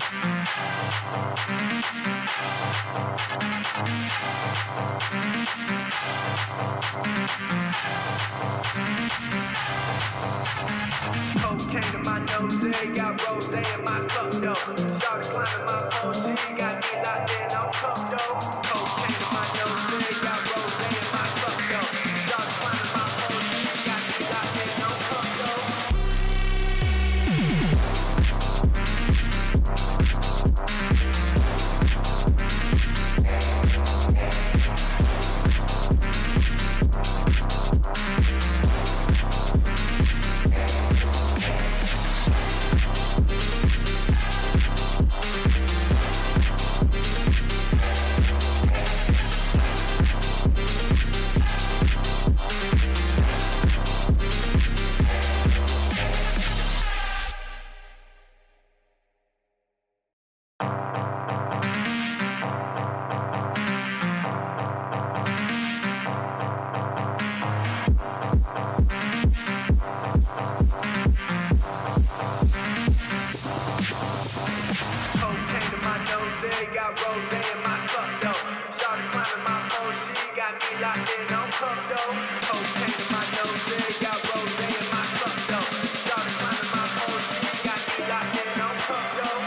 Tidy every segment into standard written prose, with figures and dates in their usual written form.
Cocaine in my nose, got rose in my cup though. Started climbing my pole, she got me locked in on cup though. Cocaine in my nose, got rose in my cup though. Started climbing my pole, she got me locked in on cup though. Got rose in my cup though. Started climbing my pole, she got me locked in on cup though. Cocaine in my nose, got rose in my cup though. Started climbing my pole, she got me locked in on cup though.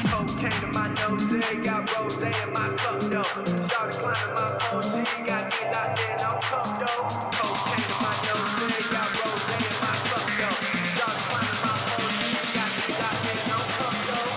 Cocaine in my nose, got rose in my cup though. Started climbing my pole, she got me locked in on cup though. Cocaine in my nose, got rose in my cup though. Started climbing my pole, she got me locked in on cup though.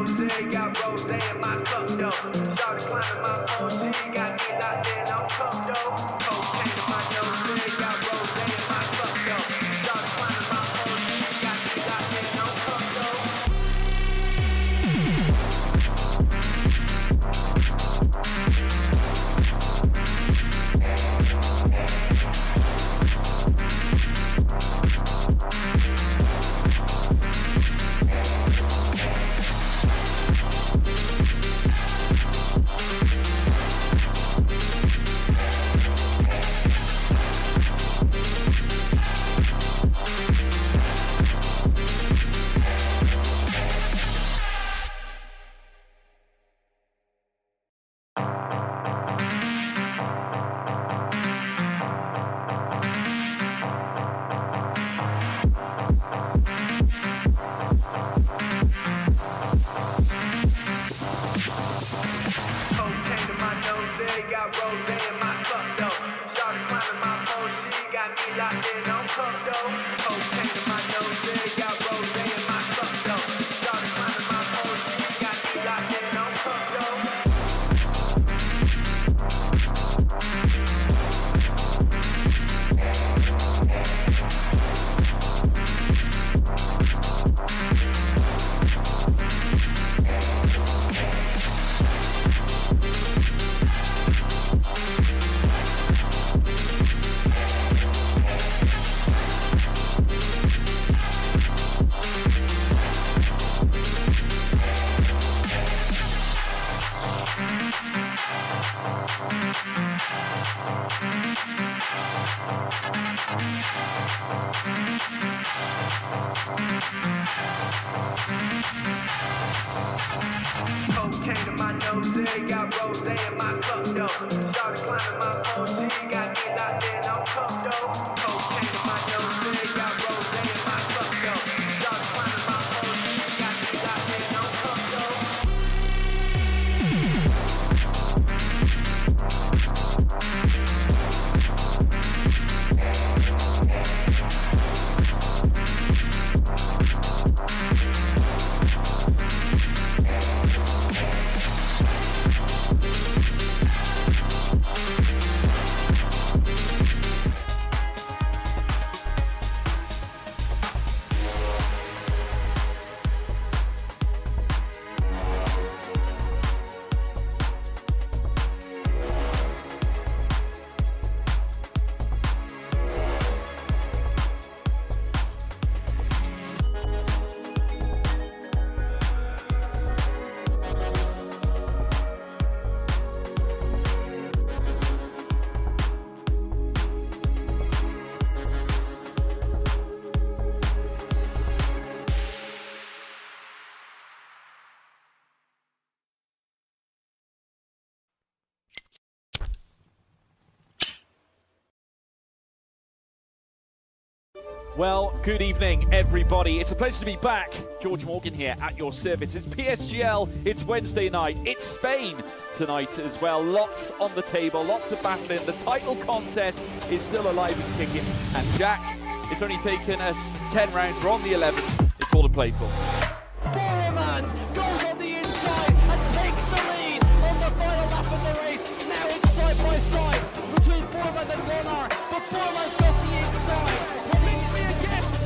nose, got rose in my cup though. Started climbing my phone, she got me locked in on cup though. Cocaine in my nose, got rose in my cup though. Started climbing my phone, she got me locked in on cup though. Got rose in my cup though. Started climbing my phone, she got me locked in on cup though. Cocaine in my nose, got rose in my cup though. Started climbing my phone, she got me locked in on cup though. Cocaine in my nose, got rose in my cup though. Started climbing my phone, she got me locked in on cup though. Cocaine in my nose, got rose in my cup though. Started climbing my phone, she got me locked in on cup though. Well, good evening, everybody. It's a pleasure to be back. George Morgan here at your service. It's PSGL, it's Wednesday night, it's Spain tonight as well. Lots on the table, lots of battling. The title contest is still alive and kicking. And Jack, it's only taken us 10 rounds. We're on the 11th. It's all to play for. Boromant goes on the inside and takes the lead on the final lap of the race. Now it's side by side between Boromant and Bonnar, but Boromant's got the inside.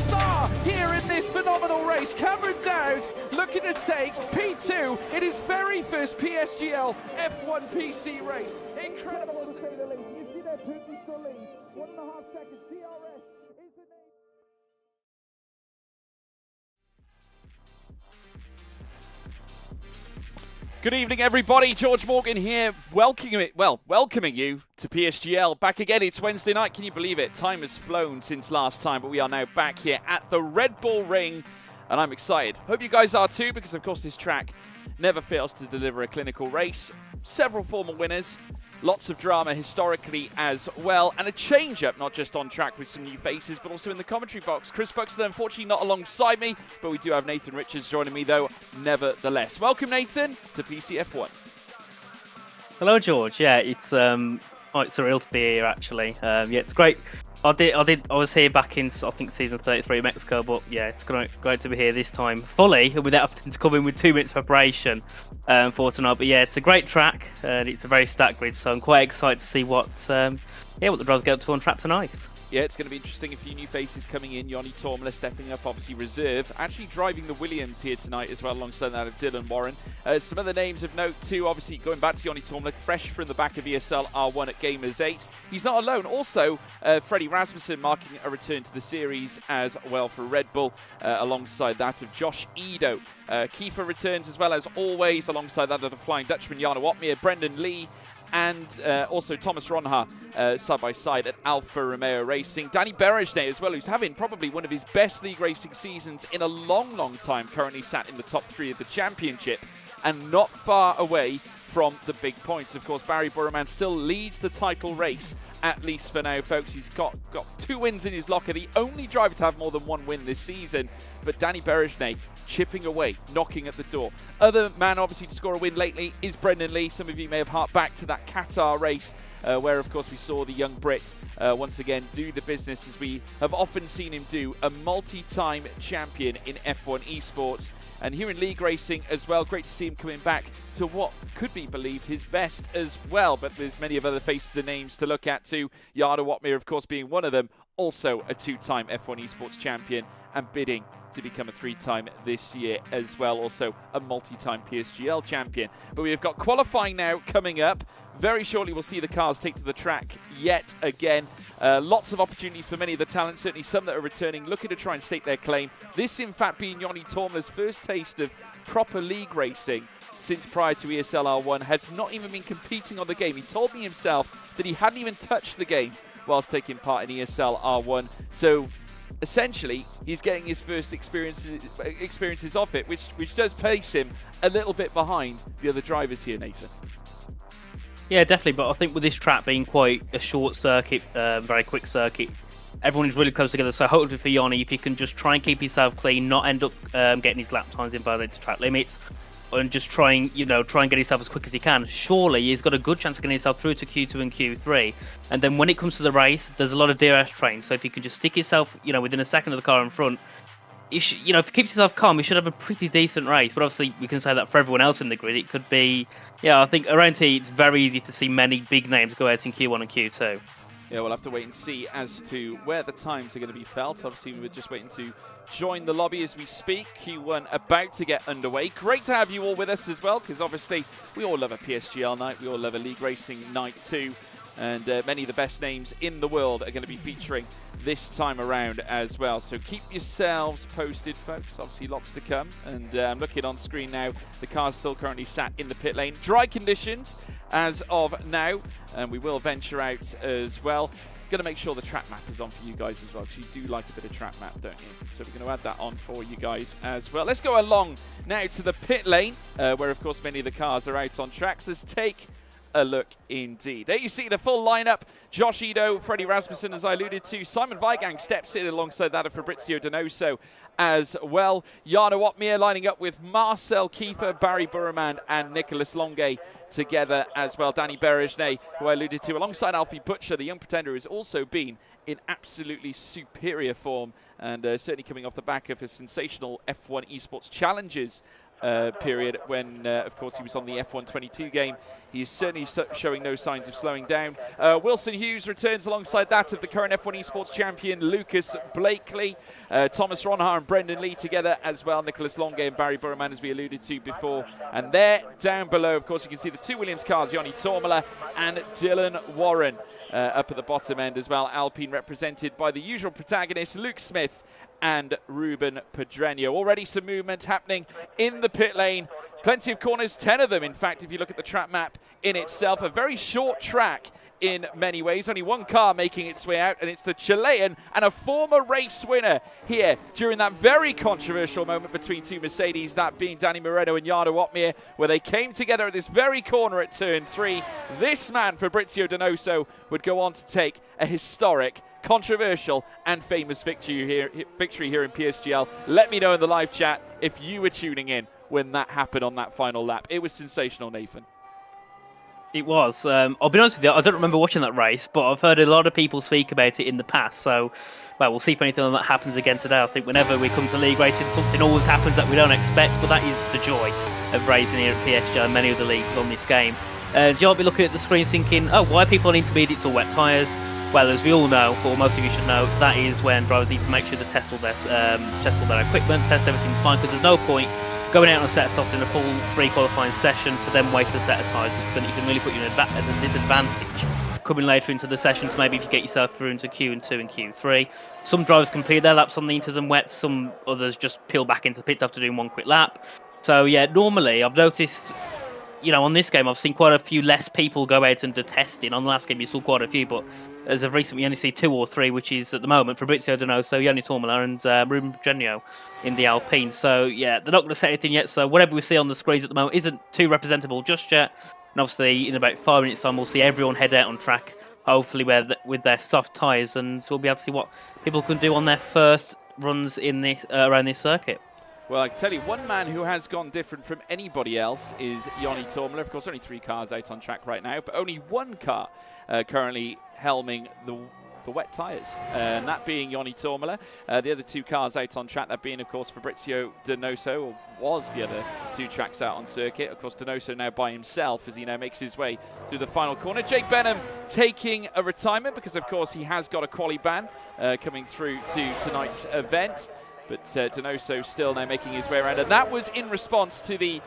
Star here in this phenomenal race. Cameron Dowd looking to take P2 in his very first PSGL F1 PC race. Incredible to say the least. You see there, Putin's still lead. 1.5 seconds. DRS is the name. Good evening, everybody. George Morgan here, welcoming you to PSGL. Back again, it's Wednesday night. Can you believe it? Time has flown since last time, but we are now back here at the Red Bull Ring, and I'm excited. Hope you guys are too, because of course this track never fails to deliver a clinical race. Several former winners, lots of drama historically as well, and a change-up, not just on track with some new faces, but also in the commentary box. Chris Buxton, unfortunately, not alongside me, but we do have Nathan Richards joining me, though, nevertheless. Welcome, Nathan, to PCF1. Hello, George. Yeah, it's quite surreal to be here, actually. Yeah, it's great. I was here back in, I think, season 33 in Mexico, but yeah, it's great to be here this time fully without having to come in with 2 minutes preparation for tonight. But yeah, it's a great track and it's a very stacked grid, so I'm quite excited to see what the drivers get up to on track tonight. Yeah, it's going to be interesting. A few new faces coming in. Yanni Tormler stepping up, obviously reserve. Actually driving the Williams here tonight as well, alongside that of Dylan Warren. Some other names of note too, obviously going back to Yanni Tormler, fresh from the back of ESL R1 at Gamers 8. He's not alone. Also, Freddie Rasmussen marking a return to the series as well for Red Bull, alongside that of Josh Edo. Kiefer returns as well as always, alongside that of the Flying Dutchman, Jana Watmir, Brendan Lee, and also Thomas Ronha side by side at Alfa Romeo Racing. Danny Berejne as well, who's having probably one of his best league racing seasons in a long time, currently sat in the top 3 of the championship and not far away from the big points. Of course, Barry Burman still leads the title race, at least for now, folks. He's got 2 wins in his locker, the only driver to have more than 1 win this season. But Danny Berejne chipping away, knocking at the door. Other man, obviously, to score a win lately is Brendan Lee. Some of you may have harked back to that Qatar race, where, of course, we saw the young Brit once again do the business, as we have often seen him do, a multi-time champion in F1 esports. And here in league racing as well, great to see him coming back to what could be believed his best as well. But there's many of other faces and names to look at too. Yada Watmir, of course, being one of them. Also a 2-time F1 esports champion and bidding to become a 3-time this year as well. Also a multi-time PSGL champion. But we've got qualifying now coming up. Very shortly we'll see the cars take to the track yet again. Lots of opportunities for many of the talents, certainly some that are returning, looking to try and stake their claim. This, in fact, being Yanni Tormler's first taste of proper league racing since prior to ESL R1, has not even been competing on the game. He told me himself that he hadn't even touched the game whilst taking part in ESL R1. So essentially, he's getting his first experiences off it, which does place him a little bit behind the other drivers here, Nathan. Yeah, definitely. But I think with this track being quite a short circuit, very quick circuit, everyone is really close together. So hopefully for Yanni, if he can just try and keep himself clean, not end up getting his lap times invalid to track limits, and just try and get himself as quick as he can, surely he's got a good chance of getting himself through to Q2 and Q3. And then when it comes to the race, there's a lot of DRS trains. So if you can just stick yourself, within a second of the car in front, if he keeps himself calm, he should have a pretty decent race. But obviously, we can say that for everyone else in the grid, it could be, I think around here, it's very easy to see many big names go out in Q1 and Q2. Yeah, we'll have to wait and see as to where the times are going to be felt. Obviously, we're just waiting to join the lobby as we speak. Q1 about to get underway. Great to have you all with us as well, because obviously we all love a PSGL night. We all love a league racing night too. And many of the best names in the world are going to be featuring this time around as well. So keep yourselves posted, folks. Obviously, lots to come. And I'm looking on screen now. The car's still currently sat in the pit lane. Dry conditions as of now. And we will venture out as well. Going to make sure the track map is on for you guys as well, because you do like a bit of track map, don't you? So we're going to add that on for you guys as well. Let's go along now to the pit lane, where, of course, many of the cars are out on tracks. Let's take a look indeed. There you see the full lineup. Josh Edo, Freddie Rasmussen, as I alluded to. Simon Weigang steps in alongside that of Fabrizio Donoso as well. Jana Watmir lining up with Marcel Kiefer, Barry Burman and Nicholas Longue together as well. Danny Berejne, who I alluded to, alongside Alfie Butcher, the young pretender, who's also been in absolutely superior form and certainly coming off the back of his sensational F1 Esports Challenges period when, of course, he was on the F1 22 game. He is certainly showing no signs of slowing down. Wilson Hughes returns alongside that of the current F1 Esports champion, Lucas Blakely. Thomas Ronha and Brendan Lee together as well. Nicholas Longue and Barry Burman, as we alluded to before. And there, down below, of course, you can see the 2 Williams cars, Yanni Tormler and Dylan Warren. Up at the bottom end as well, Alpine represented by the usual protagonists, Luke Smith and Ruben Pedreño. Already some movement happening in the pit lane. Plenty of corners, 10 of them, in fact, if you look at the track map in itself. A very short track in many ways. Only one car making its way out, and it's the Chilean and a former race winner here during that very controversial moment between 2 Mercedes, that being Danny Moreno and Jana Watmir, where they came together at this very corner at turn 3. This man, Fabrizio Donoso, would go on to take a historic, controversial and famous victory here in PSGL. Let me know in the live chat if you were tuning in when that happened on that final lap. It was sensational, Nathan. It was. I'll be honest with you, I don't remember watching that race, but I've heard a lot of people speak about it in the past. So, well, we'll see if anything like that happens again today. I think whenever we come to league racing, something always happens that we don't expect, but that is the joy of racing here at PSGL and many other leagues on this game. You'll be looking at the screen thinking, oh, why are people on intermediates or wet tyres? Well, as we all know, or most of you should know, that is when drivers need to make sure they test all their equipment, test everything's fine, because there's no point going out on a set of softs in a full free qualifying session to then waste a set of tyres, because then you can really put you at a disadvantage coming later into the sessions, maybe if you get yourself through into Q2 and Q3. Some drivers complete their laps on the inters and wets, some others just peel back into the pits after doing one quick lap. So yeah, normally I've noticed, on this game I've seen quite a few less people go out and do testing. On the last game you saw quite a few, but as of recent we only see 2 or 3, which is at the moment Fabrizio Donoso, Yanni Tormola and Ruben Genio in the Alpine. So yeah, they're not going to say anything yet, so whatever we see on the screens at the moment isn't too representable just yet. And obviously in about 5 minutes time we'll see everyone head out on track, hopefully with their soft tyres, and we'll be able to see what people can do on their first runs in this around this circuit. Well, I can tell you, one man who has gone different from anybody else is Yanni Tormola. Of course, only 3 cars out on track right now, but only 1 car currently helming the wet tyres, and that being Yanni Tormola. The other 2 cars out on track, that being, of course, Fabrizio Donoso, or was the other 2 tracks out on circuit. Of course, Donoso now by himself as he now makes his way through the final corner. Jake Benham taking a retirement because, of course, he has got a quali ban coming through to tonight's event. But Donoso still now making his way around. And that was in response to the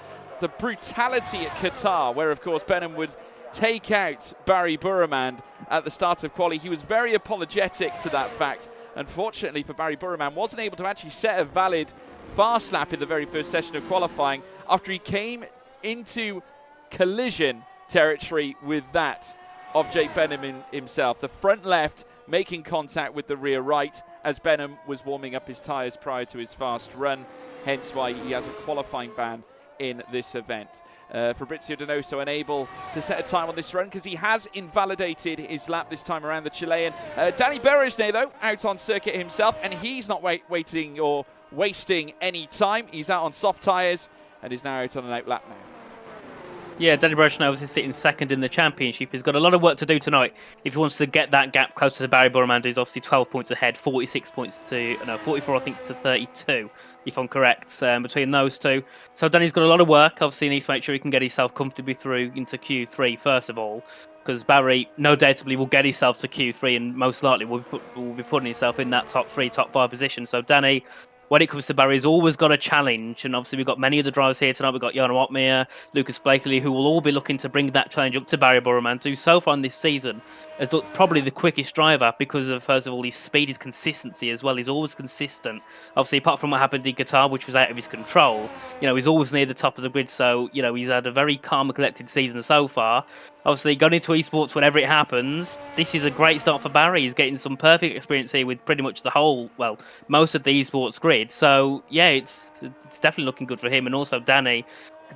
brutality at Qatar, where, of course, Benham would take out Barry Burremand at the start of quali. He was very apologetic to that fact. Unfortunately for Barry Burremand, wasn't able to actually set a valid fast lap in the very first session of qualifying after he came into collision territory with that of Jake Benham himself. The front left making contact with the rear right as Benham was warming up his tyres prior to his fast run, hence why he has a qualifying ban in this event. Fabrizio Donoso unable to set a time on this run because he has invalidated his lap this time around, the Chilean. Danny Berejne, though, out on circuit himself, and he's not waiting or wasting any time. He's out on soft tyres and is now out on an out lap now. Yeah, Danny Berejne obviously sitting second in the championship. He's got a lot of work to do tonight if he wants to get that gap closer to Barry Burremand, who's obviously 12 points ahead, 44 I think to 32, if I'm correct, between those 2. So Danny's got a lot of work. Obviously he needs to make sure he can get himself comfortably through into Q3 first of all, because Barry no doubtably will get himself to Q3 and most likely will be putting himself in that top 3, top 5 position. So Danny, when it comes to Barry, he's always got a challenge, and obviously we've got many of the drivers here tonight. We've got Jarno Otmir, Lucas Blakely, who will all be looking to bring that challenge up to Barry Burremand, who so far in this season has looked probably the quickest driver because of, first of all, his speed, his consistency as well. He's always consistent. Obviously, apart from what happened in Qatar, which was out of his control, he's always near the top of the grid. So, he's had a very calm and collected season so far. Obviously, going into esports whenever it happens, this is a great start for Barry. He's getting some perfect experience here with pretty much most of the esports grid. So, yeah, it's definitely looking good for him. And also, Danny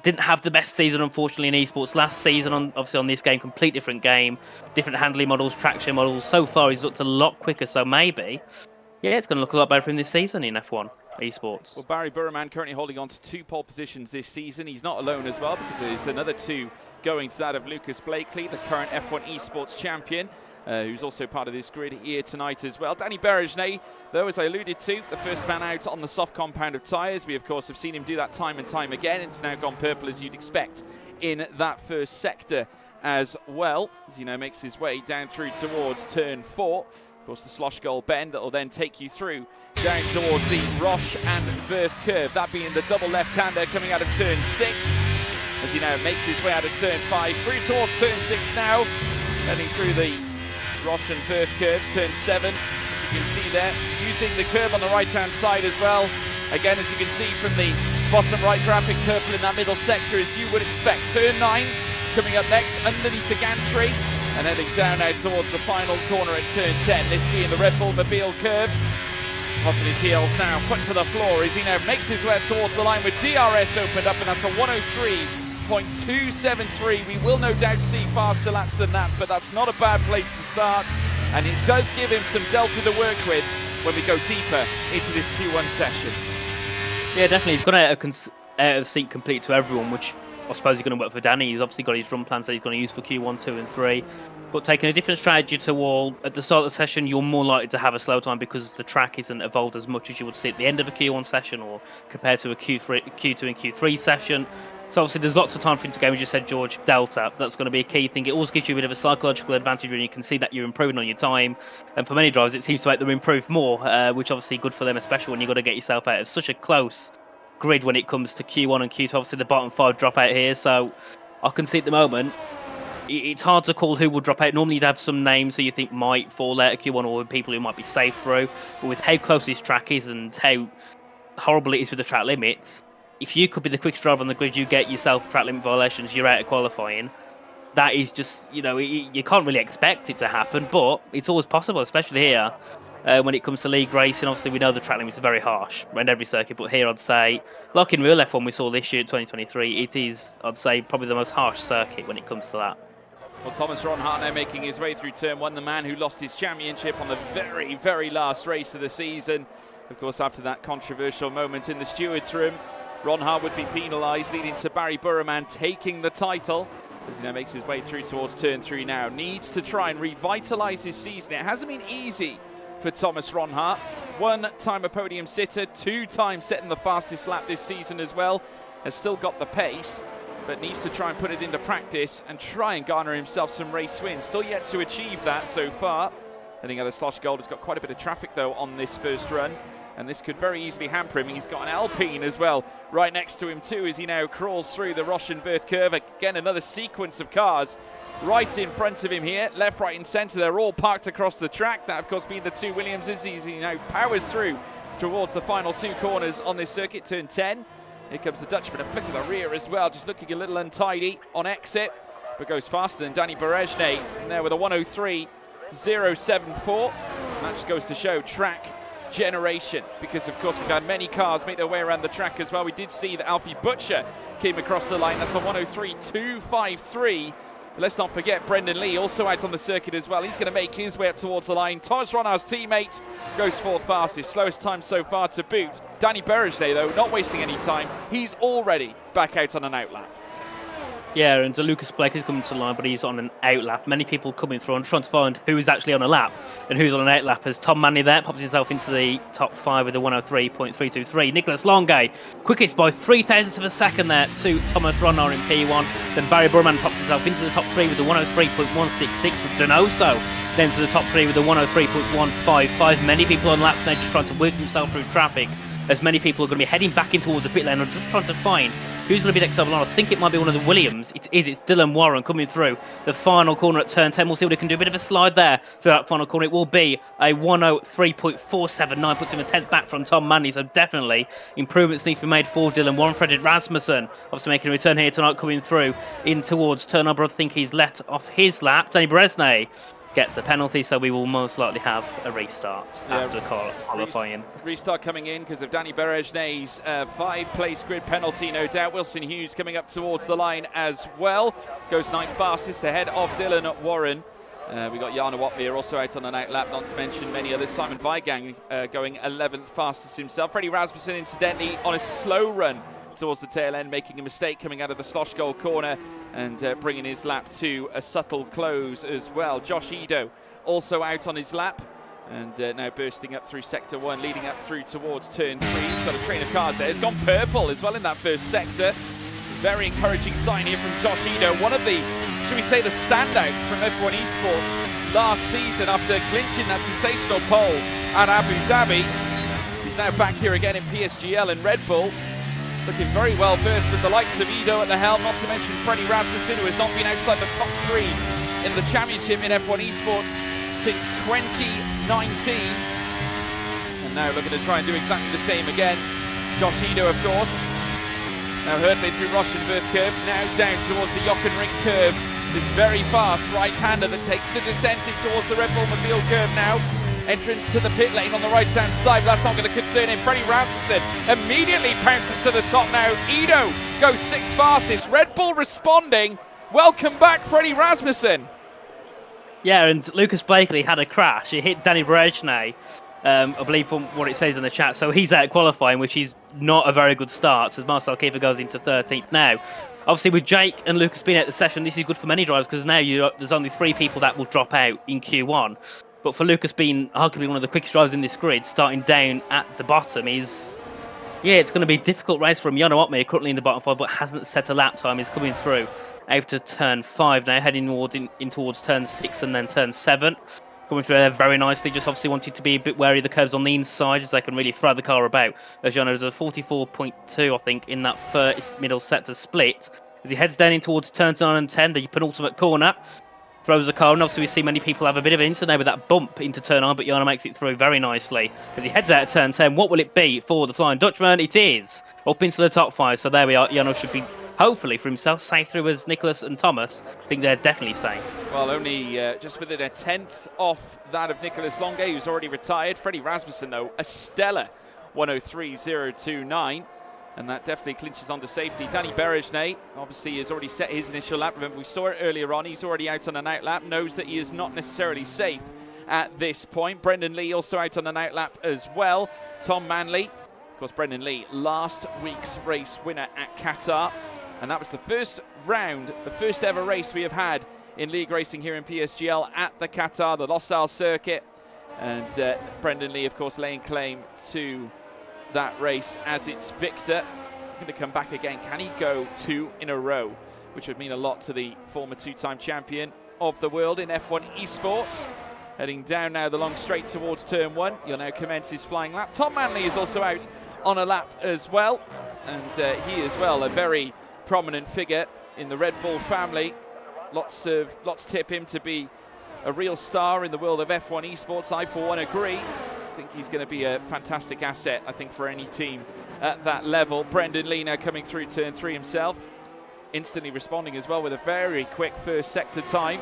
didn't have the best season, unfortunately, in esports last season. Obviously, on this game, complete different game, different handling models, traction models. So far, he's looked a lot quicker. So maybe, it's going to look a lot better for him this season in F1 esports. Well, Barry Burremand currently holding on to 2 pole positions this season. He's not alone as well, because there's another 2 going to that of Lucas Blakely, the current F1 esports champion, who's also part of this grid here tonight as well. Danny Berejne, though, as I alluded to, the first man out on the soft compound of tyres. We, of course, have seen him do that time and time again. It's now gone purple, as you'd expect, in that first sector as well, as he now makes his way down through towards turn 4. Of course, the slosh goal bend that will then take you through down towards the Roche and Verth curve, that being the double left-hander coming out of turn 6. As he now makes his way out of turn 5, through towards turn 6 now, heading through the Roche and Verth curves, turn 7, as you can see there, using the curve on the right-hand side as well. Again, as you can see from the bottom right graphic, purple in that middle sector, as you would expect. Turn 9 coming up next, underneath the gantry, and heading down now towards the final corner at turn 10, this being the Red Bull Mobile curve. Hot on his heels now, put to the floor as he now makes his way towards the line with DRS opened up, and that's a 103.273. We will no doubt see faster laps than that, but that's not a bad place to start, and it does give him some delta to work with when we go deeper into this Q1 session. Yeah, definitely. He's gone out of seat complete to everyone, which I suppose he's going to work for Danny. He's obviously got his run plans that he's going to use for Q1, 2 and 3. But taking a different strategy to all, at the start of the session, you're more likely to have a slow time because the track isn't evolved as much as you would see at the end of a Q1 session or compared to a Q2 and Q3 session. So obviously there's lots of time for him to go, as you said, George, Delta. That's going to be a key thing. It always gives you a bit of a psychological advantage when you can see that you're improving on your time. And for many drivers, it seems to make them improve more, which obviously good for them, especially when you've got to get yourself out of such a close grid when it comes to Q1 and Q2. Obviously the bottom 5 drop out here, so I can see at the moment it's hard to call who will drop out. Normally you'd have some names who you think might fall out of Q1 or people who might be safe through, but with how close this track is and how horrible it is with the track limits, if you could be the quickest driver on the grid, you get yourself track limit violations, you're out of qualifying. That is just, you can't really expect it to happen, but it's always possible, especially here. When it comes to league racing, obviously we know the track limits are very harsh around every circuit, but here I'd say, like in real F1 we saw this year, 2023, it is, I'd say, probably the most harsh circuit when it comes to that. Well, Thomas Ronhart now making his way through turn 1, the man who lost his championship on the very, very last race of the season. Of course, after that controversial moment in the stewards' room, Ronhart would be penalised, leading to Barry Burman taking the title as he now makes his way through towards turn 3 now. Needs to try and revitalise his season. It hasn't been easy for Thomas Ronhart. 1 time a podium sitter, 2 times setting the fastest lap this season as well. Has still got the pace, but needs to try and put it into practice and try and garner himself some race wins. Still yet to achieve that so far. Heading out of Slosh Gold has got quite a bit of traffic though on this first run, and this could very easily hamper him. He's got an Alpine as well right next to him too as he now crawls through the Rauschenberg curve. Again, another sequence of cars right in front of him here, left, right and centre. They're all parked across the track. That of course being the 2 Williamses. He now powers through towards the final 2 corners on this circuit, turn 10. Here comes the Dutchman, a flick of the rear as well, just looking a little untidy on exit, but goes faster than Danny Berejne, and there with a 103.074. That just goes to show track generation, because of course we've had many cars make their way around the track as well. We did see that Alfie Butcher came across the line. That's a 103.253. Let's not forget Brendan Lee also out on the circuit as well. He's going to make his way up towards the line. Thomas Ronhart's teammate goes forth fastest, slowest time so far to boot. Danny Berejne though, not wasting any time. He's already back out on an outlap. Yeah, and Lucas Blake is coming to the line, but he's on an outlap. Many people coming through and trying to find who is actually on a lap and who's on an outlap. As Tom Manley there pops himself into the top 5 with a 103.323. Nicholas Longay, quickest by 0.003 of a second there to Thomas Ronhart in P1. Then Barry Burman pops himself into the top 3 with a 103.166 from Donoso. Then to the top 3 with a 103.155. Many people on laps now just trying to whip themselves through traffic, as many people are going to be heading back in towards the pit lane and just trying to find who's going to be next over the line. I think it might be one of the Williams. It's Dylan Warren coming through the final corner at turn 10. We'll see what he can do. A bit of a slide there through that final corner. It will be a 103.479, puts him a 10th back from Tom Manley. So definitely improvements need to be made for Dylan Warren. Fredrik Rasmussen obviously making a return here tonight, coming through in towards turn number. I think he's let off his lap. Danny Berejne gets a penalty, so we will most likely have a restart after qualifying. Restart coming in because of Danny Berejne's 5-place grid penalty, no doubt. Wilson Hughes coming up towards the line as well. Goes 9th fastest ahead of Dylan Warren. We got Jana Watmere also out on an outlap, not to mention many others. Simon Weigang going 11th fastest himself. Freddie Rasmussen, incidentally, on a slow run towards the tail end, making a mistake coming out of the Slosh Gold corner and bringing his lap to a subtle close as well. Josh Edo also out on his lap and now bursting up through sector 1, leading up through towards turn 3. He's got a train of cars there. He's gone purple as well in that first sector. Very encouraging sign here from Josh Edo, one of the, should we say, the standouts from F1 Esports last season after clinching that sensational pole at Abu Dhabi. He's now back here again in PSGL and Red Bull. Looking very well versed with the likes of Edo at the helm, not to mention Freddie Rasmussen, who has not been outside the top 3 in the championship in F1 Esports since 2019. And now looking to try and do exactly the same again. Josh Edo, of course, now hurdling through Rauschenberg curve, now down towards the Jochenring curve. This very fast right-hander that takes the descent in towards the Red Bull Mobile curve now. Entrance to the pit lane on the right-hand side, but that's not going to concern him. Freddie Rasmussen immediately pounces to the top now. Edo goes 6th fastest. Red Bull responding. Welcome back, Freddie Rasmussen. Yeah, and Lucas Blakely had a crash. He hit Danny Berejne I believe from what it says in the chat. So he's out qualifying, which is not a very good start, as Marcel Kiefer goes into 13th now. Obviously, with Jake and Lucas being at the session, this is good for many drivers because now there's only 3 people that will drop out in Q1. But for Lucas being arguably one of the quickest drivers in this grid, starting down at the bottom is... Yeah, it's going to be a difficult race for him. Jano Otmir, currently in the bottom 5, but hasn't set a lap time. He's coming through out to turn 5 now, heading towards turn 6 and then turn 7. Coming through there very nicely, just obviously wanted to be a bit wary of the curves on the inside as they can really throw the car about. As Jano does a 44.2, I think, in that first middle sector split. As he heads down in towards turns 9 and 10, the penultimate corner. Throws the car, and obviously we see many people have a bit of an incident there with that bump into turn 9, but Jano makes it through very nicely. As he heads out of turn 10, what will it be for the Flying Dutchman? It is up into the top 5, so there we are. Jano should be, hopefully for himself, safe through as Nicholas and Thomas. I think they're definitely safe. Well, only just within a 10th off that of Nicholas Longe, who's already retired. Freddie Rasmussen, though, a stellar 103.029. And that definitely clinches onto safety. Danny Berejnay, obviously, has already set his initial lap. Remember, we saw it earlier on. He's already out on an out lap, knows that he is not necessarily safe at this point. Brendan Lee also out on an out lap as well. Tom Manley, of course, Brendan Lee, last week's race winner at Qatar. And that was the first round, the first ever race we have had in league racing here in PSGL at the Qatar, the Losail circuit. And Brendan Lee, of course, laying claim to that race as its victor. Going to come back again. Can he go 2 in a row? Which would mean a lot to the former 2-time champion of the world in F1 esports. Heading down now the long straight towards turn 1. He'll now commence his flying lap. Tom Manley is also out on a lap as well. And he as well, a very prominent figure in the Red Bull family. Lots tip him to be a real star in the world of F1 esports. I, for one, agree. I think he's going to be a fantastic asset, I think, for any team at that level. Brendan Lee now coming through turn 3 himself. Instantly responding as well with a very quick first sector time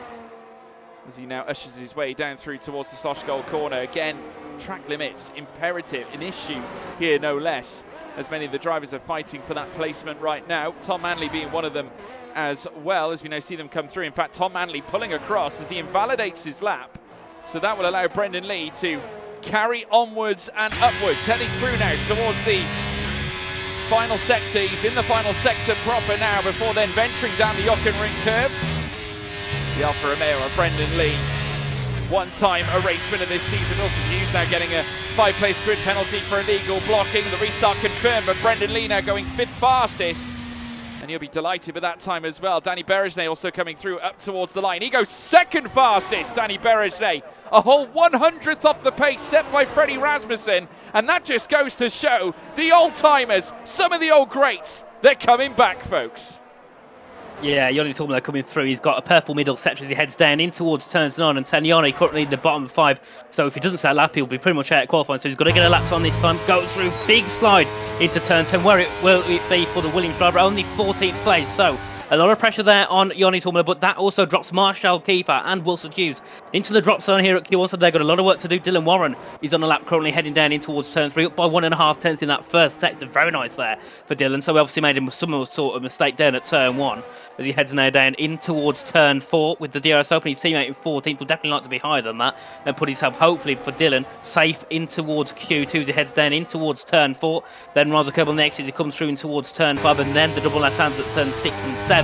as he now ushers his way down through towards the Stoshgold corner. Again, track limits, imperative, an issue here no less, as many of the drivers are fighting for that placement right now. Tom Manley being one of them as well, as we now see them come through. In fact, Tom Manley pulling across as he invalidates his lap. So that will allow Brendan Lee to carry onwards and upwards, heading through now towards the final sector. He's in the final sector proper now before then venturing down the Ring curve. The Alfa Romeo of Brendan Lee, one-time a race winner this season. Wilson Hughes now getting a 5-place grid penalty for illegal blocking. The restart confirmed, but Brendan Lee now going 5th fastest. And he'll be delighted with that time as well. Danny Berejnay also coming through up towards the line. He goes 2nd fastest, Danny Berejnay. A whole 100th off the pace set by Freddie Rasmussen. And that just goes to show the old-timers, some of the old greats, they're coming back, folks. Yeah, Joni Tormler coming through. He's got a purple middle sector as he heads down in towards turns 9 and 10. Joni currently in the bottom 5. So if he doesn't set a lap, he'll be pretty much out of qualifying. So he's got to get a lap on this time. Goes through, big slide into turn 10. Where will it be for the Williams driver? Only 14th place. So a lot of pressure there on Joni Tormler, but that also drops Marshall Kiefer and Wilson Hughes into the drop zone here at Q1. So they've got a lot of work to do. Dylan Warren is on a lap currently heading down in towards turn 3, up by 1.5 tenths in that first sector. Very nice there for Dylan. So we obviously made him some sort of mistake down at turn 1 as he heads now down in towards turn 4 with the DRS open. His teammate in 14th will definitely like to be higher than that and put himself, hopefully for Dylan, safe in towards Q2 as he heads down in towards turn 4. Then rides a curb on the exit as he comes through in towards turn 5, and then the double left hands at turn 6 and 7.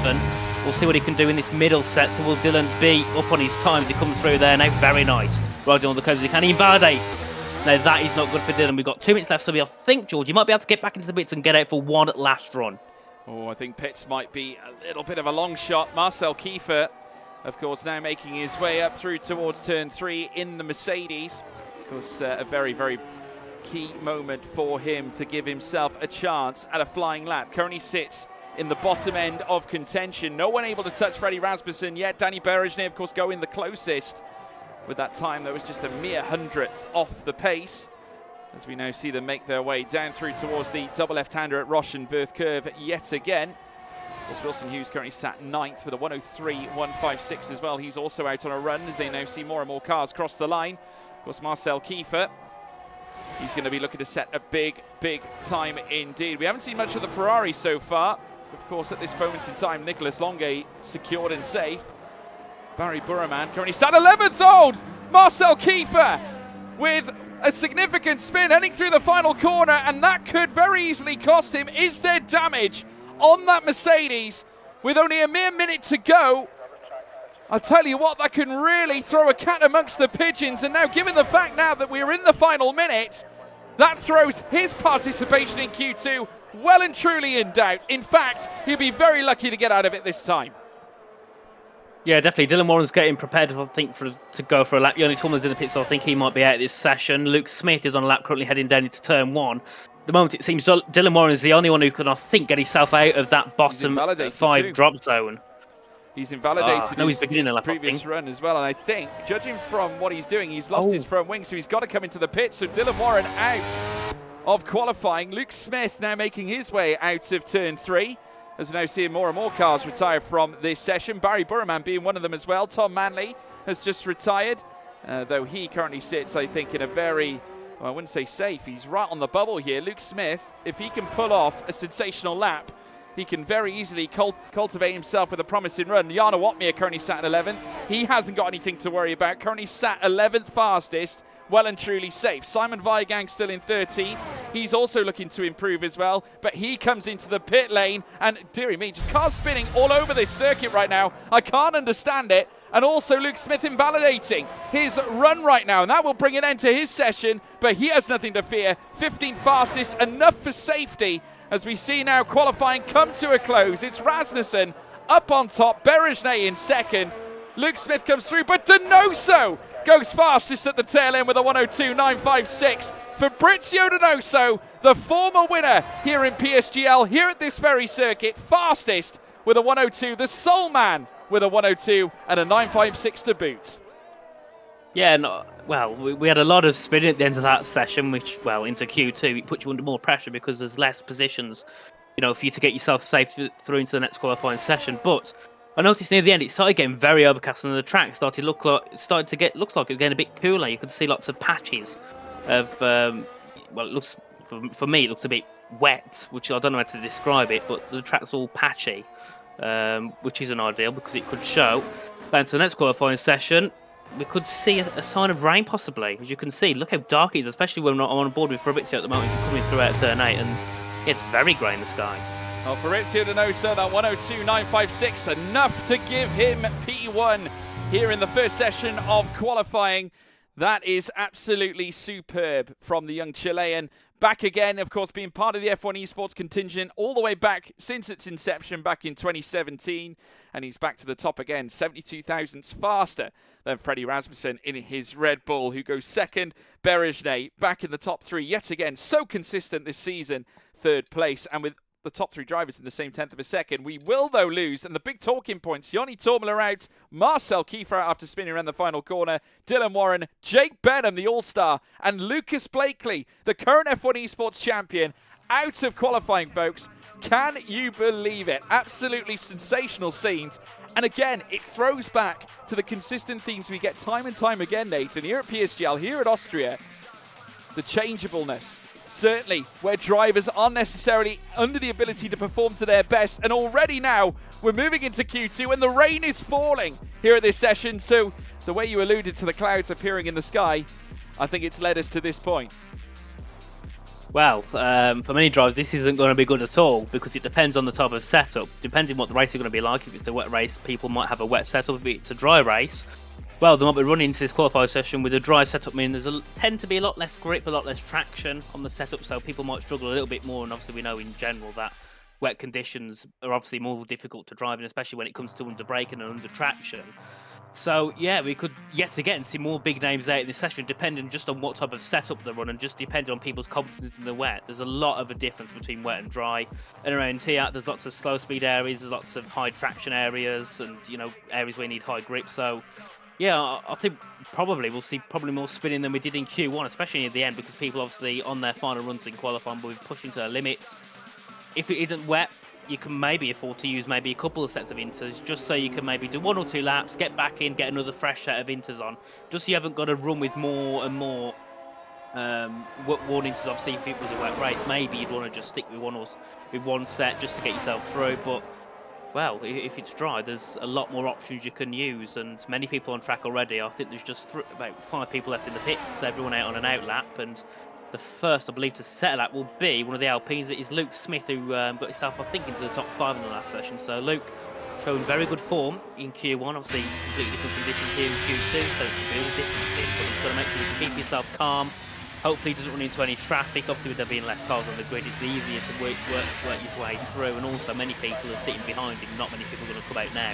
We'll see what he can do in this middle sector. Will Dylan be up on his time as he comes through there? Now, very nice. Riding on the curves as he can. He invalidates. Now, that is not good for Dylan. We've got 2 minutes left, so I think, George, you might be able to get back into the pits and get out for one last run. Oh, I think pits might be a little bit of a long shot. Marcel Kiefer, of course, now making his way up through towards turn 3 in the Mercedes. Of course, a very, very key moment for him to give himself a chance at a flying lap. Currently sits in the bottom end of contention. No one able to touch Freddie Rasmussen yet. Danny Berejnay, of course, going the closest with that time that was just a mere 100th off the pace. As we now see them make their way down through towards the double left-hander at Roche and Verth curve yet again. Of course, Wilson Hughes currently sat 9th with a 103.156 as well. He's also out on a run as they now see more and more cars cross the line. Of course, Marcel Kiefer, he's going to be looking to set a big, big time indeed. We haven't seen much of the Ferrari so far. Of course, at this moment in time, Nicholas Longe secured and safe. Barry Burraman currently sat 11th old. Marcel Kiefer with a significant spin heading through the final corner, and that could very easily cost him. Is there damage on that Mercedes with only a mere minute to go? I'll tell you what, that can really throw a cat amongst the pigeons, and now given the fact now that we're in the final minute, that throws his participation in Q2 well and truly in doubt. In fact, he'll be very lucky to get out of it this time. Yeah, definitely. Dylan Warren's getting prepared, I think, to go for a lap. Yanni Tolman's in the pit, so I think he might be out this session. Luke Smith is on a lap, currently heading down into turn 1. At the moment, it seems Dylan Warren is the only one who can, I think, get himself out of that bottom 5 drop zone. He's invalidated he's beginning his a lap, previous run as well, and I think, judging from what he's doing, he's lost his front wing, so he's got to come into the pit. So Dylan Warren out of qualifying. Luke Smith now making his way out of turn 3. As we're now seeing more and more cars retire from this session. Barry Burman being one of them as well. Tom Manley has just retired, though he currently sits, I think, in a very, well, I wouldn't say safe. He's right on the bubble here. Luke Smith, if he can pull off a sensational lap, he can very easily cultivate himself with a promising run. Jana Watmere currently sat at 11th. He hasn't got anything to worry about. Currently sat 11th fastest. Well and truly safe. Simon Weigang still in 13th. He's also looking to improve as well, but he comes into the pit lane, and dearie me, just cars spinning all over this circuit right now. I can't understand it. And also Luke Smith invalidating his run right now, and that will bring an end to his session, but he has nothing to fear. 15th fastest, enough for safety, as we see now qualifying come to a close. It's Rasmussen up on top, Berejnay in second. Luke Smith comes through, but Donoso goes fastest at the tail end with a 102.956. Fabrizio Donoso, the former winner here in PSGL, here at this very circuit, fastest with a 102, the sole man with a 102 and a 956 to boot. Yeah, no, well, we had a lot of spinning at the end of that session, which, well, into Q2, it puts you under more pressure because there's less positions, you know, for you to get yourself safe through into the next qualifying session. But I noticed near the end it started getting very overcast, and the track started looks like it was getting a bit cooler. You could see lots of patches of well, it looks for me it looks a bit wet, which I don't know how to describe it, but the track's all patchy, which isn't ideal because it could show. Then to the next qualifying session, we could see a sign of rain possibly. As you can see, look how dark it is, especially when I'm on board with Fabrizio at the moment. He's coming through out turn 8, and it's very grey in the sky. Well, Fabrizio Donoso, that 102.956, enough to give him P1 here in the first session of qualifying. That is absolutely superb from the young Chilean. Back again, of course, being part of the F1 Esports contingent all the way back since its inception back in 2017. And he's back to the top again, 72 thousandths faster than Freddie Rasmussen in his Red Bull, who goes second. Berejnay back in the top 3 yet again. So consistent this season, 3rd place. And with the top 3 drivers in the same 10th of a second. We will, though, lose. And the big talking points, Yanni Tormler out, Marcel Kiefer out after spinning around the final corner, Dylan Warren, Jake Benham, the All-Star, and Lucas Blakely, the current F1 Esports champion, out of qualifying, folks. Can you believe it? Absolutely sensational scenes. And again, it throws back to the consistent themes we get time and time again, Nathan, here at PSGL, here at Austria. The changeableness. Certainly, where drivers aren't necessarily under the ability to perform to their best. And already now, we're moving into Q2 and the rain is falling here at this session. So the way you alluded to the clouds appearing in the sky, I think it's led us to this point. Well, for many drivers, this isn't going to be good at all because it depends on the type of setup. Depending on what the race is going to be like. If it's a wet race, people might have a wet setup. If it's a dry race, well, they might be running into this qualifying session with a dry setup, meaning there's tend to be a lot less grip, a lot less traction on the setup, so people might struggle a little bit more. And obviously, we know in general that wet conditions are obviously more difficult to drive in, especially when it comes to under braking and under traction. So yeah, we could yet again see more big names out in this session, depending just on what type of setup they're running, just depending on people's confidence in the wet. There's a lot of a difference between wet and dry. And around here, there's lots of slow speed areas, there's lots of high traction areas, and areas where you need high grip. So yeah, I think probably we'll see more spinning than we did in Q1, especially near the end, because people obviously on their final runs in qualifying will be pushing to their limits. If it isn't wet, you can maybe afford to use maybe a couple of sets of inters, just so you can maybe do 1 or 2 laps, get back in, get another fresh set of inters on, just so you haven't got to run with more and more worn inters. Obviously, if it was a wet race, maybe you'd want to just stick with one set just to get yourself through. But well, if it's dry, there's a lot more options you can use, and many people on track already. I think there's just about 5 people left in the pits, everyone out on an out lap, and the first, I believe, to set a lap will be one of the Alpines. It is Luke Smith, who got himself, I think, into the top 5 in the last session. So Luke showing very good form in Q1, obviously completely different conditions here in Q2, so it should be all different things, but you've got to make sure you keep yourself calm. Hopefully he doesn't run into any traffic. Obviously with there being less cars on the grid, it's easier to work your way through, and also many people are sitting behind him. Not many people are going to come out now.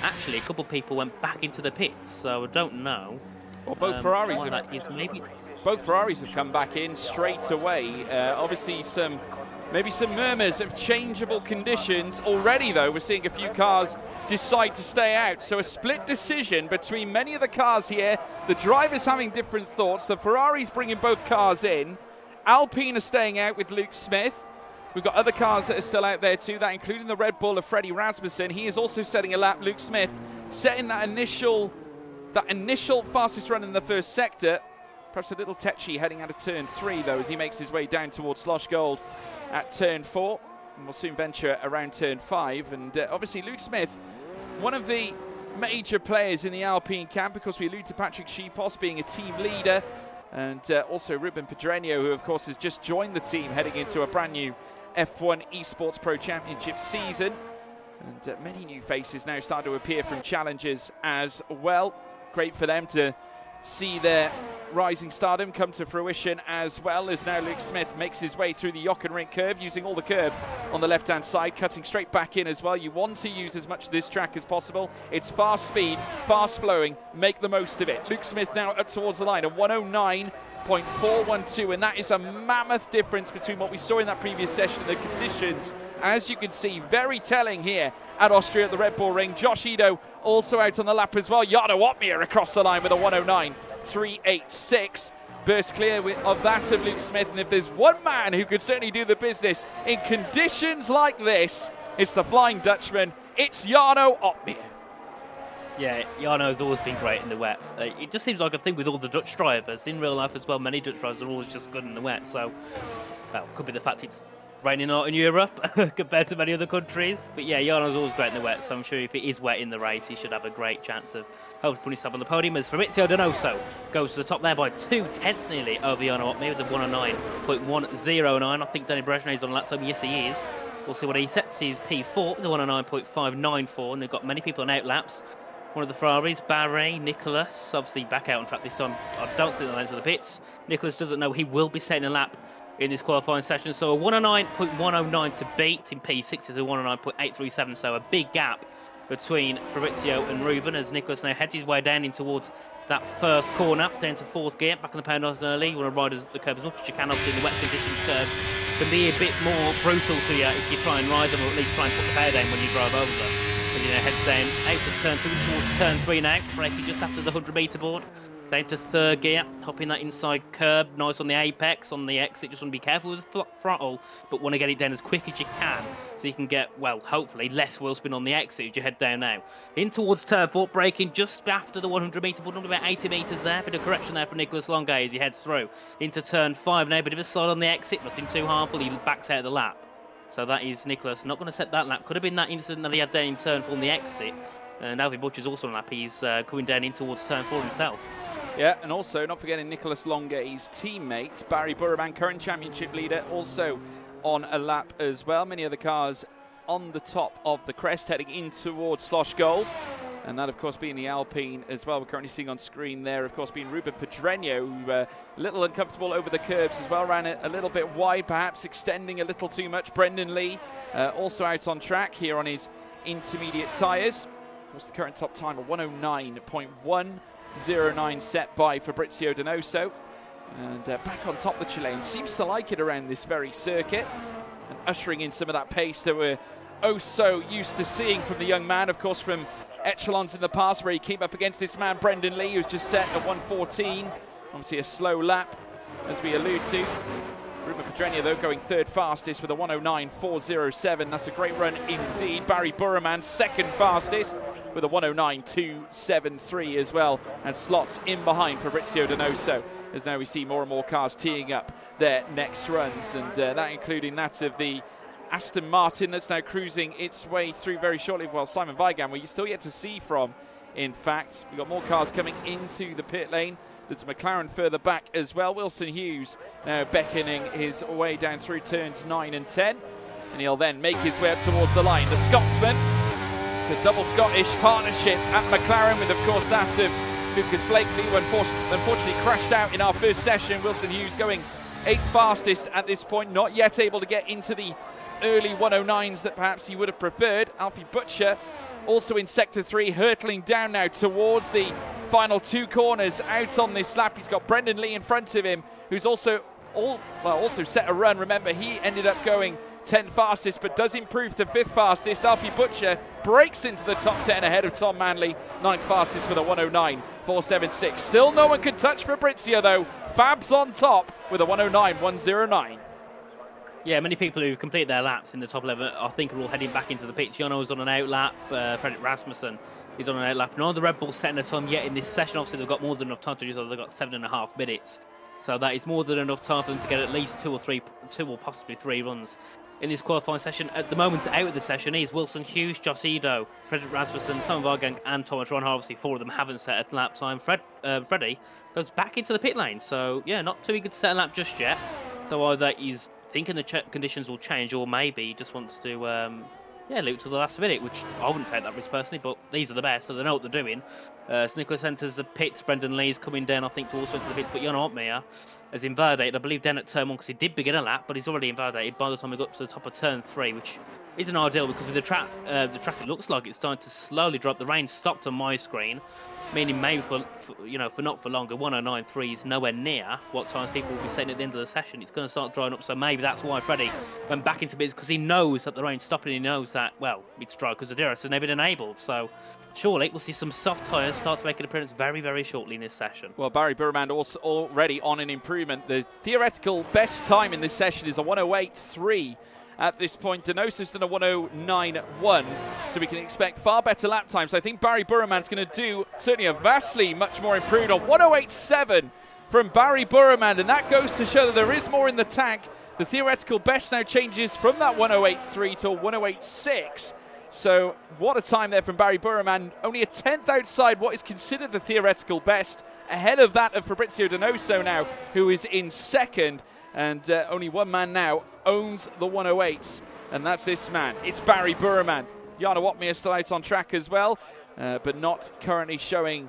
Actually, a couple of people went back into the pits, so I don't know. Well, both Ferraris have come back in straight away. Obviously maybe some murmurs of changeable conditions. Already, though, we're seeing a few cars decide to stay out. So a split decision between many of the cars here. The drivers having different thoughts. The Ferraris bringing both cars in. Alpine are staying out with Luke Smith. We've got other cars that are still out there too, that including the Red Bull of Freddie Rasmussen. He is also setting a lap. Luke Smith setting that initial fastest run in the first sector. Perhaps a little tetchy heading out of turn 3, though, as he makes his way down towards Slosh Gold at turn 4. And we'll soon venture around turn 5. And obviously Luke Smith, one of the major players in the Alpine camp, because we allude to Patrick Schipos being a team leader, and also Ruben Pedreño, who of course has just joined the team heading into a brand new F1 Esports Pro Championship season. And many new faces now start to appear from challengers as well. Great for them to see their rising stardom come to fruition, as well as now Luke Smith makes his way through the Jockenrink curve, using all the curb on the left-hand side, cutting straight back in as well. You want to use as much of this track as possible. It's fast speed, fast flowing, make the most of it. Luke Smith now up towards the line at 109.412, and that is a mammoth difference between what we saw in that previous session and the conditions. As you can see, very telling here at Austria at the Red Bull Ring. Josh Edo also out on the lap as well. Jarno Opmeer across the line with a 109.386. Burst clear of that of Luke Smith. And if there's one man who could certainly do the business in conditions like this, it's the Flying Dutchman. It's Jarno Opmeer. Yeah, Jarno has always been great in the wet. It just seems like a thing with all the Dutch drivers. In real life as well, many Dutch drivers are always just good in the wet. So, well, could be the fact it's raining a lot in Europe compared to many other countries. But yeah, Jarno's always great in the wet, so I'm sure if it is wet in the race, he should have a great chance of hopefully putting himself on the podium. As Fabrizio Donoso goes to the top there by 2/10 nearly over Jarno Opmeer with a 109.109. I think Danny Brezhnev is on lap time. Yes, he is. We'll see what he sets his P4 with a 109.594, and they've got many people on out laps. One of the Ferraris, Barre, Nicholas, obviously back out on track this time. I don't think they'll enter the pits. Nicholas doesn't know he will be setting a lap in this qualifying session, so a 109.109 to beat. In P6 is a 109.837, so a big gap between Fabrizio and Ruben, as Nicholas now heads his way down in towards that first corner, down to 4th gear, back in the pound early. You want to ride the curb as much as you can. Obviously, in the wet conditions, curbs can be a bit more brutal to you if you try and ride them, or at least try and put the power down when you drive over them. And you know, heads down out of turn 2 towards turn 3 now, braking just after the 100-metre board. Down to 3rd gear, hopping that inside curb, nice on the apex, on the exit. Just want to be careful with the throttle, but want to get it down as quick as you can, so you can get, well, hopefully less wheel spin on the exit as you head down now. In towards turn 4, braking just after the 100-metre board, about 80 metres there. Bit of correction there for Nicholas Longa as he heads through. Into turn 5 now, bit of a slide on the exit, nothing too harmful. He backs out of the lap. So that is Nicholas not going to set that lap. Could have been that incident that he had down in turn 4 on the exit. And Alfie Butcher's also on lap. He's coming down in towards turn 4 himself. Yeah, and also not forgetting Nicholas Longa, his teammate, Barry Burman, current championship leader, also on a lap as well. Many other cars on the top of the crest heading in towards Slosh Gold. And that, of course, being the Alpine as well. We're currently seeing on screen there, of course, being Ruben Pedreño, who a little uncomfortable over the curbs as well. Ran it a little bit wide, perhaps extending a little too much. Brendan Lee also out on track here on his intermediate tyres. Of course, the current top time of 109.109 set by Fabrizio Donoso. And back on top, the Chilean seems to like it around this very circuit. And ushering in some of that pace that we're oh so used to seeing from the young man, of course, from echelons in the past, where he came up against this man, Brendan Lee, who's just set at 114. Obviously a slow lap, as we allude to. Ruben Pedreño, though, going 3rd fastest with a 109.407. That's a great run indeed. Barry Burman, 2nd fastest with a 109.273 as well. And slots in behind Fabrizio Donoso, as now we see more and more cars teeing up their next runs. And that including that of the Aston Martin that's now cruising its way through very shortly. Well, Simon Weigand, we're still yet to see from, in fact. We've got more cars coming into the pit lane. There's McLaren further back as well. Wilson Hughes now beckoning his way down through turns 9 and 10. And he'll then make his way up towards the line. The Scotsman, it's a double Scottish partnership at McLaren with, of course, that of Lucas Blakely, who unfortunately crashed out in our first session. Wilson Hughes going 8th fastest at this point, not yet able to get into the early 109s that perhaps he would have preferred. Alfie Butcher also in Sector 3, hurtling down now towards the final 2 corners out on this lap. He's got Brendan Lee in front of him, who's also set a run. Remember, he ended up going 10th fastest, but does improve to 5th fastest. Alfie Butcher breaks into the top 10 ahead of Tom Manley, 9th fastest with a 109.476. Still no one can touch Fabrizio though. Fab's on top with a 109.109. Yeah, many people who've completed their laps in the top 11, I think, are all heading back into the pits. Jono is on an out lap. Fredrik Rasmussen is on an out lap. None of the Red Bulls setting a time yet in this session. Obviously, they've got more than enough time to do so. They've got 7.5 minutes. So that is more than enough time for them to get at least 2 or possibly 3 runs in this qualifying session. At the moment, out of the session is Wilson Hughes, Joss Edo, Fredrik Rasmussen, Simon Weigand, and Thomas Ronhard. Obviously, 4 of them haven't set a lap time. Freddie goes back into the pit lane. So, yeah, not too eager to set a lap just yet. Though either he's thinking the conditions will change, or maybe he just wants to leave it to the last minute, which I wouldn't take that risk personally, but these are the best, so they know what they're doing. So Nicholas enters the pits. Brendan Lee's coming down, I think, to also enter the pits, but Jan Altmaier has invalidated, I believe, down at turn 1, because he did begin a lap, but he's already invalidated by the time we got to the top of turn 3, which isn't ideal, because with the track it looks like it's starting to slowly drop. The rain stopped on my screen, meaning maybe for not for longer. 109.3 is nowhere near what times people will be saying at the end of the session. It's going to start drying up, so maybe that's why Freddie went back into bits, because he knows that the rain's stopping. He knows that, well, it's dry because the DRS has never been enabled. So surely we'll see some soft tyres start to make an appearance very, very shortly in this session. Well, Barry Burman also already on an improvement. The theoretical best time in this session is a 108.3. At this point, Donoso's done a 109.1, so we can expect far better lap times. I think Barry Burman's going to do certainly a vastly much more improved on 108.7 from Barry Burman, and that goes to show that there is more in the tank. The theoretical best now changes from that 108.3 to a 108.6. So what a time there from Barry Burman, only a 10th outside what is considered the theoretical best, ahead of that of Fabrizio Donoso now, who is in second. And only one man now owns the 108s, and that's this man. It's Barry Burman. Jana Watmere still out on track as well, but not currently showing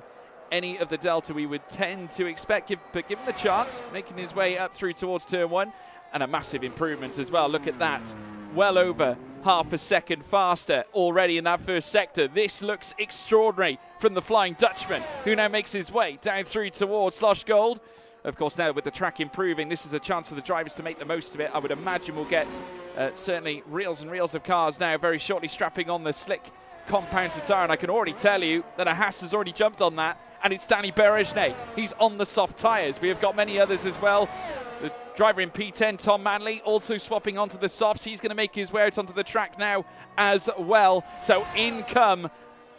any of the delta we would tend to expect. But given the chance, making his way up through towards turn 1, and a massive improvement as well. Look at that. Well over half a second faster already in that first sector. This looks extraordinary from the Flying Dutchman, who now makes his way down through towards Slosh Gold. Of course, now with the track improving, this is a chance for the drivers to make the most of it. I would imagine we'll get certainly reels and reels of cars now very shortly strapping on the slick compound tire. And I can already tell you that a Haas has already jumped on that, and it's Danny Berejne. He's on the soft tyres. We have got many others as well. The driver in P10, Tom Manley, also swapping onto the softs. He's going to make his way out onto the track now as well. So in come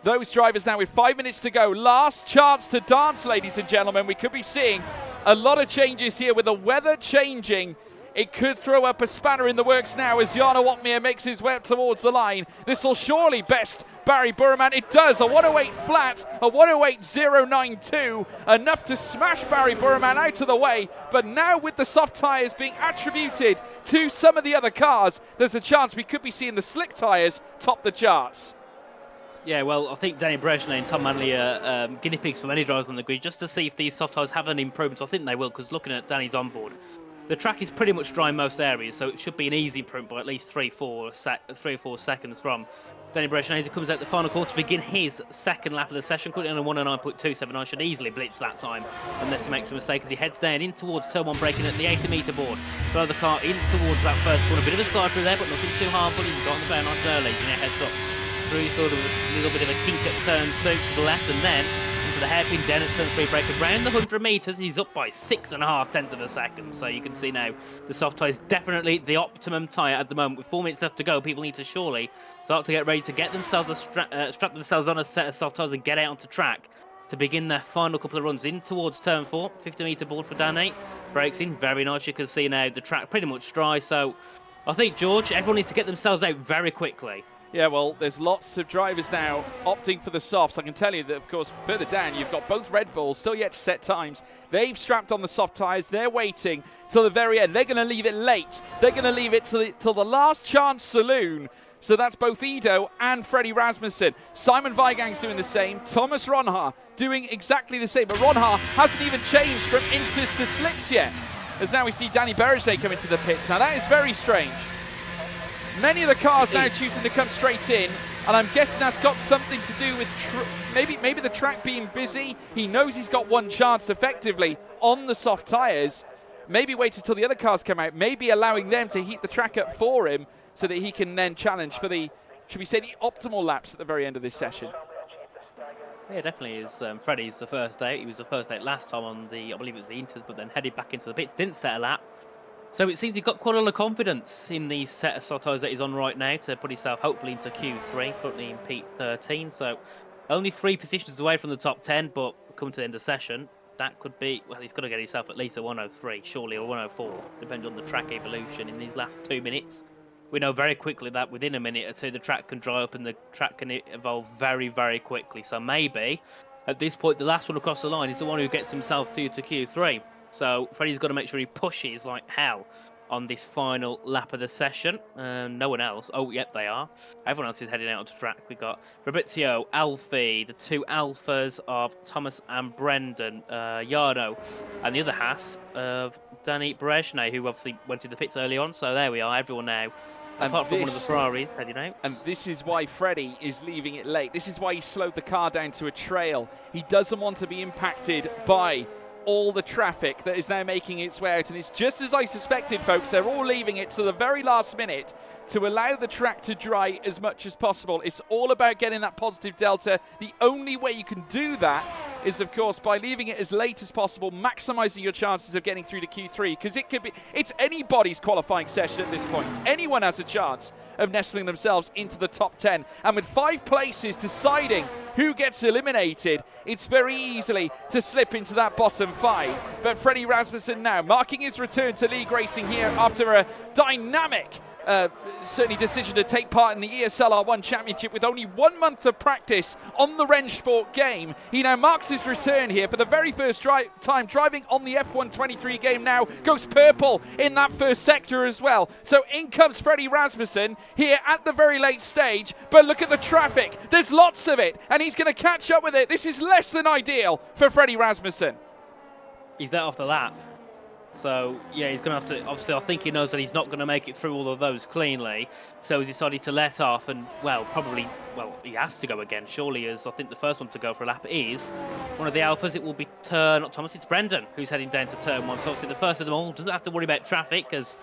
those drivers now with 5 minutes to go. Last chance to dance, ladies and gentlemen. We could be seeing a lot of changes here with the weather changing. It could throw up a spanner in the works now as Jana Watmere makes his way up towards the line. This will surely best Barry Burman. It does. A 108 flat, a 108.092. Enough to smash Barry Burman out of the way. But now with the soft tyres being attributed to some of the other cars, there's a chance we could be seeing the slick tyres top the charts. Yeah, well, I think Danny Berejne and Tom Manley are guinea pigs for many drivers on the grid, just to see if these soft tyres have an improvement. I think they will, because looking at Danny's onboard, the track is pretty much dry in most areas, so it should be an easy improvement by at least 3-4 seconds from Danny Berejne as he comes out the final corner to begin his second lap of the session. Currently on a 109.279, should easily blitz that time unless he makes a mistake as he heads down in towards turn 1, braking at the 80-metre board. Throw the car in towards that first corner. A bit of a side through there, but nothing too harmful. He's got on the very nice early, heads up through sort of a little bit of a kink at turn 2 to the left, and then into the hairpin down at turn 3, break around the 100 metres. He's up by 6.5 tenths of a second. So you can see now the soft tyre is definitely the optimum tyre at the moment. With 4 minutes left to go, people need to surely start to get ready to get themselves strap themselves on a set of soft tyres and get out onto track to begin their final couple of runs in towards turn 4. 50-metre board for Danny. Breaks in very nice. You can see now the track pretty much dry, so I think, George, everyone needs to get themselves out very quickly. Yeah, well, there's lots of drivers now opting for the softs. I can tell you that, of course, further down, you've got both Red Bulls still yet to set times. They've strapped on the soft tyres. They're waiting till the very end. They're going to leave it late. They're going to leave it till the last chance saloon. So that's both Ido and Freddie Rasmussen. Simon Weigand's doing the same. Thomas Ronhaar doing exactly the same. But Ronhaar hasn't even changed from Inters to slicks yet. As now we see Danny Berejnay come into the pits. Now that is very strange. Many of the cars now choosing to come straight in, and I'm guessing that's got something to do with maybe the track being busy. He knows he's got one chance effectively on the soft tyres. Maybe wait until the other cars come out, maybe allowing them to heat the track up for him so that he can then challenge for the, should we say, the optimal laps at the very end of this session. Yeah, definitely is. Freddie's the first out. He was the first out last time on the, I believe it was the Inters, but then headed back into the pits, didn't set a lap. So it seems he's got quite a lot of confidence in these set of soft tyres that he's on right now to put himself hopefully into Q3, currently in P13. So only 3 positions away from the top 10, but coming to the end of session, that could be, well, he's got to get himself at least a 103, surely, or 104, depending on the track evolution in these last 2 minutes. We know very quickly that within a minute or two, the track can dry up and the track can evolve very, very quickly. So maybe at this point, the last one across the line is the one who gets himself through to Q3. So Freddie's got to make sure he pushes like hell on this final lap of the session. No one else. Oh, yep, they are. Everyone else is heading out onto track. We got Fabrizio, Alfie, the 2 alphas of Thomas and Brendan, Jarno, and the other Haas of Danny Berejnay, who obviously went to the pits early on. So there we are, everyone now. Apart from one of the Ferraris heading out. And this is why Freddie is leaving it late. This is why he slowed the car down to a trail. He doesn't want to be impacted by all the traffic that is now making its way out. And it's just as I suspected, folks. They're all leaving it to the very last minute to allow the track to dry as much as possible. It's all about getting that positive delta. The only way you can do that is, of course, by leaving it as late as possible, maximizing your chances of getting through to Q3, because it's anybody's qualifying session at this point. Anyone has a chance of nestling themselves into the top 10. And with 5 places deciding who gets eliminated, it's very easily to slip into that bottom 5. But Freddie Rasmussen now marking his return to league racing here after a dynamic certainly decision to take part in the ESL R1 Championship with only 1 month of practice on the Rennsport game. He now marks his return here for the very first time driving on the F123 game now. Goes purple in that first sector as well. So in comes Freddie Rasmussen here at the very late stage. But look at the traffic. There's lots of it, and he's going to catch up with it. This is less than ideal for Freddie Rasmussen. He's out off the lap. So, yeah, he's going to have to, obviously, I think he knows that he's not going to make it through all of those cleanly. So he's decided to let off and, well, he has to go again, surely, as I think the first one to go for a lap is one of the alphas. It will be not Thomas, it's Brendan who's heading down to turn 1. So obviously the first of them all doesn't have to worry about traffic, because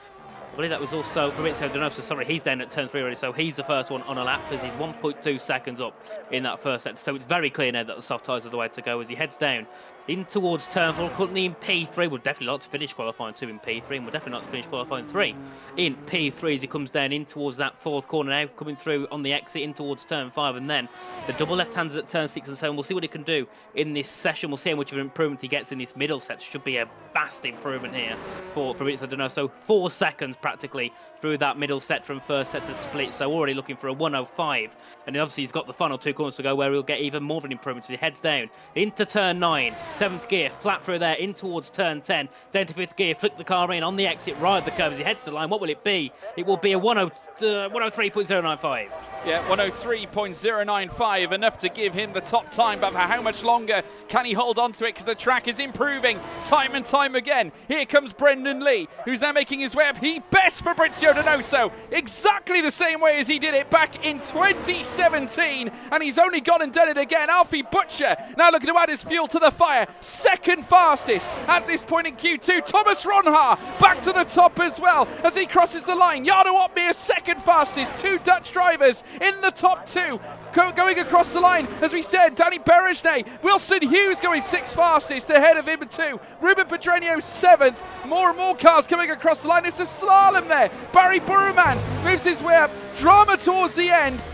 I believe that was also Fabrizio Donoso. Sorry, he's down at turn 3 already, so he's the first one on a lap because he's 1.2 seconds up in that first set. So it's very clear now that the soft tyres are the way to go as he heads down in towards turn 4. Currently in P3, would definitely like to finish qualifying 2 in P3, and would definitely like to finish qualifying 3 in P3 as he comes down in towards that 4th corner now, coming through on the exit in towards turn 5, and then the double left-handers at turn 6 and 7. We'll see what he can do in this session. We'll see how much of an improvement he gets in this middle set. Should be a vast improvement here for Fabrizio Donoso. 4 seconds practically through that middle set from first set to split, so already looking for a 105, and obviously he's got the final 2 corners to go where he'll get even more of an improvement as he heads down into turn 9, 7th gear, flat through there in towards turn 10, down to 5th gear, flick the car in on the exit, ride the curve as he heads to the line. What will it be? It will be a 103.095. Yeah, 103.095, enough to give him the top time, but for how much longer can he hold on to it, because the track is improving time and time again. Here comes Brendan Lee, who's now making his way up. He bests Fabrizio Donoso exactly the same way as he did it back in 2017, and he's only gone and done it again. Alfie Butcher now looking to add his fuel to the fire. 2nd fastest at this point in Q2. Thomas Ronhaar back to the top as well as he crosses the line. Jarno Opmeer 2nd fastest. 2 Dutch drivers in the top 2 going across the line. As we said, Danny Berejnay, Wilson Hughes going 6th fastest ahead of him too. Ruben Pedreño 7th. More and more cars coming across the line. It's a slalom there. Barry Burman moves his way up. Drama towards the end.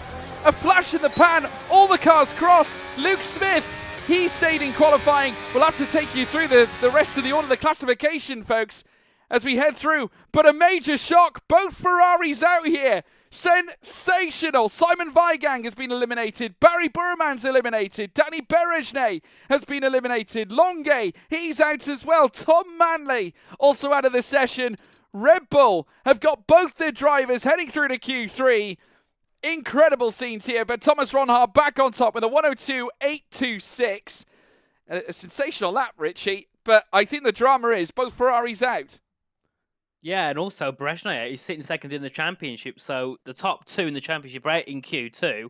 A flash in the pan. All the cars cross. Luke Smith, he stayed in qualifying. We'll have to take you through the rest of the order, the classification, folks. as we head through. But a major shock, both Ferraris out here. Sensational. Simon Weigang has been eliminated. Barry Burman's eliminated. Danny Berejne has been eliminated. Longue, he's out as well. Tom Manley also out of the session. Red Bull have got both their drivers heading through to Q3. Incredible scenes here, but Thomas Ronhaar back on top with a 102.826. A sensational lap, Richie, but I think the drama is both Ferraris out. Yeah, and also Berejne is sitting second in the championship, so the top two in the championship are in Q2.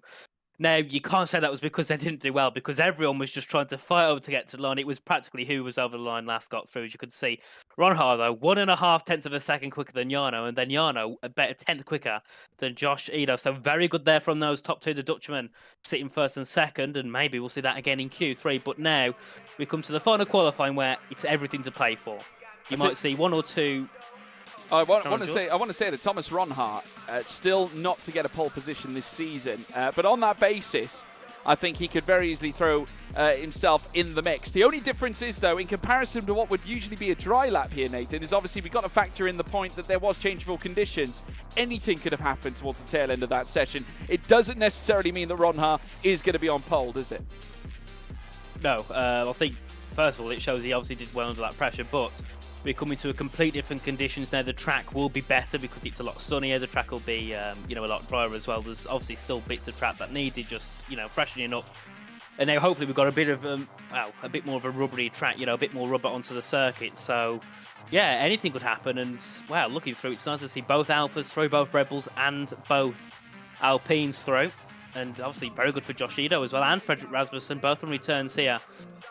Now, you can't say that was because they didn't do well, because everyone was just trying to fight over to get to the line. It was practically who was over the line last got through, as you could see. Ronhaar, though, 1.5 tenths of a second quicker than Jarno, and then Jarno a better 10th quicker than Josh Edo. So very good there from those top two, the Dutchman sitting first and second, and maybe we'll see that again in Q3. But now we come to the final qualifying where it's everything to play for. You might see one or two. I want to say that Thomas Ronhaar still not to get a pole position this season, but on that basis, I think he could very easily throw himself in the mix. The only difference is, though, in comparison to what would usually be a dry lap here, Nathan, is obviously we've got to factor in the point that there was changeable conditions. Anything could have happened towards the tail end of that session. It doesn't necessarily mean that Ronhaar is going to be on pole, does it? No, I think, first of all, it shows he obviously did well under that pressure, but we're coming to a complete different conditions now. The track will be better because it's a lot sunnier. The track will be, a lot drier as well. There's obviously still bits of track that needed just, freshening up. And now hopefully we've got a bit of, a bit more of a rubbery track, a bit more rubber onto the circuit. So, yeah, anything could happen. And, wow, looking through, it's nice to see both Alphas through, both Red Bulls and both Alpines through. And obviously very good for Josh Edo as well, and Frederick Rasmussen, both on returns here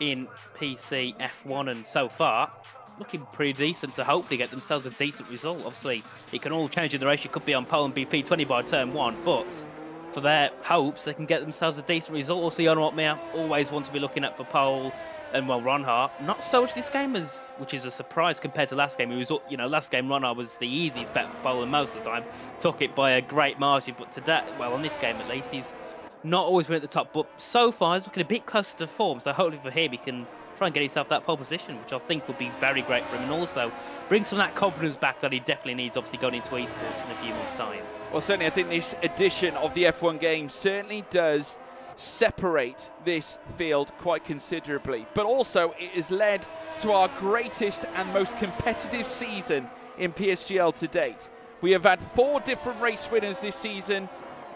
in PC F1. And so far, looking pretty decent to hopefully get themselves a decent result. Obviously, it can all change in the race. You could be on pole and be P20 by turn 1, but for their hopes, they can get themselves a decent result. Also, Jarno Opmeer always want to be looking at for pole. And, well, Ronhaar, not so much this game, which is a surprise compared to last game. It was, last game Ronhaar was the easiest bet for pole, and most of the time took it by a great margin. But today, well, on this game at least, he's not always been at the top. But so far, he's looking a bit closer to form. So hopefully for him, he can try and get himself that pole position, which I think would be very great for him, and also bring some of that confidence back that he definitely needs, obviously, going into esports in a few months' time. Well, certainly, I think this edition of the F1 game certainly does separate this field quite considerably, but also it has led to our greatest and most competitive season in PSGL to date. We have had 4 different race winners this season.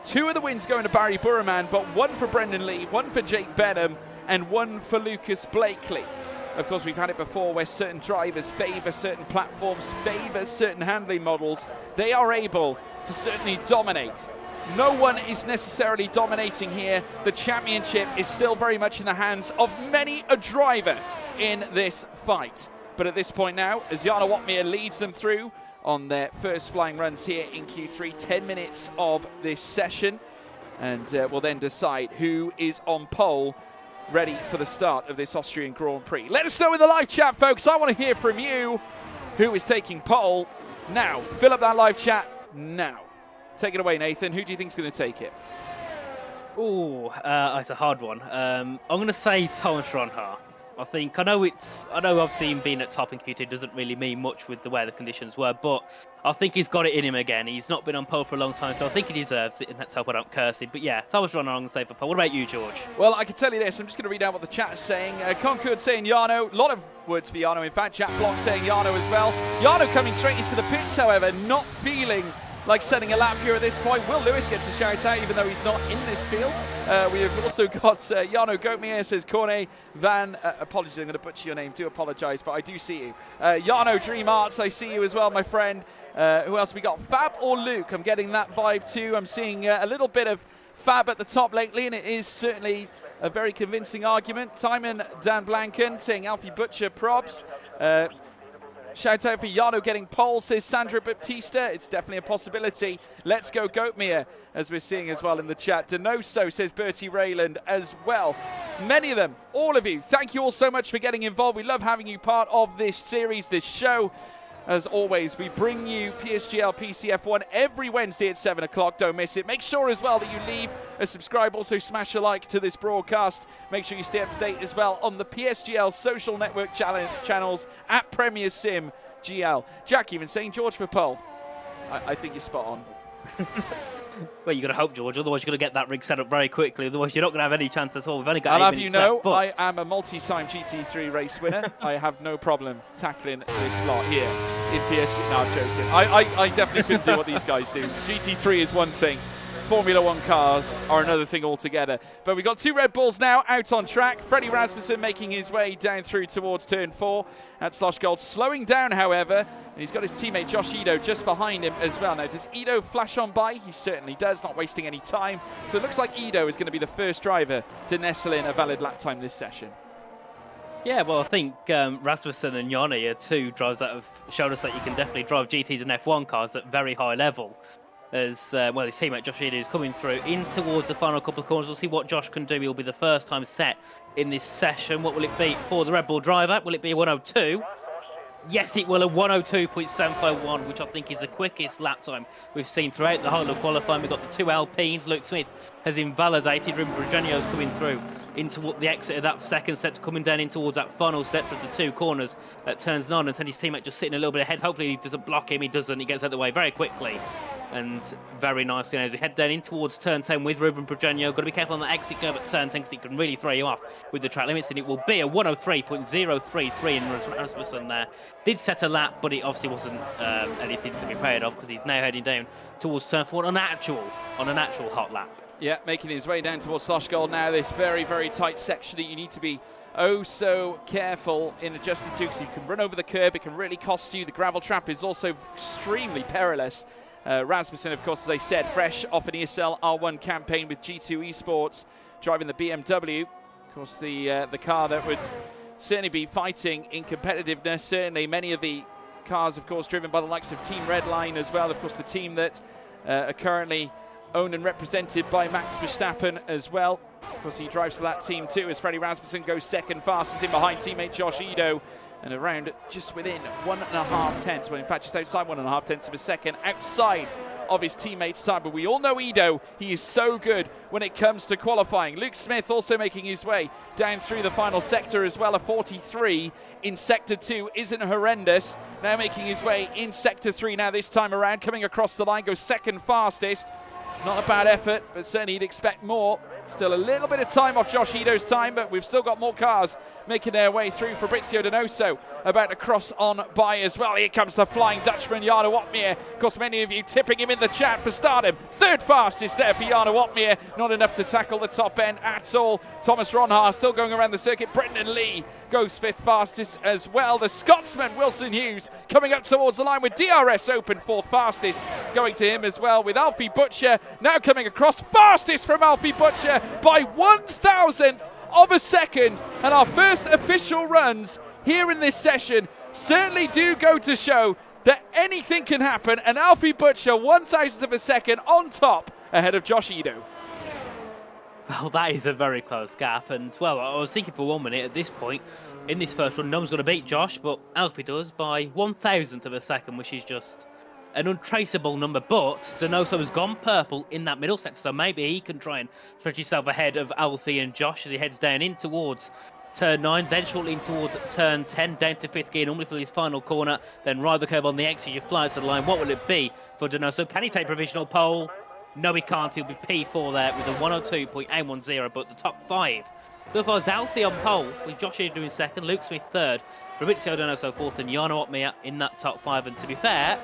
2 of the wins going to Barry Burman, but 1 for Brendan Lee, 1 for Jake Benham, and 1 for Lucas Blakely. Of course, we've had it before where certain drivers favour certain platforms, favour certain handling models. They are able to certainly dominate. No one is necessarily dominating here. The championship is still very much in the hands of many a driver in this fight. But at this point now, as Jarno Opmeer leads them through on their first flying runs here in Q3, 10 minutes of this session, and we'll then decide who is on pole, ready for the start of this Austrian Grand Prix. Let us know in the live chat, folks. I want to hear from you. Who is taking pole now? Fill up that live chat now. Take it away, Nathan. Who do you think is going to take it? Oh, it's a hard one. I'm going to say Thomas Ronhaar. I know obviously him being at top in Q2 doesn't really mean much with the way the conditions were, but I think he's got it in him again. He's not been on pole for a long time, so I think he deserves it, and let's hope I don't curse him. But yeah, Thomas Ronhaar, I'm going to say for pole. What about you, George? Well, I can tell you this. I'm just going to read out what the chat is saying. Concord saying Jarno. A lot of words for Jarno. In fact, Jack Block saying Jarno as well. Jarno coming straight into the pits, however, not feeling like setting a lap here at this point. Will Lewis gets a shout out, even though he's not in this field. We have also got Jarno Goatmere says Corne Van. Apologies, I'm going to butcher your name. Do apologise, but I do see you. Jarno Dream Arts, I see you as well, my friend. Who else we got? Fab or Luke? I'm getting that vibe too. I'm seeing a little bit of Fab at the top lately, and it is certainly a very convincing argument. Timon Dan Blanken saying Alfie Butcher probs. Shout out for Jarno getting pole, says Sandra Baptista. It's definitely a possibility. Let's go Goatmere, as we're seeing as well in the chat. Denoso, says Bertie Rayland as well. Many of them, all of you, thank you all so much for getting involved. We love having you part of this series, this show. As always, we bring you PSGL PCF1 every Wednesday at 7 o'clock. Don't miss it. Make sure as well that you leave a subscribe. Also, smash a like to this broadcast. Make sure you stay up to date as well on the PSGL social network channels at Premier Sim. PSGL. Jack even saying George for pole. I think you're spot on. Well, you've got to hope, George. Otherwise, you're going to get that rig set up very quickly. Otherwise, you're not going to have any chance at all. We've only got 8 I'll have minutes you know, left, but... I am a multi-time GT3 race winner. I have no problem tackling this slot here in PSG. No, I'm joking. I definitely couldn't do what these guys do. GT3 is one thing. Formula One cars are another thing altogether. But we've got 2 Red Bulls now out on track. Freddie Rasmussen making his way down through towards turn 4 at Slosh Gold. Slowing down, however, and he's got his teammate Josh Ito just behind him as well. Now, does Ito flash on by? He certainly does, not wasting any time. So it looks like Ito is going to be the first driver to nestle in a valid lap time this session. Yeah, well, I think Rasmussen and Yanni are 2 drivers that have showed us that you can definitely drive GTs and F1 cars at very high level. As well, his teammate Josh Ito is coming through in towards the final couple of corners. We'll see what Josh can do. He'll be the first time set in this session. What will it be for the Red Bull driver? Will it be a 102? Yes, it will, a 102.751, which I think is the quickest lap time we've seen throughout the whole of qualifying. We've got the 2 Alpines. Luke Smith has invalidated. Ruben Bregenio's coming through into the exit of that second set, coming down in towards that final set of the 2 corners at turns 9, and his teammate just sitting a little bit ahead. Hopefully he doesn't block him. He doesn't. He gets out of the way very quickly and very nicely. As we head down in towards turn 10 with Ruben Bregenio, got to be careful on the exit curve at turn 10 because it can really throw you off with the track limits, and it will be a 103.033 in Rasmussen there. Did set a lap, but it obviously wasn't anything to be proud of because he's now heading down towards turn 4 on an actual hot lap. Yeah, making his way down towards Slosh Gold now. This very, very tight section that you need to be oh so careful in adjusting to, because you can run over the curb. It can really cost you. The gravel trap is also extremely perilous. Rasmussen, of course, as I said, fresh off an ESL R1 campaign with G2 Esports, driving the BMW. Of course, the car that would certainly be fighting in competitiveness. Certainly many of the cars, of course, driven by the likes of Team Redline as well. Of course, the team that are currently owned and represented by Max Verstappen as well. Of course, he drives for that team too, as Freddie Rasmussen goes second fastest in behind teammate Josh Ito, and around just within 1.5 tenths, well, in fact, just outside 1.5 tenths of a second, outside of his teammates' time. But we all know Ito, he is so good when it comes to qualifying. Luke Smith also making his way down through the final sector as well. A 43 in sector 2 isn't horrendous. Now making his way in sector 3 now this time around, coming across the line, goes second fastest. Not a bad effort, but certainly you'd expect more. Still a little bit of time off Josh Ito's time, but we've still got more cars making their way through. Fabrizio Donoso about to cross on by as well. Here comes the Flying Dutchman, Jarno Opmeer. Of course, many of you tipping him in the chat for stardom. Third fastest there for Jarno Opmeer. Not enough to tackle the top end at all. Thomas Ronhaar still going around the circuit. Brendan Lee goes 5th fastest as well. The Scotsman, Wilson Hughes, coming up towards the line with DRS Open 4th fastest. Going to him as well with Alfie Butcher. Now coming across, fastest from Alfie Butcher by 1,000th of a second. And our first official runs here in this session certainly do go to show that anything can happen. And Alfie Butcher, 1,000th of a second on top ahead of Josh Ito. Well, that is a very close gap. And, well, I was thinking for 1 minute at this point, in this first run, no one's going to beat Josh, but Alfie does by 1,000th of a second, which is just an untraceable number. But Donoso has gone purple in that middle sector, so maybe he can try and stretch himself ahead of Alfie and Josh as he heads down in towards turn 9, then shortly in towards turn 10, down to 5th gear, normally for his final corner, then ride the curve on the exit, you fly to the line. What will it be for Donoso? Can he take provisional pole? No, he can't. He'll be P4 there with a 102.810, but the top 5. So far, it's Alfie on pole, with Josh Ito doing second, Luke Smith third, Fabrizio Donoso fourth, and Jarno Opmeer in that top 5. And to be fair,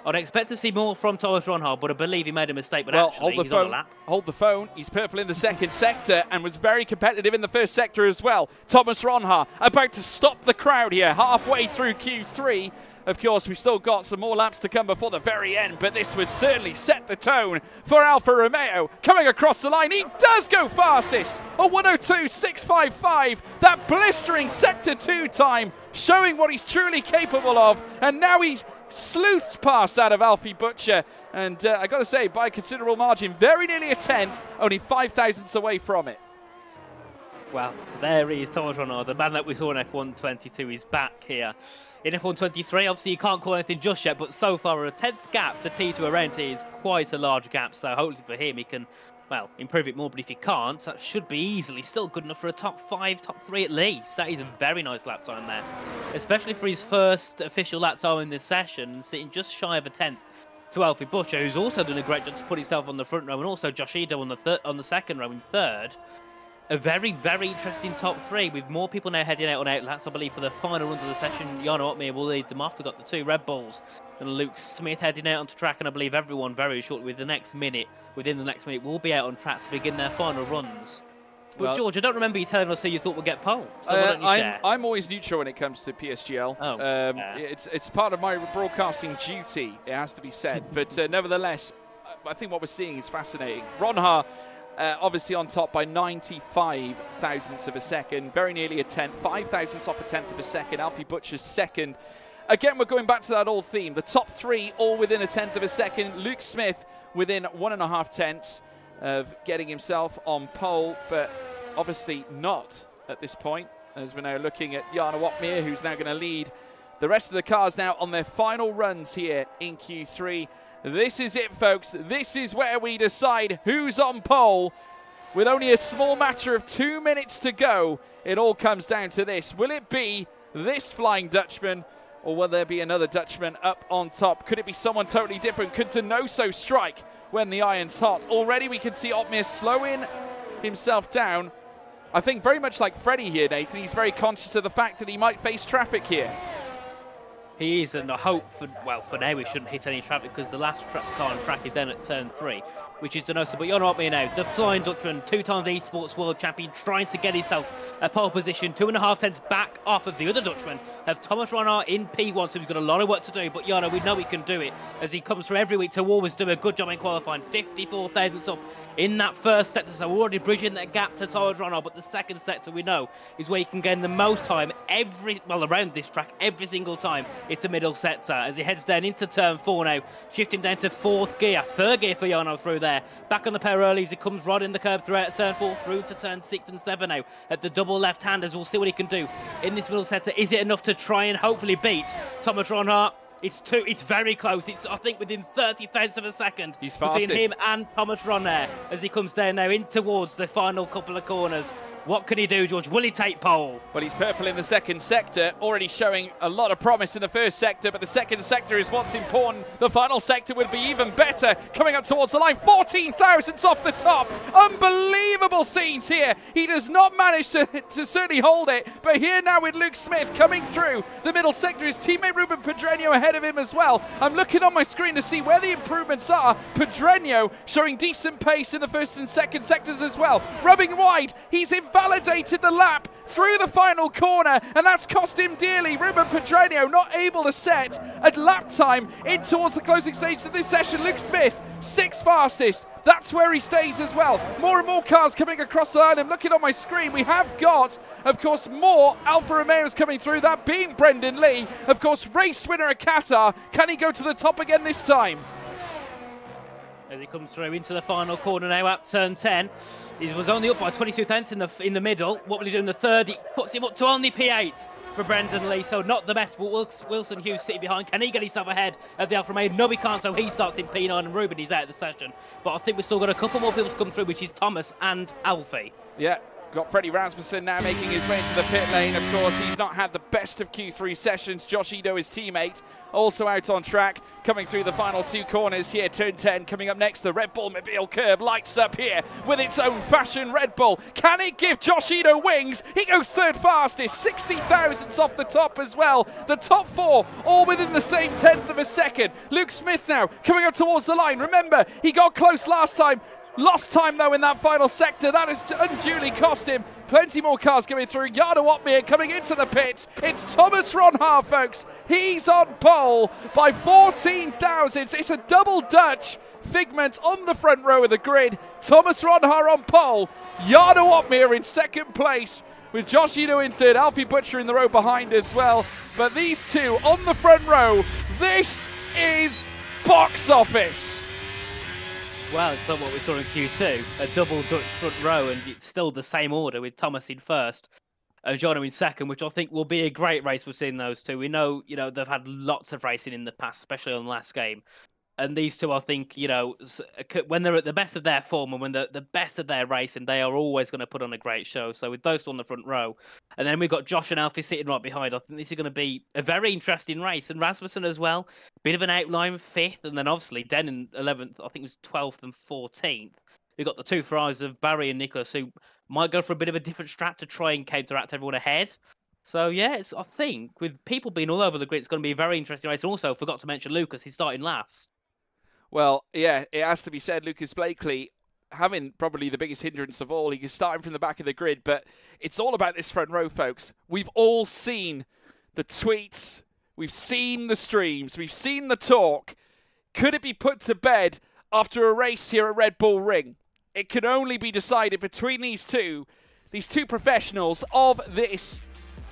I'd expect to see more from Thomas Ronhaar, but I believe he made a mistake. But actually, he's on a lap. Hold the phone. He's purple in the second sector and was very competitive in the first sector as well. Thomas Ronhaar about to stop the crowd here, halfway through Q3. Of course, we've still got some more laps to come before the very end, but this would certainly set the tone for Alfa Romeo. Coming across the line, he does go fastest, a 102.655. That blistering Sector 2 time, showing what he's truly capable of, and now he's sleuthed past that of Alfie Butcher, and I got to say, by a considerable margin, very nearly a 10th, only 5 thousandths away from it. Well, there he is, Thomas Ronhaar, the man that we saw in F122 is back here. In F123, obviously you can't call anything just yet, but so far a 10th gap to P2 around here is quite a large gap, so hopefully for him he can well, improve it more, but if you can't, that should be easily still good enough for a top 5, top 3 at least. That is a very nice lap time there, especially for his first official lap time in this session, and sitting just shy of a 10th to Alfie Butcher, who's also done a great job to put himself on the front row, and also Josh Ito on the second row in third. A very, very interesting top 3 with more people now heading out on outlets. I believe for the final runs of the session, Jarno Opmeer will lead them off. We've got the 2 Red Bulls and Luke Smith heading out onto track, and I believe everyone very shortly within the next minute will be out on track to begin their final runs. But well, George, I don't remember you telling us who you thought would get pole. So why don't you share? I'm always neutral when it comes to PSGL. It's part of my broadcasting duty, it has to be said. But nevertheless, I think what we're seeing is fascinating. Ronha obviously on top by 95 thousandths of a second, very nearly a tenth, 5 thousandths off a tenth of a second. Alfie Butcher's second. Again, we're going back to that old theme. The top 3 all within a tenth of a second. Luke Smith within 1.5 tenths of getting himself on pole, but obviously not at this point, as we're now looking at Jarno Opmeer, who's now going to lead the rest of the cars now on their final runs here in Q3. This is it, folks. This is where we decide who's on pole. With only a small matter of 2 minutes to go, it all comes down to this. Will it be this Flying Dutchman, or will there be another Dutchman up on top? Could it be someone totally different? Could Donoso strike when the iron's hot? Already we can see Opmeer slowing himself down. I think very much like Freddie here, Nathan. He's very conscious of the fact that he might face traffic here. He is, and I hope for now we shouldn't hit any traffic, because the last car on track is down at turn 3, which is Donoso. But Jarno Opmeer now, the Flying Dutchman, 2-time esports world champion, trying to get himself a pole position, 2.5 tenths back off of the other Dutchman, of Thomas Ronard in P1, so he's got a lot of work to do. But Jarno, we know he can do it, as he comes through every week to always do a good job in qualifying. 54 thousandths up in that first sector, so we're already bridging that gap to Thomas Ronard. But the second sector, we know, is where you can gain the most time around this track, every single time. It's a middle sector as he heads down into turn 4 now, shifting down to 4th gear, 3rd gear for Jarno through there. Back on the pair early as he comes right in the curb throughout turn 4 through to turn 6 and 7 now at the double left-handers. We'll see what he can do in this middle sector. Is it enough to try and hopefully beat Thomas Ronhart? It's very close. It's, I think, within 30 thousandths of a second. He's fastest between him and Thomas Ronhart as he comes down now in towards the final couple of corners. What can he do, George? Will he take pole? Well, he's purple in the second sector, already showing a lot of promise in the first sector, but the second sector is what's important. The final sector would be even better. Coming up towards the line, 14 thousandths off the top. Unbelievable scenes here. He does not manage to certainly hold it, but here now with Luke Smith coming through the middle sector, his teammate Ruben Pedreño ahead of him as well. I'm looking on my screen to see where the improvements are. Pedreño showing decent pace in the first and second sectors as well. Rubbing wide, he's invalidated the lap through the final corner, and that's cost him dearly. Ruben Pedreño not able to set a lap time in towards the closing stage of this session. Luke Smith, 6th fastest. That's where he stays as well. More and more cars coming across the line. I'm looking on my screen. We have got, of course, more Alfa Romeos coming through, that being Brendan Lee. Of course, race winner at Qatar. Can he go to the top again this time? As he comes through into the final corner now at turn 10. He was only up by 22 tenths in the middle. What will he do in the third? He puts him up to only P8 for Brendan Lee, so not the best. But Wilson Hughes sitting behind. Can he get himself ahead of the Alfa Romeo? No, he can't, so he starts in P9, and Ruben is out of the session. But I think we've still got a couple more people to come through, which is Thomas and Alfie. Yeah. Got Freddie Rasmussen now making his way into the pit lane. Of course, he's not had the best of Q3 sessions. Josh Ito, his teammate, also out on track, coming through the final 2 corners here. Turn 10 coming up next. The Red Bull Mobile curb lights up here with its own fashion Red Bull. Can it give Josh Ito wings? He goes 3rd fastest, 60 thousandths off the top as well. The top 4 all within the same 10th of a second. Luke Smith now coming up towards the line. Remember, he got close last time. Lost time, though, in that final sector. That has unduly cost him. Plenty more cars coming through. Jarno Opmeer coming into the pit. It's Thomas Ronhart, folks. He's on pole by 14 thousandths. It's a double Dutch. Figment on the front row of the grid. Thomas Ronhart on pole. Jarno Opmeer in second place, with Josh Ito in third. Alfie Butcher in the row behind as well. But these two on the front row. This is box office. Well, it's not what we saw in Q2, a double Dutch front row, and it's still the same order with Thomas in first and Jarno in second, which I think will be a great race between those two. We know, they've had lots of racing in the past, especially on the last game. And these two, I think, when they're at the best of their form and when they're the best of their racing, they are always going to put on a great show. So with those two on the front row, and then we've got Josh and Alfie sitting right behind, I think this is going to be a very interesting race. And Rasmussen as well, bit of an outline 5th, and then obviously Den in 11th, I think it was 12th and 14th. We've got the two fries of Barry and Nicholas, who might go for a bit of a different strat to try and counteract everyone ahead. So yeah, I think with people being all over the grid, it's going to be a very interesting race. And also, forgot to mention Lucas, he's starting last. Well, yeah, it has to be said, Lucas Blakely having probably the biggest hindrance of all. He is starting from the back of the grid, but it's all about this front row, folks. We've all seen the tweets, we've seen the streams, we've seen the talk. Could it be put to bed after a race here at Red Bull Ring? It can only be decided between these two professionals of this,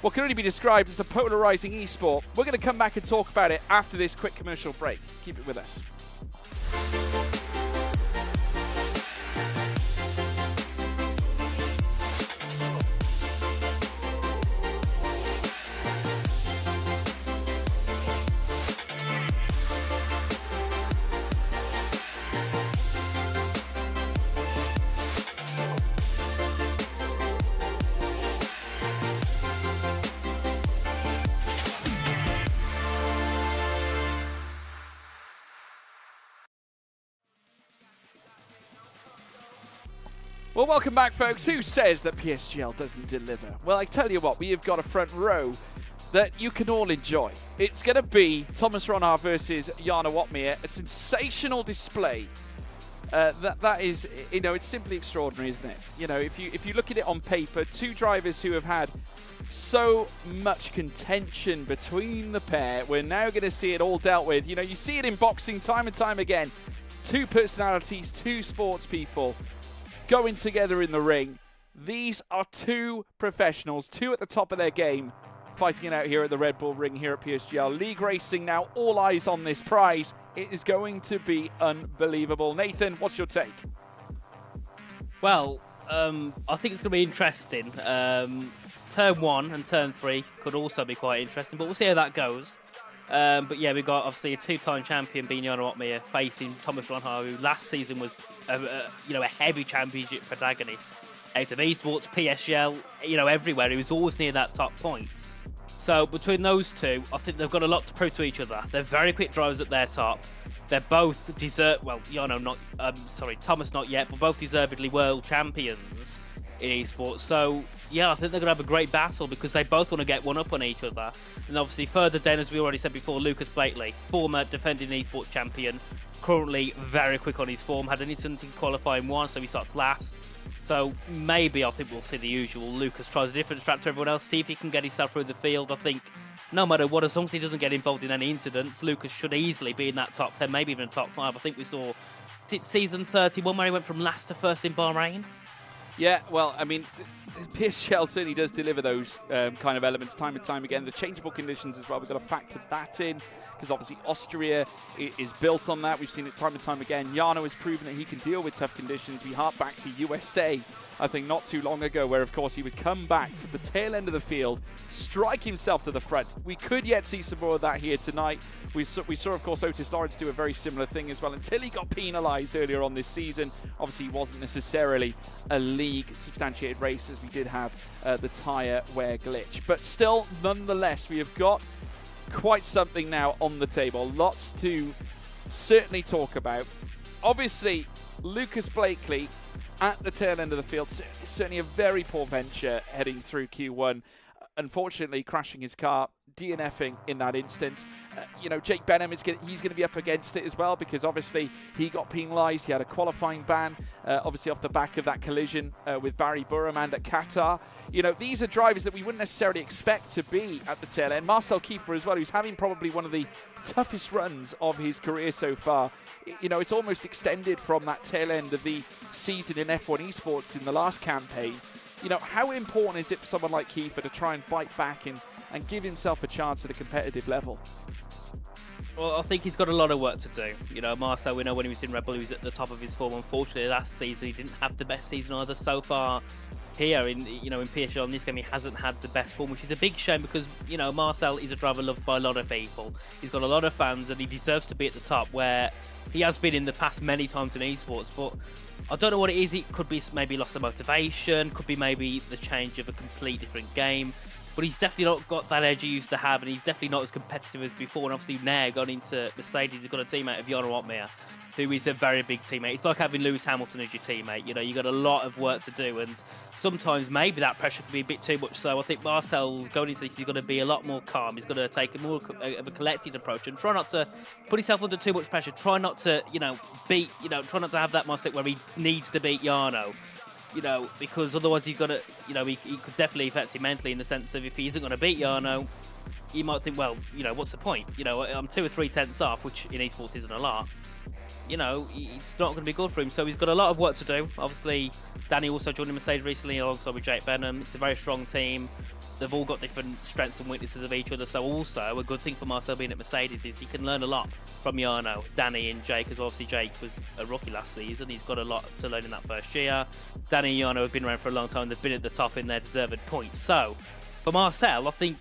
what can only be described as a polarizing esport. We're going to come back and talk about it after this quick commercial break. Keep it with us. Well, welcome back, folks. Who says that PSGL doesn't deliver? Well, I tell you what, we have got a front row that you can all enjoy. It's going to be Thomas Ronhaar versus Jana Watmere, a sensational display. That is, it's simply extraordinary, isn't it? If you look at it on paper, two drivers who have had so much contention between the pair, we're now going to see it all dealt with. You see it in boxing time and time again. Two personalities, two sports people going together in the ring. These are two professionals, two at the top of their game, fighting it out here at the Red Bull Ring here at PSGL. League racing now, all eyes on this prize. It is going to be unbelievable. Nathan, what's your take? Well, I think it's going to be interesting. Turn 1 and Turn 3 could also be quite interesting, but we'll see how that goes. But yeah, we've got obviously a two-time champion being Jana Watmere facing Thomas Ronhaar, who last season was a heavy championship protagonist out of esports, PSGL, everywhere. He was always near that top point. So between those two, I think they've got a lot to prove to each other. They're very quick drivers at their top. They're both Thomas not yet, but both deservedly world champions in esports. So yeah, I think they're going to have a great battle because they both want to get one up on each other. And obviously further down, as we already said before, Lucas Blakely, former defending esports champion, currently very quick on his form, had an incident in qualifying 1, so he starts last. So maybe I think we'll see the usual. Lucas tries a different strat to everyone else, see if he can get himself through the field. I think no matter what, as long as he doesn't get involved in any incidents, Lucas should easily be in that top 10, maybe even top 5. I think we saw season 31 where he went from last to first in Bahrain. Yeah, well, I mean, PSGL certainly does deliver those kind of elements time and time again. The changeable conditions as well, we've got to factor that in because obviously Austria is built on that. We've seen it time and time again. Jana has proven that he can deal with tough conditions. We hark back to USA, I think not too long ago, where of course he would come back from the tail end of the field, strike himself to the front. We could yet see some more of that here tonight. We saw of course Otis Lawrence do a very similar thing as well until he got penalised earlier on this season. Obviously he wasn't necessarily a league substantiated race as we did have the tyre wear glitch. But still, nonetheless, we have got quite something now on the table. Lots to certainly talk about. Obviously, Lucas Blakely at the tail end of the field, certainly a very poor venture heading through Q1. Unfortunately, crashing his car, DNFing in that instance. Jake Benham, he's going to be up against it as well because obviously he got penalised. He had a qualifying ban, obviously off the back of that collision with Barry Burham and at Qatar. These are drivers that we wouldn't necessarily expect to be at the tail end. Marcel Kiefer as well, who's having probably one of the toughest runs of his career so far. It's almost extended from that tail end of the season in F1 esports in the last campaign. How important is it for someone like Kiefer to try and bite back and give himself a chance at a competitive level? Well, I think he's got a lot of work to do. Marcel, we know when he was in Red Bull, he was at the top of his form. Unfortunately, last season, he didn't have the best season either. So far, here in PSGL in this game he hasn't had the best form, which is a big shame because Marcel is a driver loved by a lot of people. He's got a lot of fans and he deserves to be at the top where he has been in the past many times in esports. But I don't know what it is. It could be maybe loss of motivation, could be maybe the change of a complete different game. But he's definitely not got that edge he used to have, and he's definitely not as competitive as before. And obviously now going into Mercedes, he's got a teammate of Jarno Opmeer, who is a very big teammate. It's like having Lewis Hamilton as your teammate. You got a lot of work to do, and sometimes maybe that pressure can be a bit too much. So I think Marcel's going into this, he's going to be a lot more calm. He's going to take a more of a collected approach and try not to put himself under too much pressure. Try not to, try not to have that mindset where he needs to beat Jarno. Because otherwise he's got to, he could definitely affect him mentally in the sense of if he isn't going to beat Jarno, he might think, well, what's the point? I'm 2 or 3 tenths off, which in esports isn't a lot. It's not going to be good for him. So he's got a lot of work to do. Obviously, Danny also joined Mercedes recently alongside with Jake Benham. It's a very strong team. They've all got different strengths and weaknesses of each other. So also, a good thing for Marcel being at Mercedes is he can learn a lot from Jarno, Danny and Jake, because obviously Jake was a rookie last season. He's got a lot to learn in that first year. Danny and Jarno have been around for a long time. They've been at the top in their deserved points. So for Marcel, I think,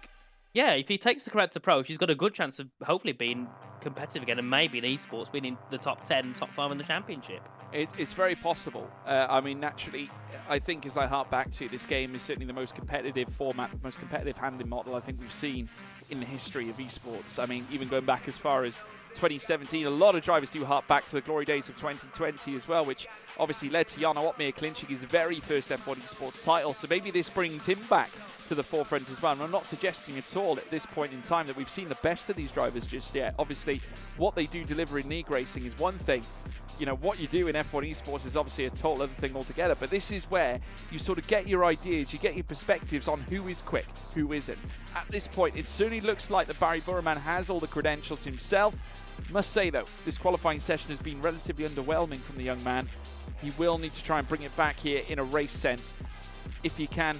yeah, if he takes the correct approach, he's got a good chance of hopefully being competitive again and maybe in esports being in the top 10, top 5 in the championship. It's very possible. I mean, naturally, I think as I hark back to this game is certainly the most competitive format, the most competitive handling model I think we've seen in the history of esports. I mean, even going back as far as 2017, a lot of drivers do hark back to the glory days of 2020 as well, which obviously led to Jarno Opmeer clinching his very first F1 esports title. So maybe this brings him back to the forefront as well. And I'm not suggesting at all at this point in time that we've seen the best of these drivers just yet. Obviously, what they do deliver in league racing is one thing. What you do in F1 esports is obviously a total other thing altogether, but this is where you sort of get your ideas, you get your perspectives on who is quick, who isn't. At this point, it certainly looks like that Barry Burman has all the credentials himself. Must say though, this qualifying session has been relatively underwhelming from the young man. He will need to try and bring it back here in a race sense. If he can,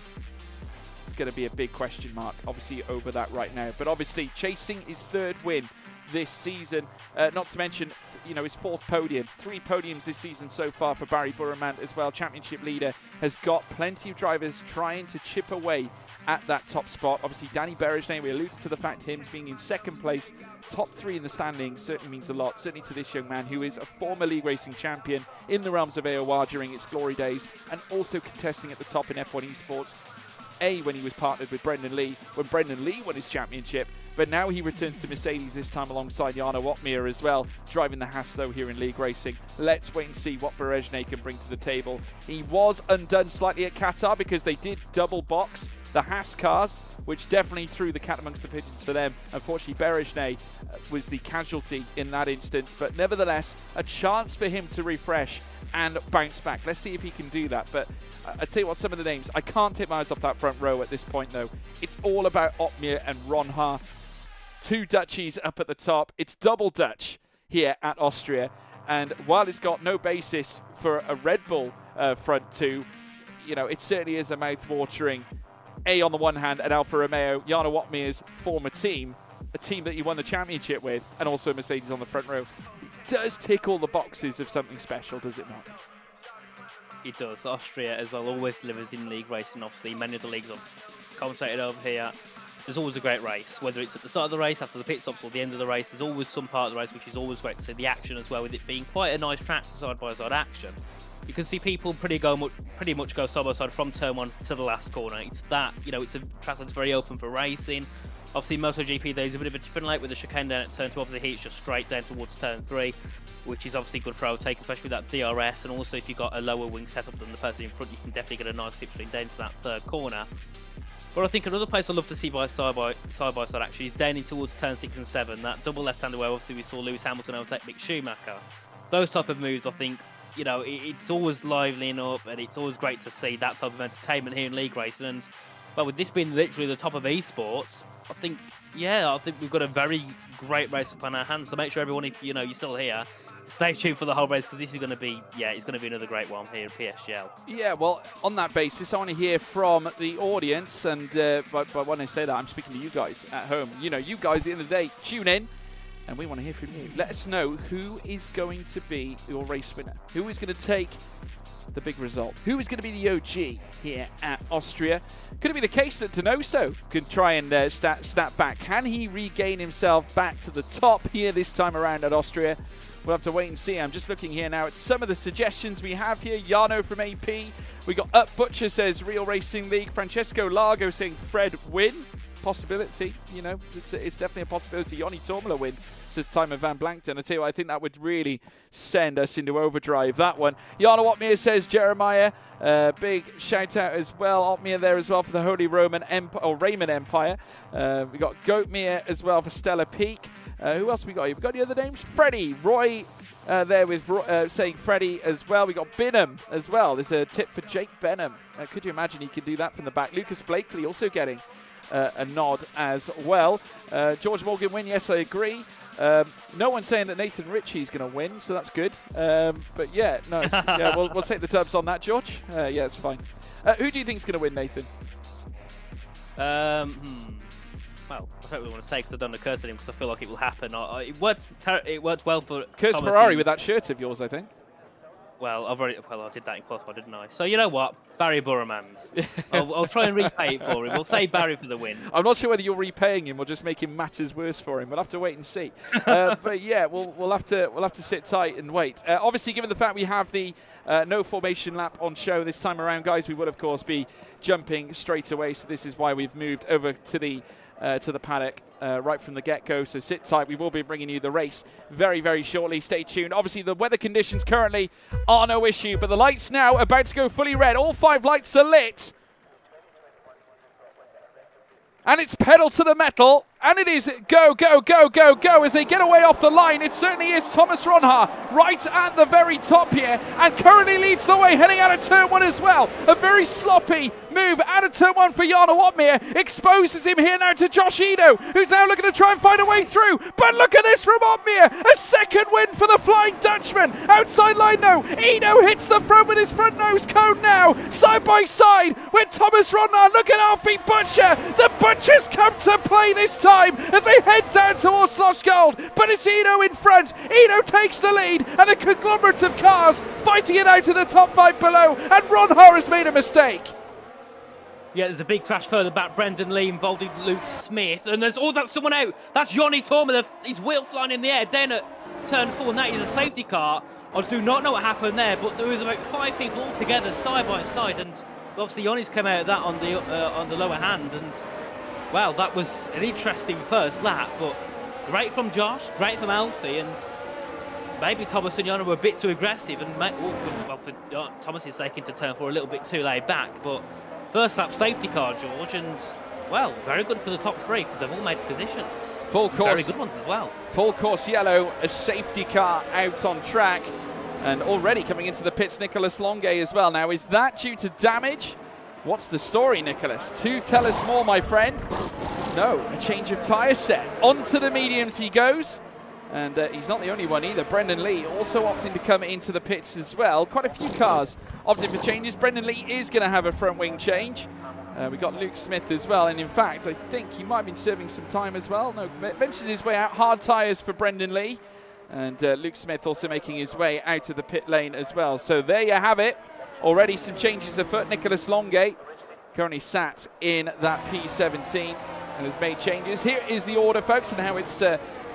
it's going to be a big question mark, obviously, over that right now. But obviously, chasing his 3rd win this season, not to mention, his 4th podium. 3 podiums this season so far for Barry Burman as well. Championship leader, has got plenty of drivers trying to chip away at that top spot. Obviously, Danny Berejnay, we alluded to the fact him being in 2nd place, top 3 in the standings certainly means a lot, certainly to this young man who is a former league racing champion in the realms of AOR during its glory days, and also contesting at the top in F1 esports. When he was partnered with Brendan Lee, when Brendan Lee won his championship, but now he returns to Mercedes, this time alongside Jarno Opmeer as well, driving the Haas though here in league racing. Let's wait and see what Berejnay can bring to the table. He was undone slightly at Qatar because they did double box the Haas cars, which definitely threw the cat amongst the pigeons for them. Unfortunately, Berejnay was the casualty in that instance, but nevertheless, a chance for him to refresh and bounce back. Let's see if he can do that. But I tell you what, some of the names, I can't take my eyes off that front row at this point though. It's all about Opmeer and Ron Ha. 2 Dutchies up at the top. It's double Dutch here at Austria. And while it's got no basis for a Red Bull front 2, it certainly is a mouth-watering on the one hand, and Alfa Romeo, Jarno Opmeer's former team, a team that he won the championship with, and also Mercedes on the front row. It does tick all the boxes of something special, does it not? It does. Austria as well always delivers in league racing. Obviously, many of the leagues I've commentated over here, there's always a great race. Whether it's at the start of the race, after the pit stops, or the end of the race, there's always some part of the race which is always great to see. The action as well, with it being quite a nice track for side-by-side action. You can see people pretty much go side by side from turn 1 to the last corner. It's that, it's a track that's very open for racing. Obviously, MotoGP, there's a bit of a different lake with the chicane down at turn 2. Obviously, here it's just straight down towards turn 3, which is obviously good for overtake, especially with that DRS. And also, if you've got a lower wing setup than the person in front, you can definitely get a nice slipstream down to that 3rd corner. But I think another place I'd love to see by side actually is down in towards turn 6 and 7. That double left-hander where obviously we saw Lewis Hamilton overtake Mick Schumacher. Those type of moves, I think, it's always livening up, and it's always great to see that type of entertainment here in league racing. And well, with this being literally the top of esports, I think we've got a very great race up on our hands. So make sure everyone, if you're still here, stay tuned for the whole race, because this is going to be, it's going to be another great one here at PSGL. Yeah, well, on that basis, I want to hear from the audience, and but when I say that, I'm speaking to you guys at home. You guys at the end of the day, tune in. And we want to hear from you. Let us know who is going to be your race winner. Who is going to take the big result. Who is going to be the OG here at Austria? Could it be the case that Donoso could try and stat back? Can he regain himself back to the top here this time around at Austria? We'll have to wait and see. I'm just looking here now at some of the suggestions we have here. Jarno from AP. We got Up Butcher says Real Racing League. Francesco Largo saying Fred win. Possibility, you know, it's definitely a possibility. Yoni Tormela win, says Timer Van Blankton. I tell you what, I think that would really send us into overdrive, that one. Jana Otmir says Jeremiah. Big shout out as well. Otmir there as well for the Holy Roman Empire, or Raymond Empire. We got Goatmere as well for Stella Peak. Who else we got here? We got the other names? Freddie, Roy. There with saying Freddie as well. We got Benham as well. There's a tip for Jake Benham. Could you imagine he could do that from the back? Lucas Blakely also getting a nod as well. George Morgan win, yes, I agree. No one's saying that Nathan Ritchie's going to win, so that's good. But yeah, no, yeah, we'll take the dubs on that, George. Yeah, it's fine. Who do you think is going to win, Nathan? Well, I don't really want to say because I don't know curse at him because I feel like it will happen. It worked well for Curse Thomas Ferrari with that shirt of yours, I think. Well, I did that in qualifier, didn't I? So you know what, Barry Burramand. I'll try and repay it for him. We'll say Barry for the win. I'm not sure whether you're repaying him or just making matters worse for him. We'll have to wait and see. But yeah, we'll have to sit tight and wait. Obviously, given the fact we have the no formation lap on show this time around, guys, we would of course be jumping straight away. So this is why we've moved over to the paddock right from the get-go, so sit tight. We will be bringing you the race very, very shortly. Stay tuned. Obviously, the weather conditions currently are no issue, but the lights now about to go fully red. All 5 lights are lit. And it's pedal to the metal. And it is go, go, go, go, go as they get away off the line. It certainly is Thomas Ronha right at the very top here and currently leads the way heading out of turn 1 as well. A very sloppy move out of turn 1 for Jarno Otmir. Exposes him here now to Josh Ito, who's now looking to try and find a way through. But look at this from Otmir. A second win for the Flying Dutchman. Outside line though. Ito hits the front with his front nose cone now. Side by side with Thomas Ronha. Look at Alfie Butcher. The Butchers come to play this time as they head down towards Slosh Gold, but it's Eno in front. Eno takes the lead and a conglomerate of cars fighting it out to the top 5 below, and Ronha has made a mistake. Yeah, there's a big crash further back. Brendan Lee involved in Luke Smith, and there's that's someone out. That's Johnny Torma, his wheel flying in the air. Then at turn 4, and that is a safety car. I do not know what happened there, but there was about 5 people all together side by side, and obviously Johnny's come out of that on the lower hand, and well, that was an interesting first lap, but great from Josh, great from Alfie, and maybe Thomas and Jana were a bit too aggressive, and well, for Thomas's sake into turn 4 a little bit too laid back, but first lap safety car, George, and well, very good for the top 3 because they've all made positions. Full course. Very good ones as well. Full course yellow, a safety car out on track, and already coming into the pits, Nicholas Longuet as well. Now, is that due to damage? What's the story, Nicholas? Tell us more, my friend. No, a change of tyre set. Onto the mediums he goes. And he's not the only one either. Brendan Lee also opting to come into the pits as well. Quite a few cars opting for changes. Brendan Lee is going to have a front wing change. We got Luke Smith as well. And in fact, I think he might have been serving some time as well. No, ventures his way out. Hard tyres for Brendan Lee. And Luke Smith also making his way out of the pit lane as well. So there you have it. Already some changes afoot. Nicholas Longuet currently sat in that P17 and has made changes. Here is the order, folks, and how it's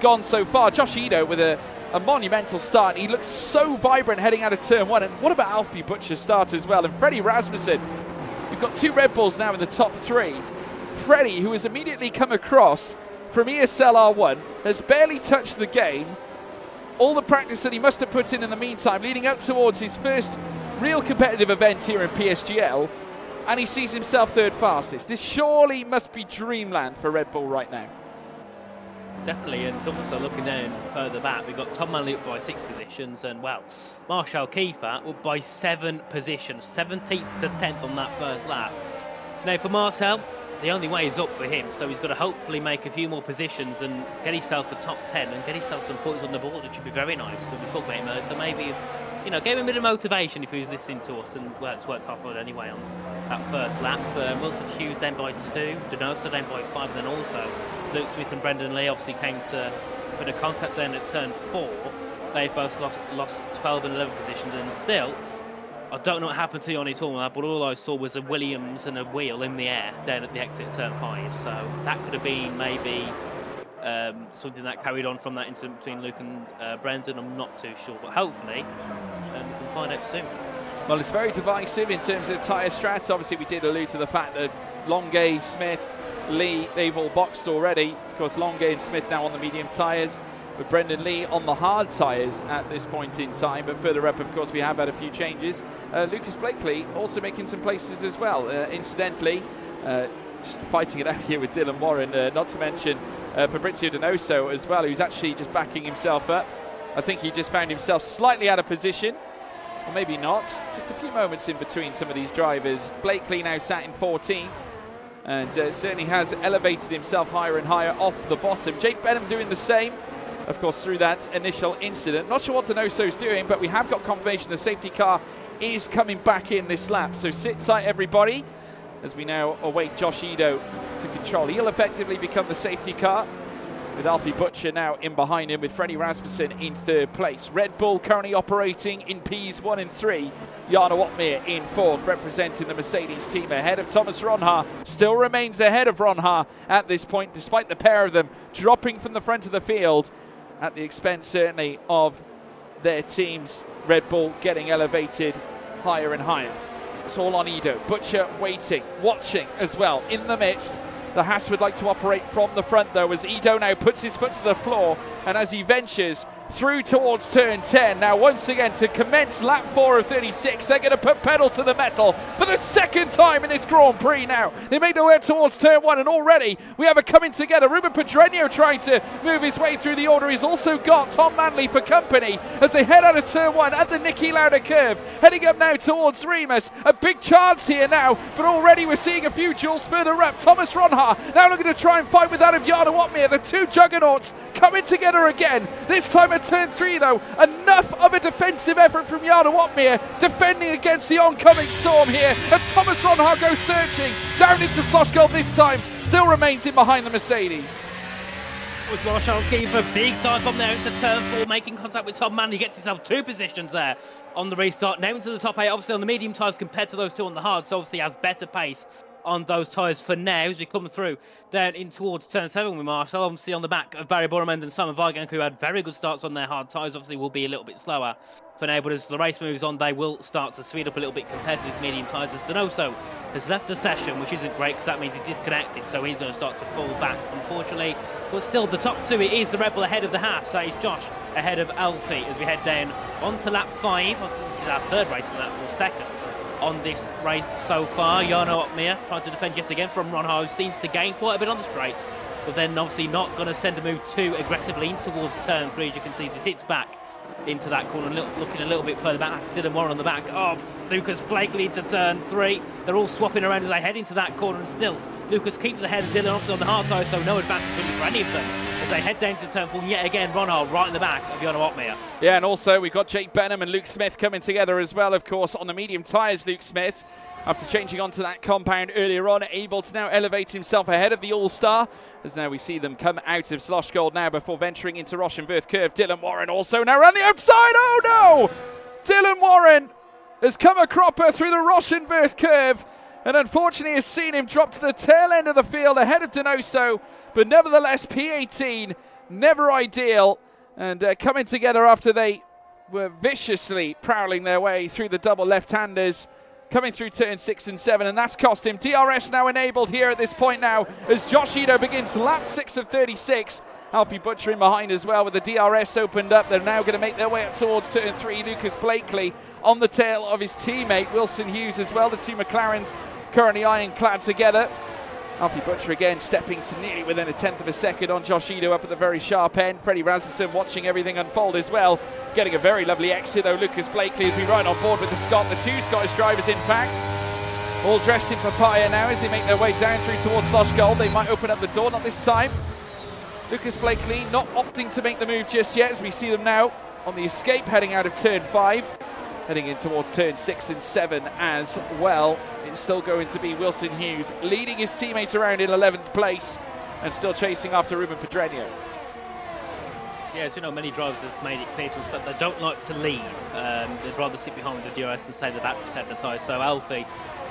gone so far. Josh Ito with a monumental start. He looks so vibrant heading out of turn 1. And what about Alfie Butcher's start as well? And Freddie Rasmussen. We've got 2 Red Bulls now in the top 3. Freddie, who has immediately come across from ESL R1, has barely touched the game. All the practice that he must have put in the meantime, leading up towards his first real competitive event here in PSGL, and he sees himself 3rd fastest. This surely must be dreamland for Red Bull right now. Definitely, and also looking down further back, we've got Tom Manley up by 6 positions, and well, Marshall Kiefer up by 7 positions, 17th to 10th on that first lap. Now for Marcel, the only way is up for him, so he's got to hopefully make a few more positions and get himself a top 10 and get himself some points on the board, which would be very nice. So we talked about him earlier, so maybe, you know, give him a bit of motivation if he was listening to us, and well, it's worked off anyway on that first lap. Wilson Hughes down by 2, Donoso down by 5, and then also Luke Smith and Brendan Lee obviously came to a bit of contact down at turn 4. They've both lost 12 and 11 positions, and still I don't know what happened to Yanni Tormar, but all I saw was a Williams and a wheel in the air down at the exit of turn 5. So that could have been maybe something that carried on from that incident between Luke and Brendan. I'm not too sure, but hopefully we can find out soon. Well, it's very divisive in terms of tyre strats. Obviously, we did allude to the fact that Longay, Smith, Lee, they've all boxed already. Of course, Longay and Smith now on the medium tyres, with Brendan Lee on the hard tyres at this point in time. But further up, of course, we have had a few changes. Lucas Blakely also making some places as well. Incidentally, just fighting it out here with Dylan Warren, not to mention Fabrizio Donoso as well, who's actually just backing himself up. I think he just found himself slightly out of position, or maybe not. Just a few moments in between some of these drivers. Blakely now sat in 14th, and certainly has elevated himself higher and higher off the bottom. Jake Benham doing the same, of course, through that initial incident. Not sure what Donoso's doing, but we have got confirmation the safety car is coming back in this lap. So sit tight, everybody, as we now await Josh Ito to control. He'll effectively become the safety car, with Alfie Butcher now in behind him, with Freddie Rasmussen in 3rd place. Red Bull currently operating in Ps1 and 3. Jana Watmere in 4th, representing the Mercedes team, ahead of Thomas Ronhaar. Still remains ahead of Ronhaar at this point, despite the pair of them dropping from the front of the field, at the expense certainly of their teams. Red Bull getting elevated higher and higher. It's all on Ito. Butcher waiting, watching as well, in the midst. The Haas would like to operate from the front, though, as Ito now puts his foot to the floor, and as he ventures through towards turn 10. Now, once again, to commence lap 4 of 36, they're going to put pedal to the metal for the second time in this Grand Prix now. They make their way up towards turn 1, and already we have a coming together. Ruben Pedreño trying to move his way through the order. He's also got Tom Manley for company as they head out of turn 1 at the Niki Lauda curve. Heading up now towards Remus. A big chance here now, but already we're seeing a few joules further up. Thomas Ronhaar now looking to try and fight with that of Jana Watmere. The two juggernauts coming together again. This time at turn 3, though, enough of a defensive effort from Jana Watmere, defending against the oncoming storm here, as Thomas Ronhaar goes searching down into Sloshgold this time, still remains in behind the Mercedes. Was Marshall gave a big dive bomb there into turn 4, making contact with Tom Manley. Gets himself 2 positions there on the restart, now into the top 8, obviously on the medium tyres compared to those 2 on the hard, so obviously has better pace on those tyres for now as we come through down in towards turn 7 with Marshall, obviously on the back of Barry Boromend and Simon Weigank, who had very good starts on their hard tyres. Obviously will be a little bit slower for now, but as the race moves on, they will start to speed up a little bit compared to these medium tyres, as Donoso has left the session, which isn't great because that means he's disconnected, so he's going to start to fall back, unfortunately. But still, the top 2, it is the Red Bull ahead of the Haas. That is Josh ahead of Alfie as we head down onto lap 5. I think this is our 3rd race in lap, or 2nd on this race so far. Jana Watmere trying to defend yet again from Ronhaar, who seems to gain quite a bit on the straight, but then obviously not going to send a move too aggressively in towards turn 3. As you can see, as he sits back into that corner, looking a little bit further back. That's Dylan Warren on the back of Lucas Blakely into turn 3. They're all swapping around as they head into that corner, and still Lucas keeps ahead of Dylan, obviously on the hard side, so no advantage for any of them as they head down to turn 4. And yet again, Ronhaar right in the back of Jana Watmere. Yeah, and also we've got Jake Benham and Luke Smith coming together as well, of course, on the medium tyres. Luke Smith, after changing onto that compound earlier on, able to now elevate himself ahead of the All-Star, as now we see them come out of Sloshgold now before venturing into Roshenworth curve. Dylan Warren also now around the outside. Oh no! Dylan Warren has come a cropper through the Roshenworth curve, and unfortunately has seen him drop to the tail end of the field ahead of Donoso, but nevertheless P18, never ideal, and coming together after they were viciously prowling their way through the double left-handers, coming through turn 6 and 7, and that's cost him. DRS now enabled here at this point now, as Josh Ito begins lap 6 of 36. Alfie Butcher in behind as well with the DRS opened up. They're now going to make their way up towards turn 3. Lucas Blakely on the tail of his teammate Wilson Hughes as well. The two McLarens currently ironclad together. Alfie Butcher again stepping to nearly within a 1/10 of a second on Josh Ito up at the very sharp end. Freddie Rasmussen watching everything unfold as well. Getting a very lovely exit though, Lucas Blakely, as we ride on board with the two Scottish drivers in fact. All dressed in papaya now as they make their way down through towards Sloshgold. They might open up the door, not this time. Lucas Blakely not opting to make the move just yet as we see them now on the escape heading out of turn 5. Heading in towards turn 6 and 7 as well. It's still going to be Wilson Hughes leading his teammate around in 11th place and still chasing after Ruben Pedreño. Yeah, as we know, many drivers have made it clear to us that they don't like to lead. They'd rather sit behind the DRS and say the battery set the tyres. So Alfie,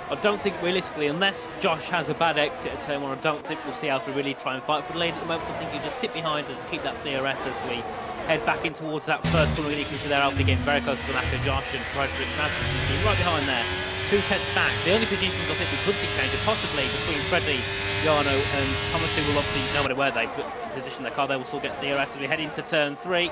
I don't think realistically, unless Josh has a bad exit at turn 1, I don't think we'll see Alfie really try and fight for the lead at the moment. I think you just sit behind and keep that DRS as we head back in towards that first corner. You can see there Alfie getting very close to the back of Josh and Frederick Rasmussen right behind there. 2 tenths back. The only positions I think we could see change are possibly between Freddie, Jarno and Thomas, who will obviously, no matter where they position their car, they will still get DRS as we head into turn 3.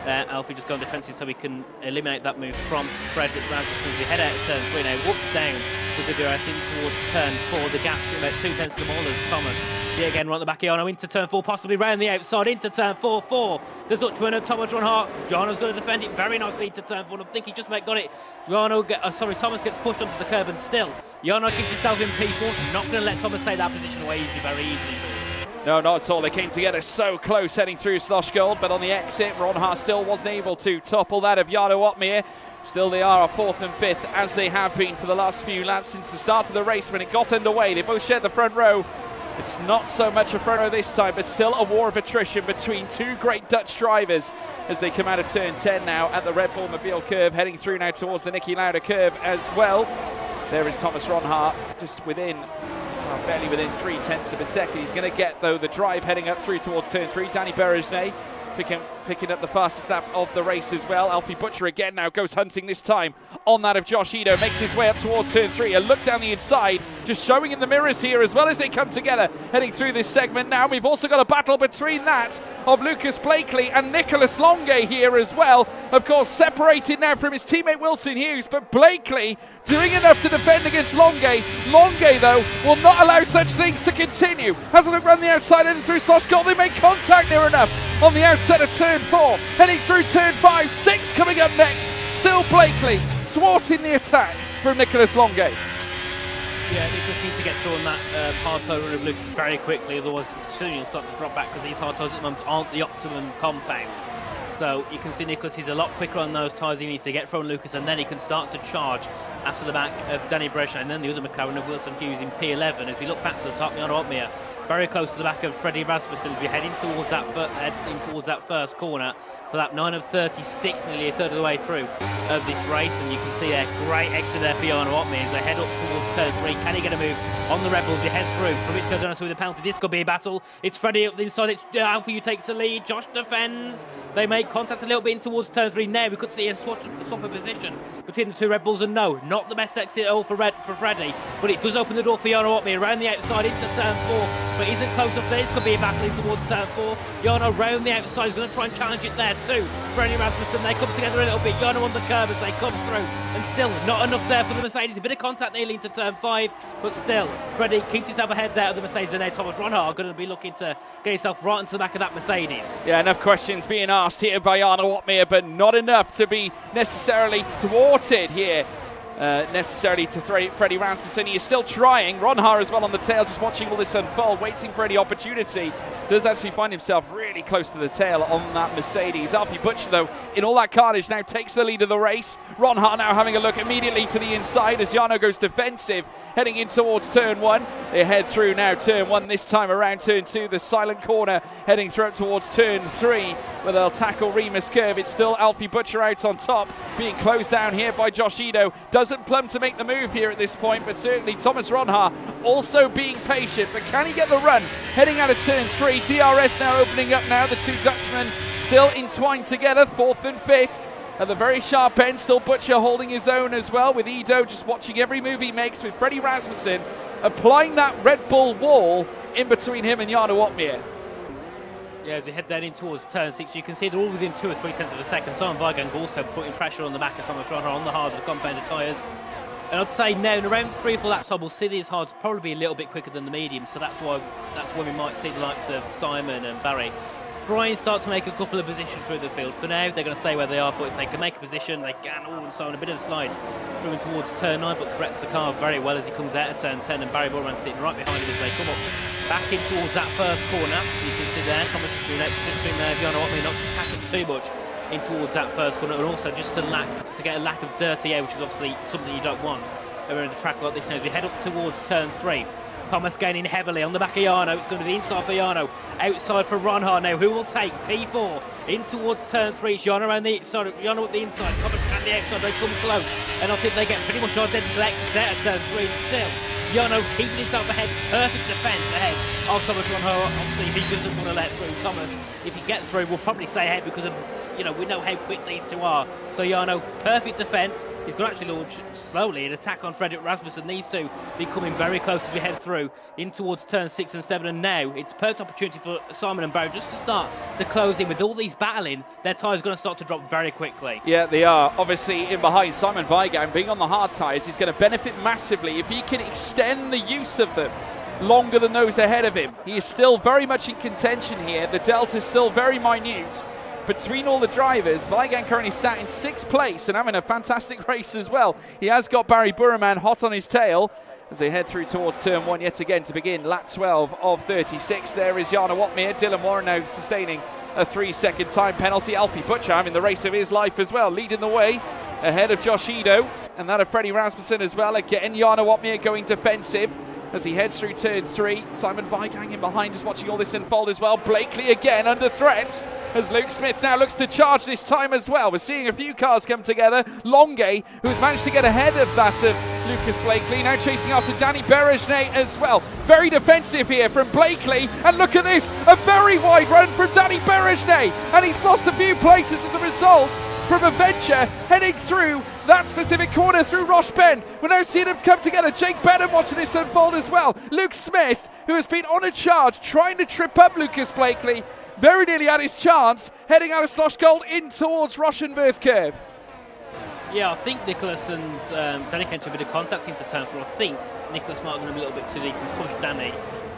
Alfie just going defensive so we can eliminate that move from Frederick Rasmussen as we head out of turn 3 now. Whoop down with the DRS in towards turn 4. The gap's about 2 tenths to the Maulers. Thomas, yet again, right at the back of Jarno into turn 4, possibly round the outside into turn 4 for the Dutchman and Thomas Ronhart. Jarno's going to defend it very nicely into turn 4. I think he just about got it. Thomas gets pushed onto the curb and still Jarno keeps himself in P4. Not going to let Thomas take that position away very easily. No, not at all. They came together so close heading through Slosh Gold, but on the exit, Ronhart still wasn't able to topple that of Jarno Otmir. Still, they are a 4th and 5th, as they have been for the last few laps since the start of the race when it got underway. They both shared the front row. It's not so much a front row this time, but still a war of attrition between 2 great Dutch drivers as they come out of turn 10 now at the Red Bull Mobile curve, heading through now towards the Niki Lauda curve as well. There is Thomas Ronhart, just within, barely within 3 tenths of a second. He's going to get, though, the drive heading up through towards turn 3. Danny Berejnay picking up the fastest lap of the race as well. Alfie Butcher again now goes hunting, this time on that of Josh Ito. Makes his way up towards turn 3. A look down the inside, just showing in the mirrors here as well as they come together heading through this segment now. We've also got a battle between that of Lucas Blakely and Nicholas Longuet here as well. Of course, separated now from his teammate Wilson Hughes, but Blakely doing enough to defend against Longuet. Longuet, though, will not allow such things to continue. Has a look around the outside, heading through Slosh Gold. They make contact near enough on the outside of turn 4, heading through turn 5, 6 coming up next. Still Blakely thwarting the attack from Nicholas Longuet. Yeah, Nicholas needs to get through on that hard toe run of Lucas very quickly, otherwise soon he'll start to drop back because these hard toes at the moment aren't the optimum compound. So you can see Nicholas, he's a lot quicker on those tyres. He needs to get from Lucas and then he can start to charge after the back of Danny Berejnay and then the other McLaren of Wilson Hughes in P11. As we look back to the top, Jarno Otmir very close to the back of Freddie Rasmussen as we head in towards that first corner for lap 9 of 36, nearly a third of the way through of this race. And you can see a great exit there for Jarno Otmir as they head up towards turn 3. Can he get a move on the Rebels? We head through. Fabrizio Donato with a penalty. This could be a battle. It's Freddie up the inside. It's Alfie who takes the lead. Josh defends. They make contact a little bit in towards turn 3. Now we could see a swap of position between the 2 Red Bulls, and no, not the best exit at all for Freddie, but it does open the door for Jarno Otmir around the outside into turn 4, but isn't close enough there. This could be a battle in towards turn 4. Jarno round the outside is going to try and challenge it there too. Freddie Rasmussen, they come together a little bit. Jarno on the curb as they come through, and still not enough there for the Mercedes. A bit of contact nearly into turn 5, but still Freddie keeps himself ahead there of the Mercedes, and now Thomas Ronhart are going to be looking to get himself right into the back of that Mercedes. Yeah, enough questions being asked here by Jarno Otmir, but not enough to be necessarily thwarted here. Necessarily to Freddie Rasmussen. He is still trying. Ronhart as well on the tail, just watching all this unfold, waiting for any opportunity. Does actually find himself really close to the tail on that Mercedes. Alfie Butcher, though, in all that carnage, now takes the lead of the race. Ronhart now having a look immediately to the inside as Jarno goes defensive, heading in towards turn 1. They head through now turn 1, this time around turn 2, the silent corner, heading through up towards turn 3, where they'll tackle Remus Curve. It's still Alfie Butcher out on top, being closed down here by Josh Ito. Doesn't plumb to make the move here at this point, but certainly Thomas Ronhart also being patient. But can he get the run heading out of turn 3? DRS now opening up now. The 2 Dutchmen still entwined together, 4th and 5th. At the very sharp end, still Butcher holding his own as well, with Ito just watching every move he makes, with Freddie Rasmussen applying that Red Bull wall in between him and Jarno Otmir. Yeah, as we head down in towards turn 6, you can see they're all within 2 or 3 tenths of a second. Simon Weigang also putting pressure on the back of Thomas Ronhart on the harder compounded tyres. And I'd say now in around 3 or 4 laps, we'll see these hards probably be a little bit quicker than the medium, so that's when we might see the likes of Simon and Barry. Brian start to make a couple of positions through the field. For now, they're going to stay where they are, but if they can make a position, they can. All and so on, a bit of a slide through and towards turn 9, but corrects the car very well as he comes out of turn 10, and Barry Borman sitting right behind him as they come up back in towards that first corner. You can see there, Thomas has been there, Jarno Otmir not to pack it too much in towards that first corner, and also just to get a lack of dirty air, which is obviously something you don't want around the track like this. Now as we head up towards turn 3, Thomas gaining heavily on the back of Jarno. It's going to the inside for Jarno. Outside for Ronhard now. Who will take P4 in towards turn 3? It's Jarno around the inside. Jarno at the inside. Thomas at the outside. They come close. And I think they get pretty much identical exits out of turn 3 still. Jarno keeping himself ahead. Perfect defence ahead of Thomas Ronhard. Obviously, he doesn't want to let through Thomas. If he gets through, we'll probably say ahead because of, we know how quick these two are. So Jarno, perfect defence. He's going to actually launch slowly an attack on Fredrik Rasmussen. These two becoming very close as we head through in towards turn 6 and 7. And now it's a perfect opportunity for Simon and Barry just to start to close in. With all these battling, their tyres going to start to drop very quickly. Yeah, they are. Obviously, in behind, Simon Weigang being on the hard tyres, he's going to benefit massively if he can extend the use of them longer than those ahead of him. He is still very much in contention here. The delta is still very minute between all the drivers. Weigang currently sat in 6th place and having a fantastic race as well. He has got Barry Burman hot on his tail as they head through towards turn 1 yet again to begin lap 12 of 36. There is Jarno Watmere. Dylan Warren now sustaining a 3-second time penalty. Alfie Butcher having the race of his life as well, leading the way ahead of Josh Edo and that of Freddie Rasmussen as well. Again, Jarno Watmere going defensive as he heads through turn 3. Simon Weigang in behind is watching all this unfold as well. Blakely again under threat as Luke Smith now looks to charge this time as well. We're seeing a few cars come together. Longue, who's managed to get ahead of that of Lucas Blakely, now chasing after Danny Berejnet as well. Very defensive here from Blakely, and look at this, a very wide run from Danny Berejnet, and he's lost a few places as a result from a venture heading through that specific corner through Roche Ben. We're now seeing them come together. Jake Benham watching this unfold as well. Luke Smith, who has been on a charge, trying to trip up Lucas Blakely, very nearly had his chance, heading out of Slosh Gold in towards Roshenworth Curve. Yeah, I think Nicholas and Danny came to a bit of contact into turn 4. I think Nicholas might have gone a little bit too deep and pushed Danny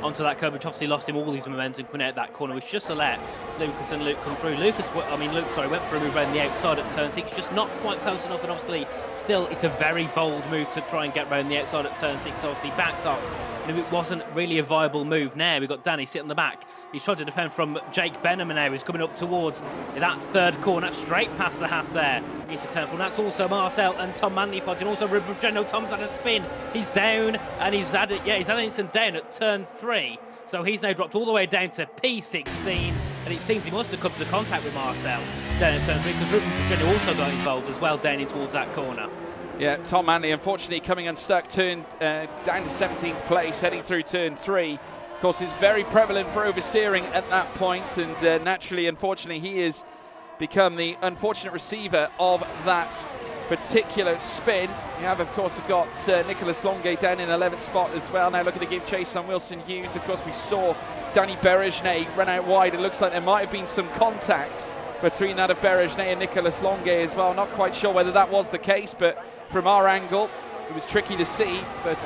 onto that curb, which obviously lost him all his momentum coming out that corner, which just to let Lucas and Luke come through. Luke, went for a move around the outside at turn 6, just not quite close enough, and obviously still it's a very bold move to try and get around the outside at turn 6, obviously backed off. And it wasn't really a viable move. Now we've got Danny sitting on the back. He's trying to defend from Jake Benham now. He's coming up towards that third corner, straight past the Haas there into turn 4. And that's also Marcel and Tom Manley fighting. Also, General Tom's had a spin. He's down, and he's had an instant down at turn 3. So he's now dropped all the way down to P16, and it seems he must have come to contact with Marcel down at turn 3 because Ruben General also got involved as well down in towards that corner. Yeah, Tom Manley unfortunately coming unstuck, turned down to 17th place, heading through turn 3. Of course, it's very prevalent for oversteering at that point, and naturally, unfortunately, he has become the unfortunate receiver of that particular spin. You have, of course, got Nicholas Longue down in 11th spot as well. Now looking to give chase on Wilson Hughes. Of course, we saw Danny Berejnet run out wide. It looks like there might have been some contact between that of Berejnet and Nicholas Longue as well. Not quite sure whether that was the case, but from our angle, it was tricky to see. But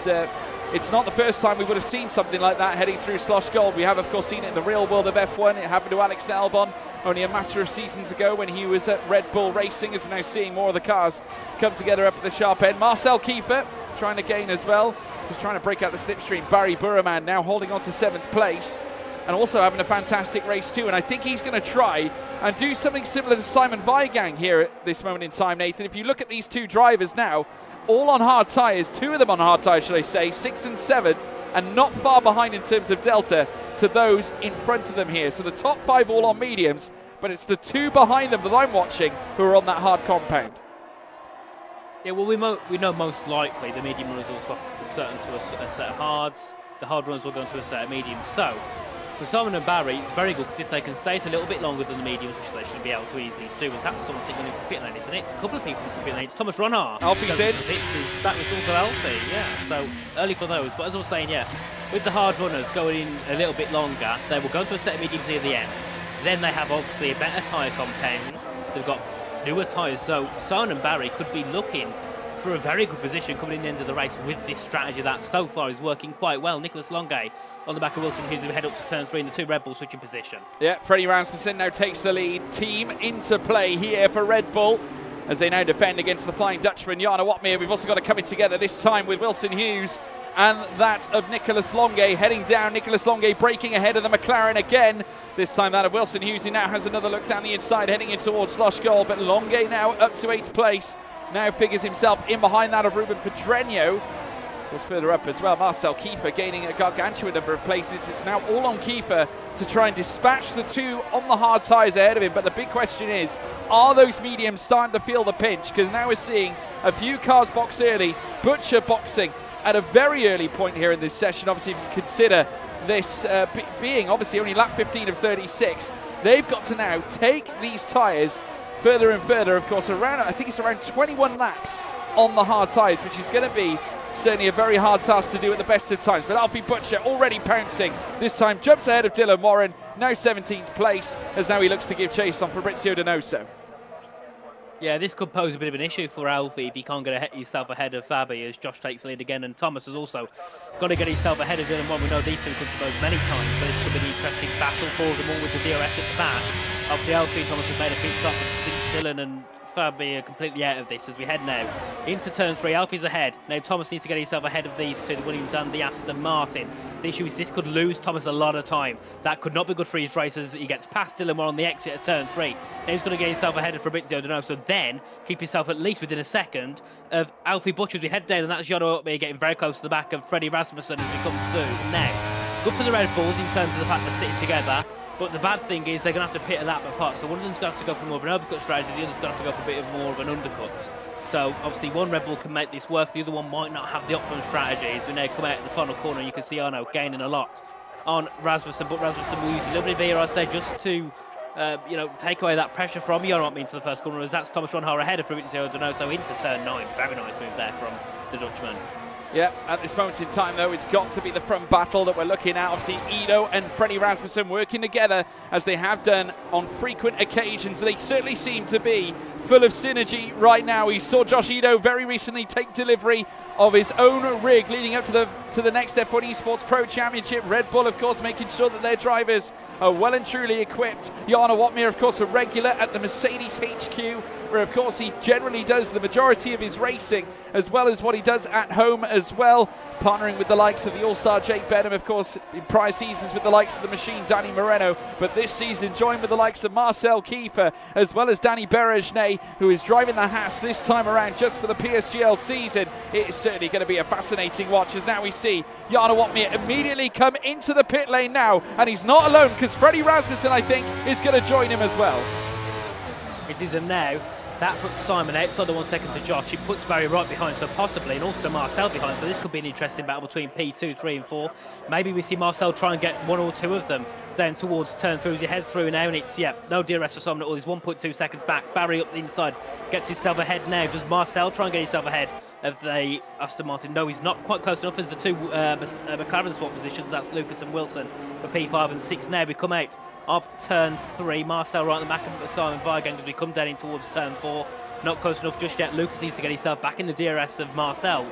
it's not the first time we would have seen something like that heading through Slosh Gold. We have, of course, seen it in the real world of F1. It happened to Alex Albon only a matter of seasons ago when he was at Red Bull Racing, as we're now seeing more of the cars come together up at the sharp end. Marcel Kiefer trying to gain as well. He's trying to break out the slipstream. Barry Burman now holding on to 7th place and also having a fantastic race too. And I think he's going to try and do something similar to Simon Weigang here at this moment in time, Nathan. If you look at these two drivers now, all on hard tyres, 2 of them on hard tyres, should I say, 6th and 7th, and not far behind in terms of delta to those in front of them here. So the top 5 all on mediums, but it's the 2 behind them that I'm watching who are on that hard compound. Yeah, well, we know most likely the medium runners will swap certain to a set of hards. The hard runners will go into a set of mediums. So for Simon and Barry, it's very good because if they can stay it a little bit longer than the mediums, which they should be able to easily do, is that's something going into pit lane, isn't it? It's a couple of people into pit lane. It's Thomas Ronhard. Alfie's in. That was also Alfie, yeah. So early for those. But as I was saying, yeah, with the hard runners going in a little bit longer, they will go into a set of mediums near the end. Then they have obviously a better tyre compound. They've got newer tyres. So Simon and Barry could be looking for a very good position coming in the end of the race with this strategy that so far is working quite well. Nicholas Longue on the back of Wilson Hughes, who head up to turn 3 in the 2 Red Bull switching position. Yeah, Freddie Rasmussen now takes the lead. Team into play here for Red Bull as they now defend against the Flying Dutchman, Jarno Watmere. We've also got it coming together this time with Wilson Hughes and that of Nicholas Longue heading down. Nicholas Longue breaking ahead of the McLaren again. This time that of Wilson Hughes, who now has another look down the inside heading in towards Slosh Gold, but Longue now up to 8th place. Now figures himself in behind that of Ruben Pedreño. course, further up as well, Marcel Kiefer gaining a gargantuan number of places. It's now all on Kiefer to try and dispatch the two on the hard tyres ahead of him. But the big question is, are those mediums starting to feel the pinch? Because now we're seeing a few cars box early, Butcher boxing at a very early point here in this session. Obviously, if you consider this being obviously only lap 15 of 36, they've got to now take these tyres further and further. Of course, around, I think it's around 21 laps on the hard tyres, which is going to be certainly a very hard task to do at the best of times. But Alfie Butcher already pouncing. This time jumps ahead of Dylan Warren, now 17th place, as now he looks to give chase on Fabrizio Donoso. Yeah, this could pose a bit of an issue for Alfie if he can't get himself ahead of Fabi as Josh takes the lead again. And Thomas has also got to get himself ahead of Dylan Warren. We know these two could suppose many times, so this could be an interesting battle for them all with the DRS at the back. Obviously, Alfie and Thomas have made a pit stop. Dylan and Fabi are completely out of this as we head now into turn 3. Alfie's ahead. Now Thomas needs to get himself ahead of these two, the Williams and the Aston Martin. The issue is this could lose Thomas a lot of time. That could not be good for his race as he gets past Dylan Moore on the exit at turn 3. Now he's going to get himself ahead of Fabrizio Donoso, then keep himself at least within a second of Alfie Butcher as we head down, and that's Jono Upme getting very close to the back of Freddie Rasmussen as we come through. Now, good for the Red Bulls in terms of the fact they're sitting together. But the bad thing is they're going to have to pit a lap apart. So one of them's going to have to go for more of an overcut strategy, the other's going to have to go for a bit of more of an undercut. So obviously one Red Bull can make this work, the other one might not have the optimum strategy. As we now come out in the final corner, and you can see Arno gaining a lot on Rasmussen, but Rasmussen will use a little bit of veer, I say, just to take away that pressure from Jono into the first corner, as that's Thomas Ronhaar ahead of Fabrizio Donoso into turn 9. Very nice move there from the Dutchman. Yeah, at this moment in time, though, it's got to be the front battle that we're looking at. Obviously, Ido and Freddie Rasmussen working together as they have done on frequent occasions. They certainly seem to be full of synergy right now. We saw Josh Ido very recently take delivery of his own rig leading up to the next F1 Esports Pro Championship. Red Bull, of course, making sure that their drivers are well and truly equipped. Jarno Watmere, of course, a regular at the Mercedes HQ, where, of course, he generally does the majority of his racing, as well as what he does at home as well, partnering with the likes of the All-Star Jake Benham, of course, in prior seasons with the likes of the Machine, Danny Moreno, but this season joined with the likes of Marcel Kiefer, as well as Danny Berejnay, who is driving the Haas this time around just for the PSGL season. It is certainly going to be a fascinating watch, as now we see Jarno Watmere immediately come into the pit lane now, and he's not alone, because Freddie Rasmussen, I think, is going to join him as well. It is him now. That puts Simon outside the 1 second to Josh. It puts Barry right behind, so possibly, and also Marcel behind. So this could be an interesting battle between P2, 3 and 4. Maybe we see Marcel try and get one or two of them down towards turn through as you head through now, and it's, no DRS for Simon at all. He's 1.2 seconds back. Barry up the inside, gets himself ahead now. Does Marcel try and get himself ahead of the Aston Martin? No, he's not quite close enough as the two McLaren swap positions. That's Lucas and Wilson for P5 and 6 now. We come out of turn 3. Marcel right at the back of Simon Weigang as we come down in towards turn 4. Not close enough just yet. Lucas needs to get himself back in the DRS of Marcel.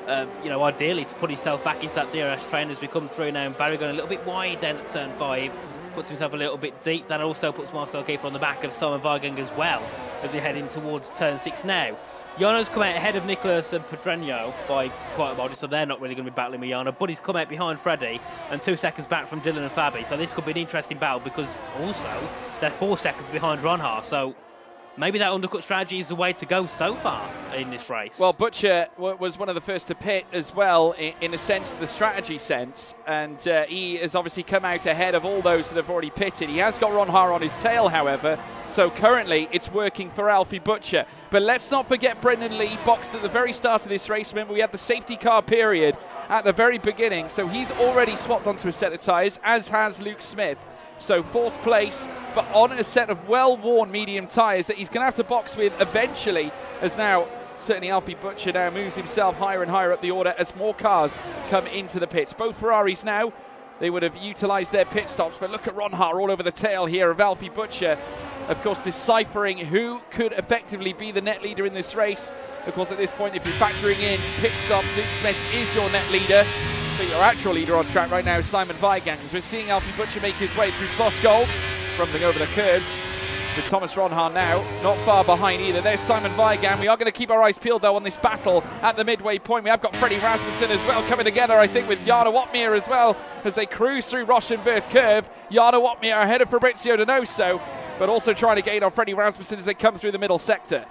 Ideally to put himself back into that DRS train as we come through now. And Barry going a little bit wide then at turn 5. Puts himself a little bit deep. That also puts Marcel Kiefer on the back of Simon Weigang as well as we head in towards turn 6 now. Jarno's come out ahead of Nicholas and Pedreño by quite a body, so they're not really going to be battling with Jarno. But he's come out behind Freddie and 2 seconds back from Dylan and Fabi. So this could be an interesting battle because also they're 4 seconds behind Ronhaar. So maybe that undercut strategy is the way to go so far in this race. Well, Butcher was one of the first to pit as well, in a sense, the strategy sense, and he has obviously come out ahead of all those that have already pitted. He has got Ronhaar on his tail, however, so currently it's working for Alfie Butcher. But let's not forget Brendan Lee boxed at the very start of this race. Remember, we had the safety car period at the very beginning, so he's already swapped onto a set of tyres, as has Luke Smith. So 4th place, but on a set of well-worn medium tyres that he's going to have to box with eventually, as now certainly Alfie Butcher now moves himself higher and higher up the order as more cars come into the pits. Both Ferraris now, they would have utilised their pit stops, but look at Ronhaar all over the tail here of Alfie Butcher, of course deciphering who could effectively be the net leader in this race. Of course, at this point, if you're factoring in pit stops, Luke Smith is your net leader. But your actual leader on track right now is Simon Weigang. As we're seeing Alfie Butcher make his way through Slosh Gold, rumbling over the curbs. With Thomas Ronhaar now, not far behind either. There's Simon Weigang. We are going to keep our eyes peeled, though, on this battle at the midway point. We have got Freddie Rasmussen as well coming together, I think, with Jarno Watmere as well, as they cruise through Rochenberth Curve. Jarno Watmere ahead of Fabrizio Donoso, but also trying to gain on Freddie Rasmussen as they come through the middle sector.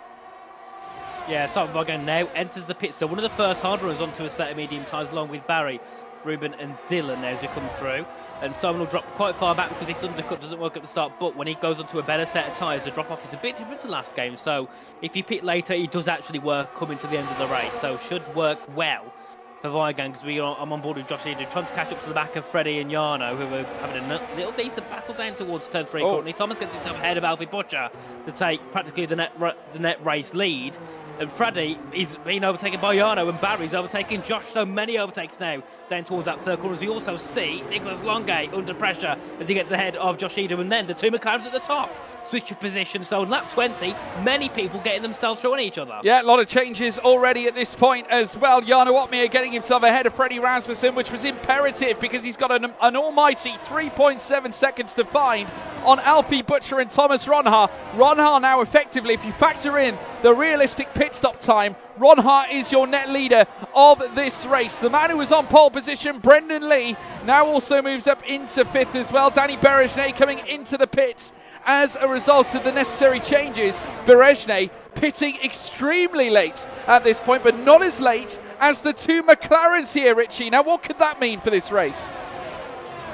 Yeah, Simon Bogan now enters the pit. So one of the first hard runners onto a set of medium tyres along with Barry, Ruben and Dylan now as they come through. And Simon will drop quite far back because this undercut doesn't work at the start, but when he goes onto a better set of tyres, the drop-off is a bit different to last game. So if you pit later, it does actually work coming to the end of the race. So should work well for Vigan, because I'm on board with Josh Eden, trying to catch up to the back of Freddie and Jarno, who are having a little decent battle down towards turn 3 currently. Thomas gets himself ahead of Alfie Butcher to take practically the net race lead. And Freddie is being overtaken by Jarno, and Barry's overtaking Josh. So many overtakes now down towards that third corner. As we also see Nicholas Longay under pressure as he gets ahead of Josh Eden, and then the two McLarens at the top switch of position. So in lap 20, many people getting themselves through on each other. Yeah, a lot of changes already at this point as well. Jarno Opmeer getting himself ahead of Freddie Rasmussen, which was imperative because he's got an almighty 3.7 seconds to find on Alfie Butcher and Thomas Ronha. Ronha now effectively, if you factor in the realistic pit stop time, Ronha is your net leader of this race. The man who was on pole position, Brendan Lee, now also moves up into 5th as well. Danny Berejne coming into the pits as a result of the necessary changes. Berejne pitting extremely late at this point, but not as late as the two McLarens here, Richie. Now, what could that mean for this race?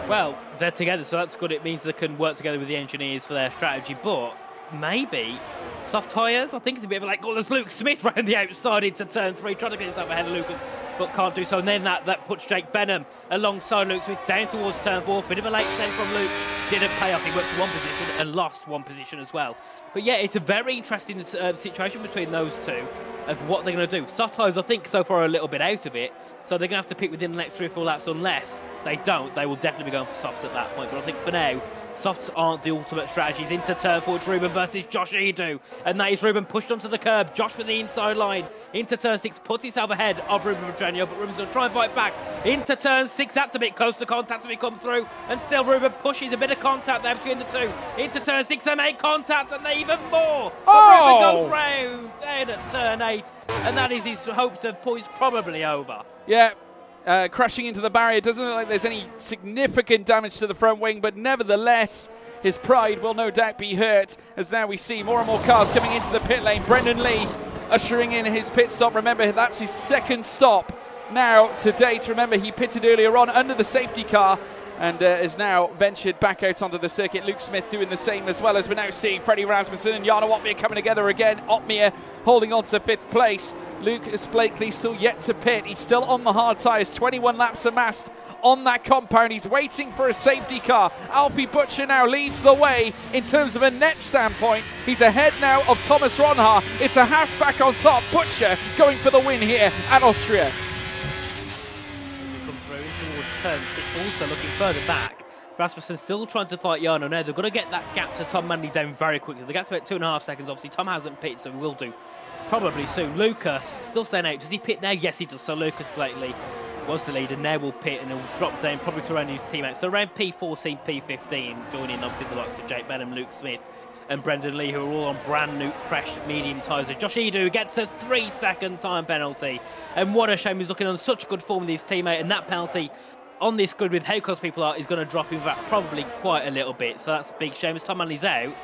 Well, they're together, so that's good. It means they can work together with the engineers for their strategy, but maybe soft tyres. I think it's a bit of like, oh, there's Luke Smith round the outside into turn 3, trying to get himself ahead of Lucas, but can't do so. And then that puts Jake Benham alongside Luke Smith down towards turn 4. Bit of a late send from Luke. Didn't pay off. He went to one position and lost one position as well. But yeah, it's a very interesting situation between those two of what they're going to do. Soft tyres, I think, so far are a little bit out of it. So they're going to have to pick within the next 3 or 4 laps. Unless they don't, they will definitely be going for softs at that point. But I think for now, softs aren't the ultimate strategies. Into turn 4, it's Ruben versus Josh Edu. And that is Ruben pushed onto the curb. Josh with the inside line. Into turn 6, puts himself ahead of Ruben Pedreño, but Ruben's going to try and fight back. Into turn 6, that's a bit close to contact as we come through. And still Ruben pushes a bit of contact there between the two. Into turn 6, they make contact, and they even more. But Ruben goes round down at turn 8. And that is his hopes of points probably over. Yeah. Crashing into the barrier. Doesn't look like there's any significant damage to the front wing, but nevertheless, his pride will no doubt be hurt as now we see more and more cars coming into the pit lane. Brendan Lee ushering in his pit stop. Remember, that's his second stop now to date. Remember, he pitted earlier on under the safety car and is now ventured back out onto the circuit. Luke Smith doing the same, as well as we're now seeing Freddie Rasmussen and Jarno Opmeer coming together again. Opmeer holding on to 5th place. Lucas Blakely still yet to pit. He's still on the hard tyres. 21 laps amassed on that compound. He's waiting for a safety car. Alfie Butcher now leads the way in terms of a net standpoint. He's ahead now of Thomas Ronha. It's a Haas back on top. Butcher going for the win here at Austria. Turn 6, also looking further back. Rasmussen still trying to fight Jarno now. They've got to get that gap to Tom Manley down very quickly. The gap's about 2.5 seconds. Obviously, Tom hasn't pitted, so he will do probably soon. Lucas still staying out. Does he pit now? Yes, he does. So Lucas Blakely was the leader. Now will pit and he'll drop down probably to around his teammates. So around P14, P15, joining obviously the likes of Jake Benham, Luke Smith, and Brendan Lee, who are all on brand new, fresh, medium tyres. Josh Edu gets a 3-second time penalty. And what a shame. He's looking on such good form with his teammate, and that penalty on this grid with how close people are is going to drop him back probably quite a little bit. So that's a big shame as Tom Manley's out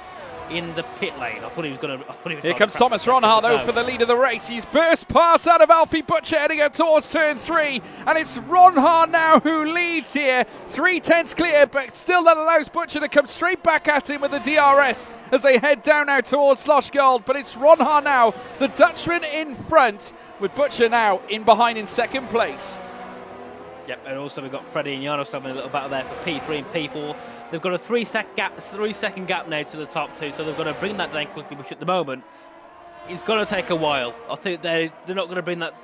in the pit lane. I thought he was going to... Here comes Thomas Ronha, though, for the lead of the race. He's burst past out of Alfie Butcher, heading out towards turn 3. And it's Ronha now who leads here. 3/10 clear, but still that allows Butcher to come straight back at him with the DRS as they head down now towards Slosh Gold. But it's Ronha now, the Dutchman in front, with Butcher now in behind in 2nd place. Yep, and also we've got Freddie and Jarno having a little battle there for P3 and P4. They've got a 3-second gap now to the top two, so they've got to bring that down quickly, which at the moment is going to take a while. I think they're not going to bring that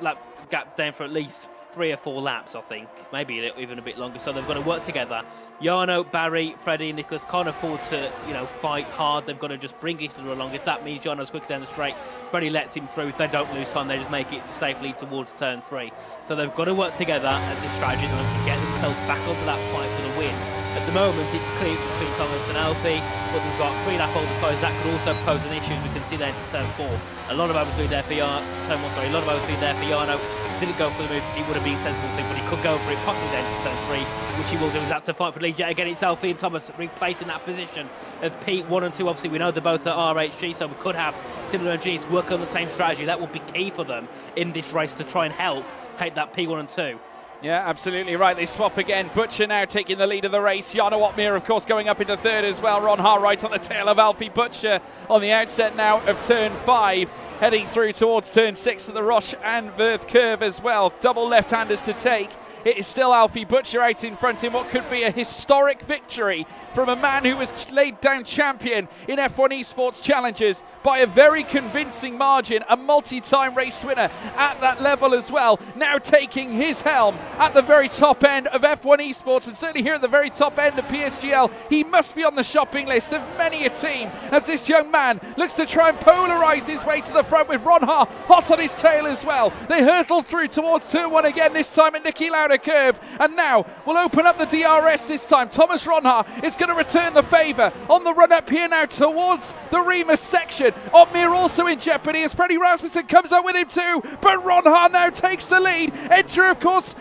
gap down for at least 3 or 4 laps, I think. Maybe even a bit longer, so they've got to work together. Jarno, Barry, Freddie and Nicholas can't afford to, fight hard. They've got to just bring each other along. If that means Jarno's quicker down the straight, Freddie lets him through. They don't lose time. They just make it safely towards turn 3. So they've got to work together at this strategy to get themselves back onto that fight for the win. At the moment, it's clear between Thomas and Alfie, but we've got 3 lap older tyres. That could also pose an issue. We can see there into turn 4. A lot of overspeed there for Jarno. A lot of overspeed there for Jarno. didn't go for the move, it would have been a sensible thing, but he could go for it, possibly down to turn 3, which he will do. That's a fight for the lead yet again. It's Alfie and Thomas replacing that position of Pete 1 and 2. Obviously, we know they're both at RHG, so we could have similar Gs work on the same strategy. That will be key for them in this race to try and help take that P1 and 2. Yeah, absolutely right. They swap again. Butcher now taking the lead of the race. Jarno Otmir, of course, going up into third as well. Ron Haar right on the tail of Alfie Butcher on the outset now of turn 5. Heading through towards turn 6 of the Roche and Verth curve as well. Double left-handers to take. It is still Alfie Butcher out in front in what could be a historic victory from a man who was laid down champion in F1 Esports Challenges by a very convincing margin, a multi-time race winner at that level as well, now taking his helm at the very top end of F1 Esports, and certainly here at the very top end of PSGL. He must be on the shopping list of many a team as this young man looks to try and polarise his way to the front with Ron Haar hot on his tail as well. They hurtle through towards turn 1 again, this time at Nicky Lauda curve, and now we'll open up the DRS this time. Thomas Ron Haar is going to return the favour on the run up here now towards the Remus section. Otmir also in jeopardy as Freddie Rasmussen comes up with him too, but Ron Haar now takes the lead. Enter, of course,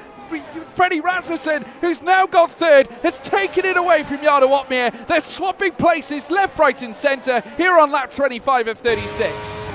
Freddie Rasmussen, who's now got third, has taken it away from Jarno Otmir. They're swapping places left, right and centre here on lap 25 of 36.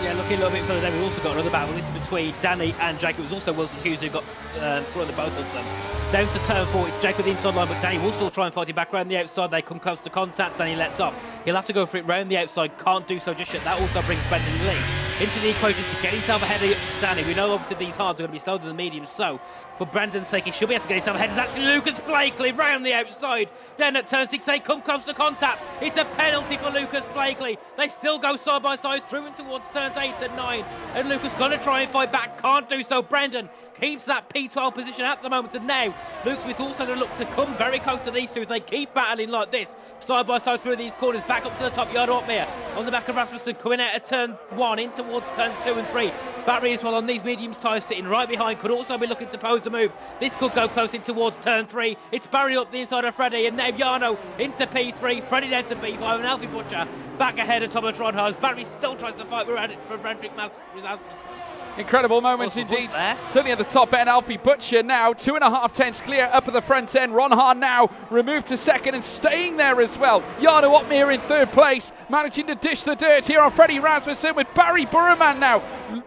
Yeah, looking a little bit further down, we've also got another battle. This is between Danny and Jake. It was also Wilson Hughes who got through the both of them. Down to turn 4, it's Jake with the inside line, but Danny will still try and fight him back around the outside. They come close to contact, Danny lets off. He'll have to go for it round the outside, can't do so just yet. That also brings Brendan Lee into the equation to get himself ahead of Danny. We know obviously these hards are going to be slower than the mediums, so for Brandon's sake, he should be able to get himself ahead. It's actually Lucas Blakely round the outside. Then at turn 6, they come close to contact. It's a penalty for Lucas Blakely. They still go side by side through and towards turns 8 and 9. And Lucas going to try and fight back, can't do so. Brendan keeps that P12 position at the moment, and now Luke Smith also going to look to come very close to these two. If they keep battling like this, side by side through these corners, back up to the top, Jarno Otmir on the back of Rasmussen, coming out of turn 1 in towards turns 2 and 3. Battery as well on these mediums tyres sitting right behind, could also be looking to pose the move. This could go close in towards turn 3. It's Barry up the inside of Freddie, and now Jarno into P3, Freddie down to P5, and Alfie Butcher back ahead of Thomas Ron Haar. Barry still tries to fight for Frederick Rasmussen. Incredible moments indeed. Certainly at the top end, Alfie Butcher now 2.5 tenths clear up at the front end. Ron Haar now removed to second and staying there as well. Jarno Otmir in third place, managing to dish the dirt here on Freddie Rasmussen, with Barry Burman now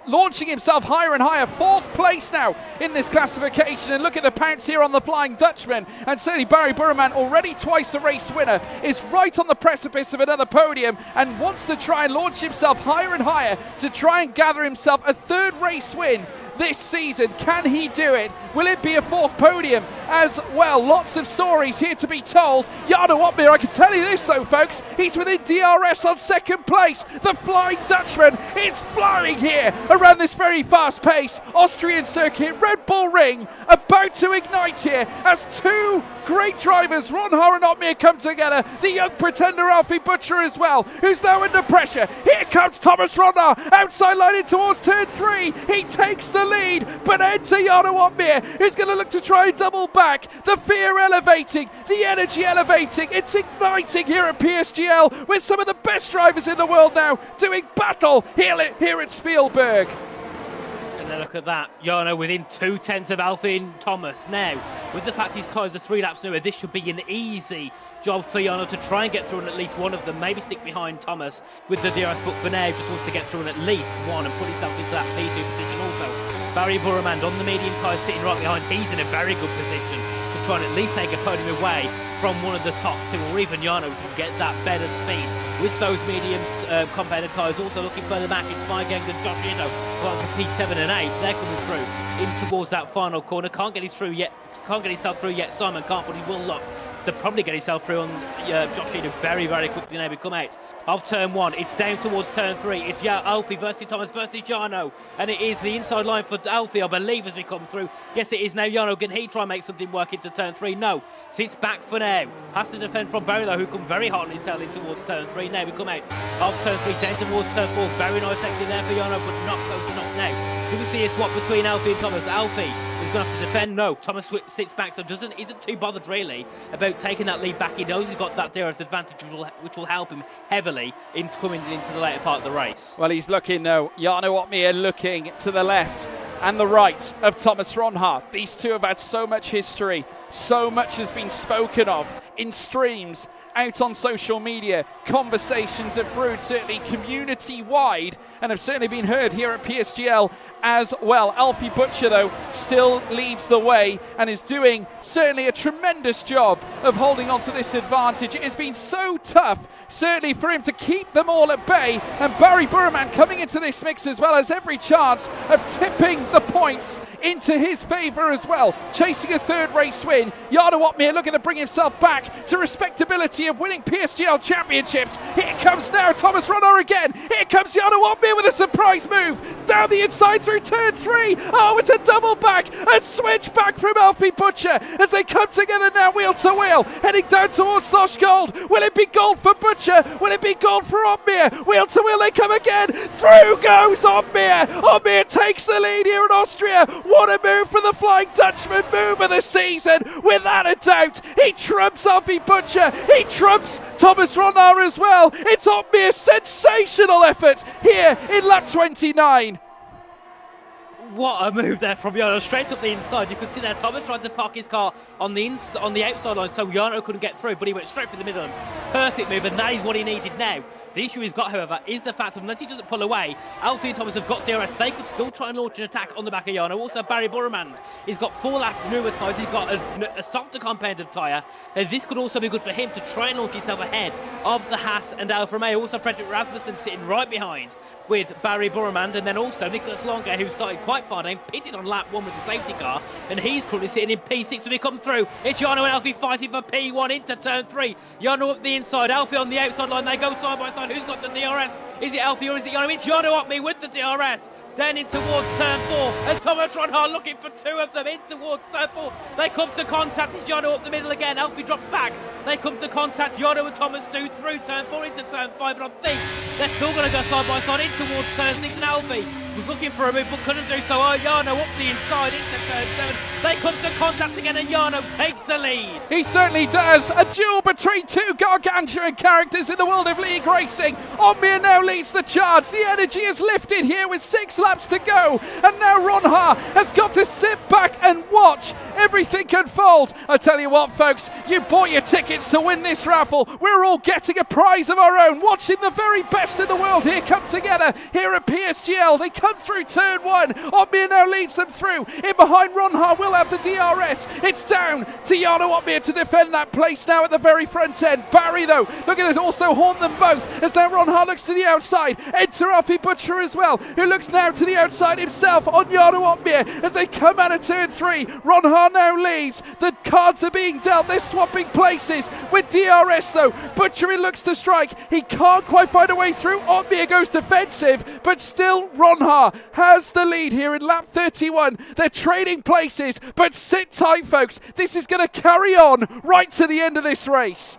launching himself higher and higher. 4th place now in this classification, and look at the pounce here on the Flying Dutchman. And certainly Barry Burman, already twice a race winner, is right on the precipice of another podium and wants to try and launch himself higher and higher to try and gather himself a 3rd race win this season. Can he do it? Will it be a 4th podium as well? Lots of stories here to be told. Jarno Otmir, I can tell you this though, folks, he's within DRS on 2nd place. The Flying Dutchman, it's flying here around this very fast pace. Austrian circuit, Red Bull Ring, about to ignite here as two great drivers, Ron Haar and Otmir, come together. The young pretender Alfie Butcher as well, who's now under pressure. Here comes Thomas Ron Haar, outside line in towards turn 3. He takes the lead, but enter Jarno Otmir, who's going to look to try and double back. The fear elevating, the energy elevating. It's igniting here at PSGL with some of the best drivers in the world now doing battle here at Spielberg. And then look at that, Jarno within 2 tenths of Alfie and Thomas. Now, with the fact his tyres are 3 laps newer, this should be an easy job for Jarno to try and get through on at least one of them, maybe stick behind Thomas with the DRS, but for now just wants to get through on at least one and put himself into that P2 position also. Barry Burman on the medium tyres sitting right behind, he's in a very good position to try and at least take a podium away from one of the top 2, or even Jarno can get that better speed with those mediums competitive tyres. Also looking further back, it's Feigang and Josh Ito got to P7 and 8. They're coming through in towards that final corner. Can't get himself through yet. Simon can't, but he will look to probably get himself through on Josh Eden very, very quickly now. We come out of turn 1. It's down towards turn 3. It's Alfie versus Thomas versus Jarno. And it is the inside line for Alfie, I believe, as we come through. Yes, it is now Jarno. Can he try and make something work into turn 3? No. Sits back for now. Has to defend from Barry, though, who come very hot on his tail in towards turn 3. Now we come out of turn 3, down towards turn 4. Very nice exit there for Jarno, but not close enough now. Do we see a swap between Alfie and Thomas? Alfie is going to have to defend. No, Thomas sits back, so isn't too bothered really about taking that lead back. He knows he's got that DRS advantage, which will help him heavily in coming into the later part of the race. Well, he's looking now. Jarno Otmir looking to the left. and the right of Thomas Ronhart. These two have had so much history, so much has been spoken of in streams, out on social media. Conversations have brewed certainly community-wide and have certainly been heard here at PSGL as well. Alfie Butcher, though, still leads the way and is doing certainly a tremendous job of holding on to this advantage. It has been so tough, certainly, for him to keep them all at bay, and Barry Burman coming into this mix as well, has every chance of tipping the points into his favour as well. Chasing a third race win, Jarno Opmeer looking to bring himself back to respectability of winning PSGL championships. Here comes now Thomas Ronhart again. Here comes Jarno Opmeer with a surprise move down the inside through turn 3. Oh, it's a double back, a switch back from Alfie Butcher as they come together now wheel to wheel, heading down towards Slosh Gold. Will it be gold for Butcher? Will it be gold for Opmeer? Wheel to wheel they come again. Through goes Opmeer. Opmeer takes the lead here in Austria. What a move for the Flying Dutchman, move of the season, without a doubt. He trumps Alfie Butcher, he trumps Thomas Ronhart as well. It's Opmeer's sensational effort here in lap 29. What a move there from Jarno, straight up the inside. You could see there Thomas tried to park his car on the outside line so Jarno couldn't get through, but he went straight through the middle. Perfect move, and that is what he needed now. The issue he's got, however, is the fact of unless he doesn't pull away, Alfie and Thomas have got DRS. They could still try and launch an attack on the back of Jarno. Also, Barry Burman, he's got 4 lap newer tyres. He's got a softer compounded tyre. And this could also be good for him to try and launch himself ahead of the Haas and Alfa Romeo. Also, Frederick Rasmussen sitting right behind with Barry Burman, and then also Nicholas Longa, who started quite far down, pitted on lap 1 with the safety car, and he's currently sitting in P6 when he come through. It's Jarno and Alfie fighting for P1 into turn 3. Jarno up the inside, Alfie on the outside line. They go side by side. Who's got the DRS? Is it Alfie or is it Jarno? It's Jarno up me with the DRS. Then in towards turn 4, and Thomas Ronhart looking for 2 of them in towards turn 4. They come to contact. It's Jarno up the middle again. Alfie drops back. They come to contact. Jarno and Thomas do through turn 4 into turn 5, and I think they're still going to go side by side in towards turn 6, and Alfie was looking for a move but couldn't do so. Oh, Jarno up the inside into turn 7. They come to contact again, and Jarno takes the lead. He certainly does. A duel between 2 gargantuan characters in the world of league racing. Opmeer now leads the charge. The energy is lifted here with 6 laps to go, and now Ronhart has got to sit back and watch everything unfold. I tell you what, folks, you bought your tickets to win this raffle. We're all getting a prize of our own, watching the very best in the world here come together here at PSGL. They come through turn 1. Opmeer now leads them through. In behind Ronhart will have the DRS. It's down to Jarno Opmeer to defend that place now at the very front end. Barry, though, looking to also haunt them both as now Ronhart looks to the outside. Enter Alfie Butcher as well, who looks now to the outside himself on Jarno Opmeer as they come out of turn 3. Ronhart now leads. The cards are being dealt. They're swapping places with DRS, though. Butcher looks to strike. He can't quite find a way through. Opmeer goes defensive, but still Ronhart has the lead here in lap 31. They're trading places, but sit tight, folks. This is going to carry on right to the end of this race.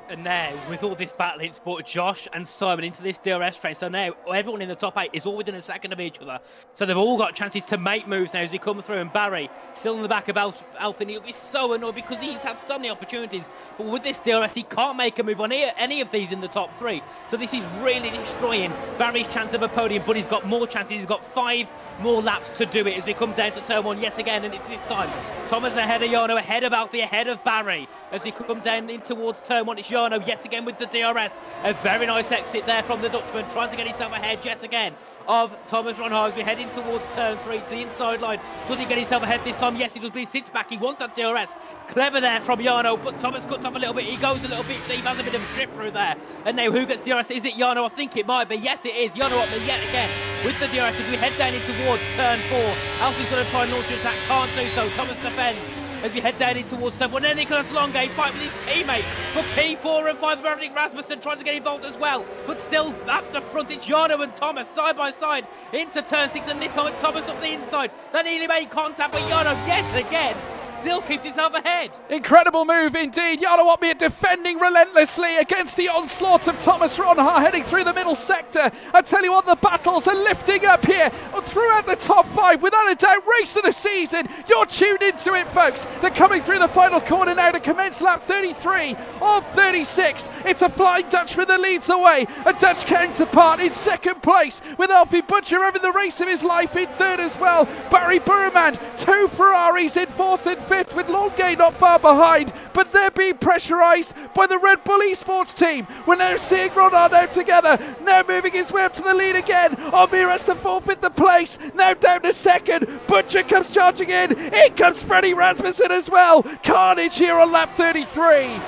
And now, with all this battle, it's brought Josh and Simon into this DRS train. So now, everyone in the top 8 is all within a second of each other. So they've all got chances to make moves now as they come through. And Barry, still in the back of Alfie, he'll be so annoyed because he's had so many opportunities. But with this DRS, he can't make a move on any of these in the top 3. So this is really destroying Barry's chance of a podium. But he's got more chances. He's got 5 more laps to do it as we come down to turn 1 yet again. And it's this time Thomas ahead of Jarno, ahead of Alfie, ahead of Barry. As we come down in towards turn 1, it's Jarno yet again with the DRS. A very nice exit there from the Dutchman, trying to get himself ahead yet again of Thomas Ronhart as we head in towards turn 3 to the inside line. Does he get himself ahead this time? Yes, he does, but he sits back. He wants that DRS. Clever there from Jarno, but Thomas cuts off a little bit. He goes a little bit deep, has a bit of a drift through there. And now who gets DRS? Is it Jarno? I think it might be. Yes, it is. Jarno up there yet again with the DRS as we head down in towards turn 4. Alfie's going to try and launch an attack. Can't do so. Thomas defends as we head down in towards turn 1. And Nicholas Longa fight with his teammate for P4 and 5. Frederick Rasmussen trying to get involved as well, but still at the front it's Jarno and Thomas side by side into turn 6, and this time it's Thomas up the inside. They nearly made contact, but Jarno yet again still keeps himself ahead. Incredible move indeed. Jarno Opmeer defending relentlessly against the onslaught of Thomas Ronhaar heading through the middle sector. I tell you what, the battles are lifting up here throughout the top 5. Without a doubt, race of the season. You're tuned into it, folks. They're coming through the final corner now to commence lap 33 of 36. It's a Flying Dutchman that leads away. A Dutch counterpart in second place with Alfie Butcher having the race of his life in third as well. Barry Burman, 2 Ferraris in fourth and fifth with Longuet not far behind, but they're being pressurised by the Red Bull Esports team. We're now seeing Ronhaar now together, now moving his way up to the lead again. Opmeer has to forfeit the place, now down to second. Butcher comes charging in comes Freddie Rasmussen as well. Carnage here on lap 33.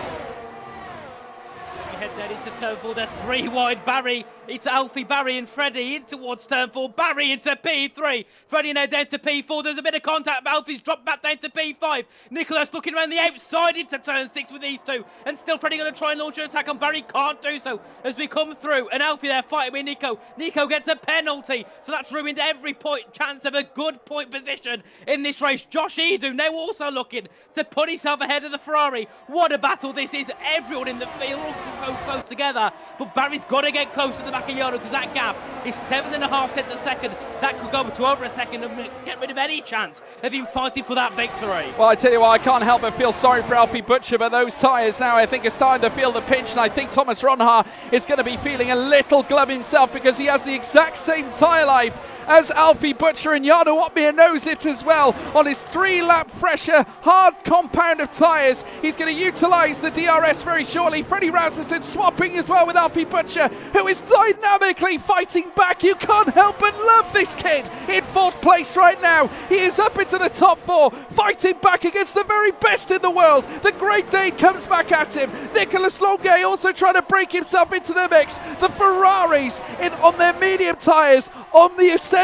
Head down into turn 4, they're 3 wide. Barry, it's Alfie, Barry and Freddie in towards turn 4. Barry into P3. Freddie now down to P4. There's a bit of contact. Alfie's dropped back down to P5. Nicholas looking around the outside into turn 6 with these two. And still Freddie going to try and launch an attack on Barry. Can't do so as we come through. And Alfie there fighting with Nico. Nico gets a penalty. So that's ruined every chance of a good point position in this race. Josh Edu now also looking to put himself ahead of the Ferrari. What a battle this is. Everyone in the field all so close together, but Barry's got to get close to the back of Jarno because that gap is 7.5 tenths a second. That could go to over a second and get rid of any chance of him fighting for that victory. Well, I tell you what, I can't help but feel sorry for Alfie Butcher, but those tyres now I think are starting to feel the pinch, and I think Thomas Ronhaar is going to be feeling a little glum himself because he has the exact same tyre life as Alfie Butcher, and Jarno Opmeer knows it as well. On his 3-lap fresher, hard compound of tyres, he's going to utilise the DRS very shortly. Freddie Rasmussen swapping as well with Alfie Butcher, who is dynamically fighting back. You can't help but love this kid in 4th place right now. He is up into the top 4, fighting back against the very best in the world. The Great Dane comes back at him. Nicolas Longuet also trying to break himself into the mix. The Ferraris on their medium tyres on the ascendancy.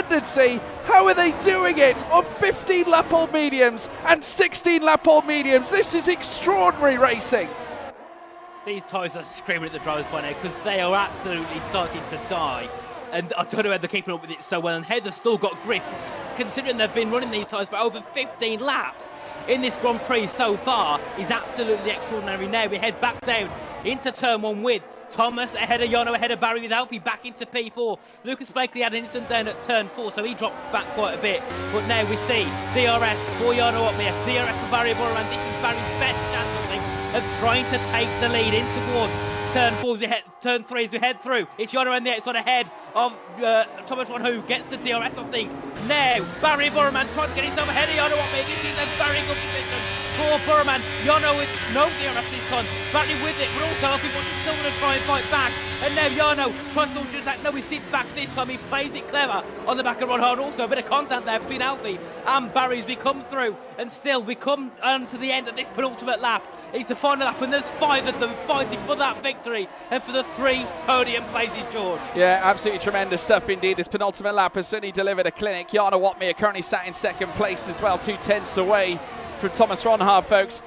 How are they doing it on 15-lap-old mediums and 16-lap-old mediums? This is extraordinary racing. These tyres are screaming at the drivers by now because they are absolutely starting to die. And I don't know how they're keeping up with it so well, and how they've still got grip, considering they've been running these tyres for over 15 laps in this Grand Prix so far, is absolutely extraordinary. Now we head back down into turn 1 with Thomas ahead of Jarno, ahead of Barry with Alfie back into P4. Lucas Blakely had an incident down at turn 4, so he dropped back quite a bit. But now we see DRS for Jarno Opmeer, DRS for Barry Borman. This is Barry's best chance, I think, of trying to take the lead in towards turn 4 as we head, turn 3 as we head through. It's Jarno on the outside ahead of Thomas Ronhaar, who gets the DRS, I think. Now Barry Borman trying to get himself ahead of Jarno Opmeer. This is a very good position for Burman. Jarno with no DRS this time. Barry with it, but also Alfie Butcher's still going to try and fight back. And now Jarno tries to launch an attack. No, he sits back this time. He plays it clever on the back of Ronhaar. Also a bit of contact there between Alfie and Barry as we come through. And still, we come to the end of this penultimate lap. It's the final lap, and there's 5 of them fighting for that victory and for the 3 podium places, George. Yeah, absolutely tremendous stuff indeed. This penultimate lap has certainly delivered a clinic. Jarno Opmeer currently sat in second place as well, 2 tenths away from Thomas Ronhaar, folks.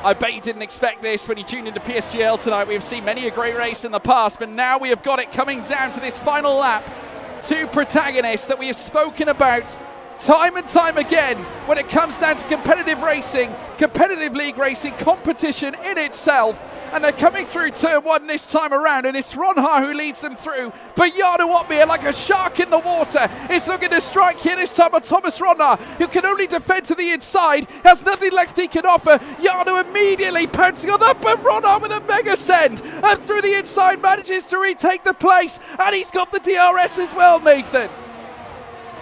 I bet you didn't expect this when you tuned into PSGL tonight. We've seen many a great race in the past, but now we have got it coming down to this final lap. 2 protagonists that we have spoken about time and time again when it comes down to competitive racing, competitive league racing, competition in itself. And they're coming through turn 1 this time around, and it's Ronhaar who leads them through. But Jarno Opmeer, like a shark in the water, is looking to strike here this time on Thomas Ronhaar, who can only defend to the inside, has nothing left he can offer. Jarno immediately pouncing on that, but Ronhaar with a mega send, and through the inside manages to retake the place, and he's got the DRS as well, Nathan.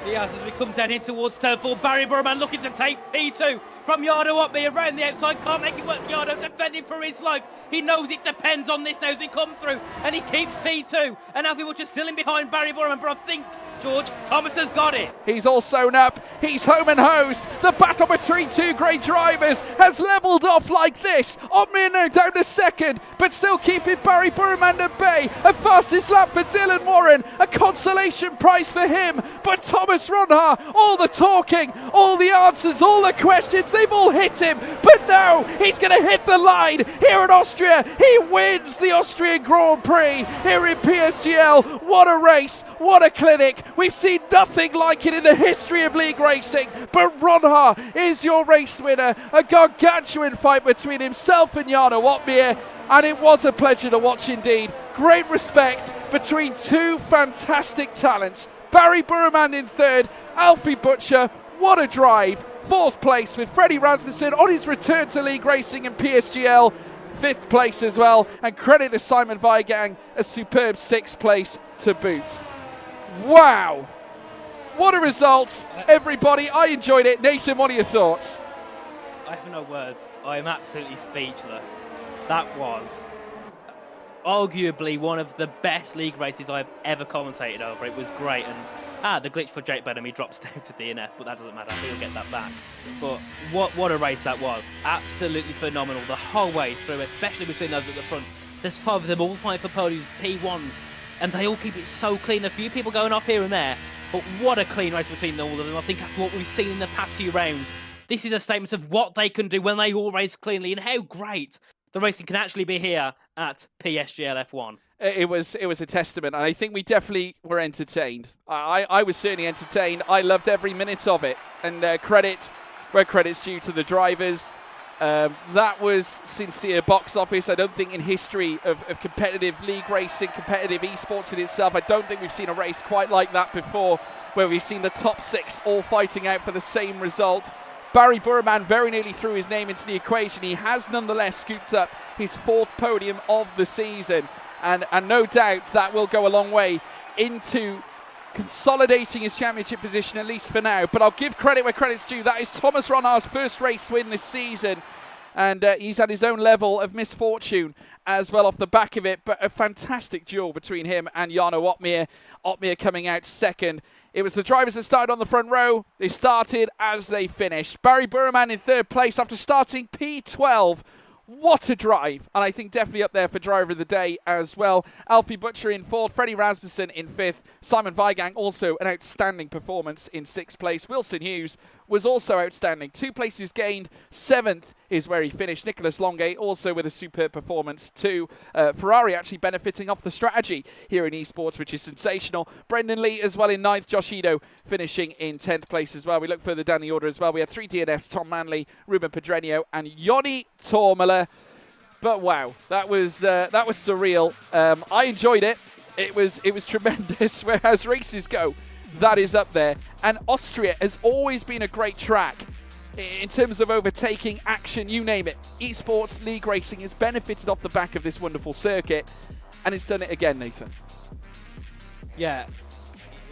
Yes, as we come down in towards turn 4, Barry Burman looking to take P2 from Jarno Opmeer around the outside. Can't make it work. Jarno defending for his life. He knows it depends on this now as we come through, and he keeps P2. And Alfie Butcher still in behind Barry Burman, but I think, George, Thomas has got it. He's all sewn up. He's home and hosed. The battle between 2 great drivers has levelled off like this. Opmeer now down to second, but still keeping Barry Burman at bay. A fastest lap for Dylan Warren. A consolation prize for him. But Thomas Ronhaar, all the talking, all the answers, all the questions, they've all hit him. But now he's going to hit the line here in Austria. He wins the Austrian Grand Prix here in PSGL. What a race. What a clinic. We've seen nothing like it in the history of league racing, but Ronha is your race winner. A gargantuan fight between himself and Jarno Opmeer, and it was a pleasure to watch indeed. Great respect between two fantastic talents. Barry Burman in third, Alfie Butcher, what a drive. Fourth place with Freddie Rasmussen on his return to league racing in PSGL. Fifth place as well, and credit to Simon Weigang, a superb sixth place to boot. Wow, what a result, everybody. I enjoyed it. Nathan, what are your thoughts? I have no words. I am absolutely speechless. That was arguably one of the best league races I've ever commentated over. It was great, and the glitch for Jake Bellamy drops down to DNF, but that doesn't matter. He'll get that back. But what a race that was. Absolutely phenomenal the whole way through, especially between those at the front. There's 5 of them all fighting for podiums, P1s, and they all keep it so clean. A few people going off here and there, but what a clean race between all of them. I think after what we've seen in the past few rounds, this is a statement of what they can do when they all race cleanly and how great the racing can actually be here at PSGL F1. It was a testament, and I think we definitely were entertained. I was certainly entertained. I loved every minute of it, and credit where credit's due to the drivers. That was sincere box office. I don't think in history of competitive league racing, competitive esports in itself, I don't think we've seen a race quite like that before, where we've seen the top 6 all fighting out for the same result. Barry Burman very nearly threw his name into the equation. He has nonetheless scooped up his 4th podium of the season, and no doubt that will go a long way into consolidating his championship position, at least for now. But I'll give credit where credit's due. That is Thomas Ronhar's first race win this season, and he's had his own level of misfortune as well off the back of it. But a fantastic duel between him and Jarno Opmeer. Opmeer coming out second. It was the drivers that started on the front row. They started as they finished. Barry Burman in third place after starting P12. What a drive, and I think definitely up there for driver of the day as well. Alfie Butcher in 4th, Freddie Rasmussen in 5th, Simon Weigang also an outstanding performance in 6th place. Wilson Hughes was also outstanding, 2 places gained. 7th is where he finished. Nicholas Longay also with a superb performance too. Ferrari actually benefiting off the strategy here in esports, which is sensational. Brendan Lee as well in 9th, Josh Ito finishing in 10th place as well. We look further down the order as well. We had 3 DNFs, Tom Manley, Ruben Pedreño and Yoni Tormala. But wow, that was surreal. I enjoyed it. It was tremendous. Whereas races go, that is up there. And Austria has always been a great track in terms of overtaking, action, you name it. Esports league racing has benefited off the back of this wonderful circuit, and it's done it again, Nathan. Yeah,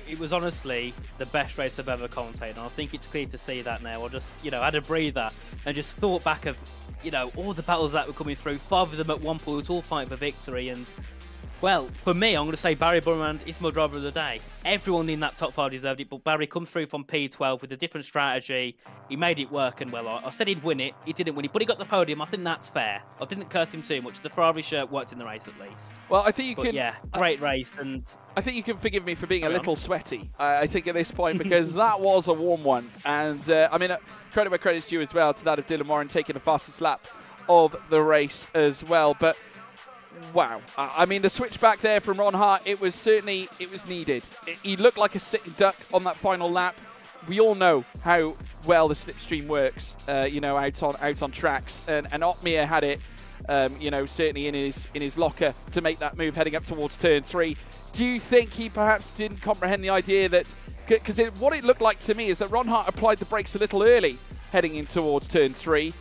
it was honestly the best race I've ever commentated, and I think it's clear to see that now. I just, had a breather and just thought back of, all the battles that were coming through. 5 of them at one point, all fighting for victory, and well, for me, I'm going to say Barry Burman is my driver of the day. Everyone in that top 5 deserved it, but Barry come through from P12 with a different strategy. He made it work, and well, I said he'd win it. He didn't win it, but he got the podium. I think that's fair. I didn't curse him too much. The Ferrari shirt worked in the race at least. Well, I think you but can. Yeah, great race, and I think you can forgive me for being a little sweaty. I think at this point, because that was a warm one, and credit where credit's due as well to that of Dylan Warren taking the fastest lap of the race as well. But wow, the switch back there from Ron Hart, it was needed. He looked like a sitting duck on that final lap. We all know how well the slipstream works, out on tracks, and Opmeer had it, certainly in his locker to make that move heading up towards turn 3. Do you think he perhaps didn't comprehend the idea that, because what it looked like to me is that Ron Hart applied the brakes a little early heading in towards turn 3,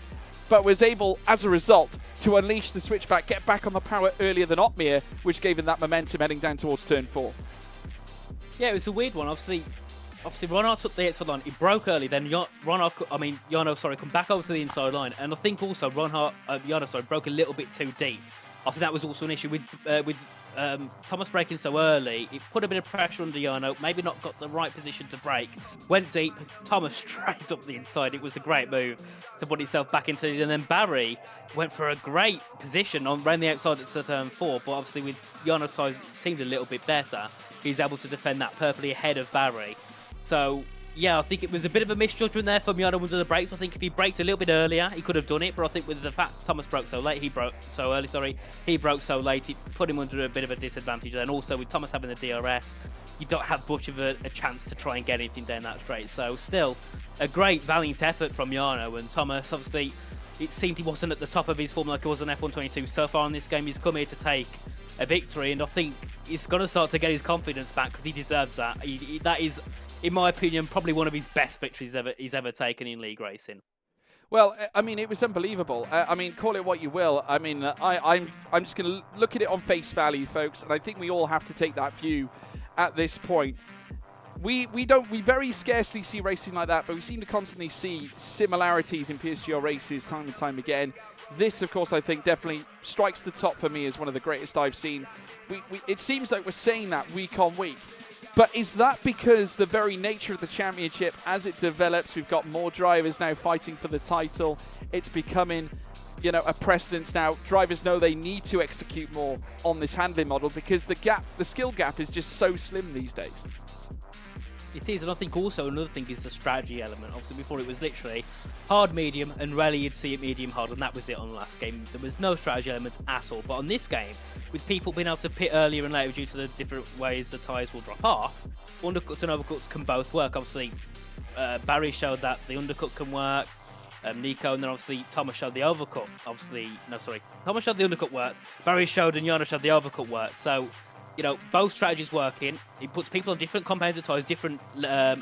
but was able, as a result, to unleash the switchback, get back on the power earlier than Opmeer, which gave him that momentum heading down towards turn 4. Yeah, it was a weird one. Obviously Ronald took the outside line. He broke early. Then Jarno, come back over to the inside line. And I think also Jarno broke a little bit too deep. I think that was also an issue with Thomas braking so early. It put a bit of pressure under Jarno. Maybe not got the right position to brake. Went deep. Thomas straight up the inside. It was a great move to put himself back into it. And then Barry went for a great position around the outside at turn 4. But obviously with Jarno's tyres, it seemed a little bit better. He's able to defend that perfectly ahead of Barry. So yeah, I think it was a bit of a misjudgment there from Jarno under the brakes. I think if he braked a little bit earlier, he could have done it. But I think with the fact Thomas broke so late, he broke so late, it put him under a bit of a disadvantage. And also with Thomas having the DRS, you don't have much of a chance to try and get anything down that straight. So still, a great valiant effort from Jarno, and Thomas, obviously, it seemed he wasn't at the top of his form like he was in F122 so far in this game. He's come here to take a victory, and I think he's got to start to get his confidence back because he deserves that. That is, in my opinion, probably one of his best victories he's ever taken in league racing. Well, I mean, it was unbelievable. I mean, call it what you will. I mean, I'm just going to look at it on face value, folks, and I think we all have to take that view at this point. We very scarcely see racing like that, but we seem to constantly see similarities in PSGL races time and time again. This, of course, I think definitely strikes the top for me as one of the greatest I've seen. It seems like we're saying that week on week. But is that because the very nature of the championship, as it develops, we've got more drivers now fighting for the title. It's becoming, you know, a precedence now. Drivers know they need to execute more on this handling model because the skill gap is just so slim these days. It is, and I think also another thing is the strategy element. Obviously, before it was literally hard, medium, and rarely you'd see it medium hard, and that was it on the last game. There was no strategy elements at all. But on this game, with people being able to pit earlier and later due to the different ways the tyres will drop off, undercuts and overcuts can both work. Obviously, Barry showed that the undercut can work. Nico, and then obviously Thomas showed the overcut. Thomas showed the undercut worked. Barry showed and Jarno showed the overcut worked. So, you know, both strategies working. It puts people on different compounds of tyres, different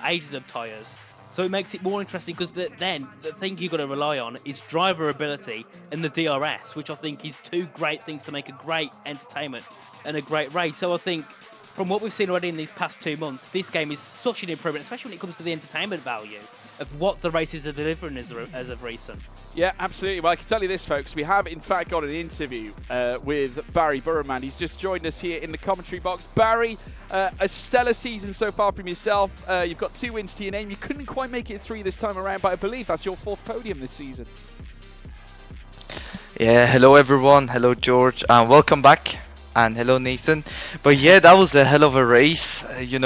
ages of tyres. So it makes it more interesting because then the thing you've got to rely on is driver ability and the DRS, which I think is two great things to make a great entertainment and a great race. So I think from what we've seen already in these past 2 months, this game is such an improvement, especially when it comes to the entertainment value of what the races are delivering as of recent. Yeah, absolutely. Well, I can tell you this, folks. We have, in fact, got an interview with Barry Burman. He's just joined us here in the commentary box. Barry, a stellar season so far from yourself. You've got 2 wins to your name. You couldn't quite make it 3 this time around, but I believe that's your 4th podium this season. Yeah, hello everyone. Hello George, and welcome back. And hello Nathan. But yeah, that was a hell of a race. It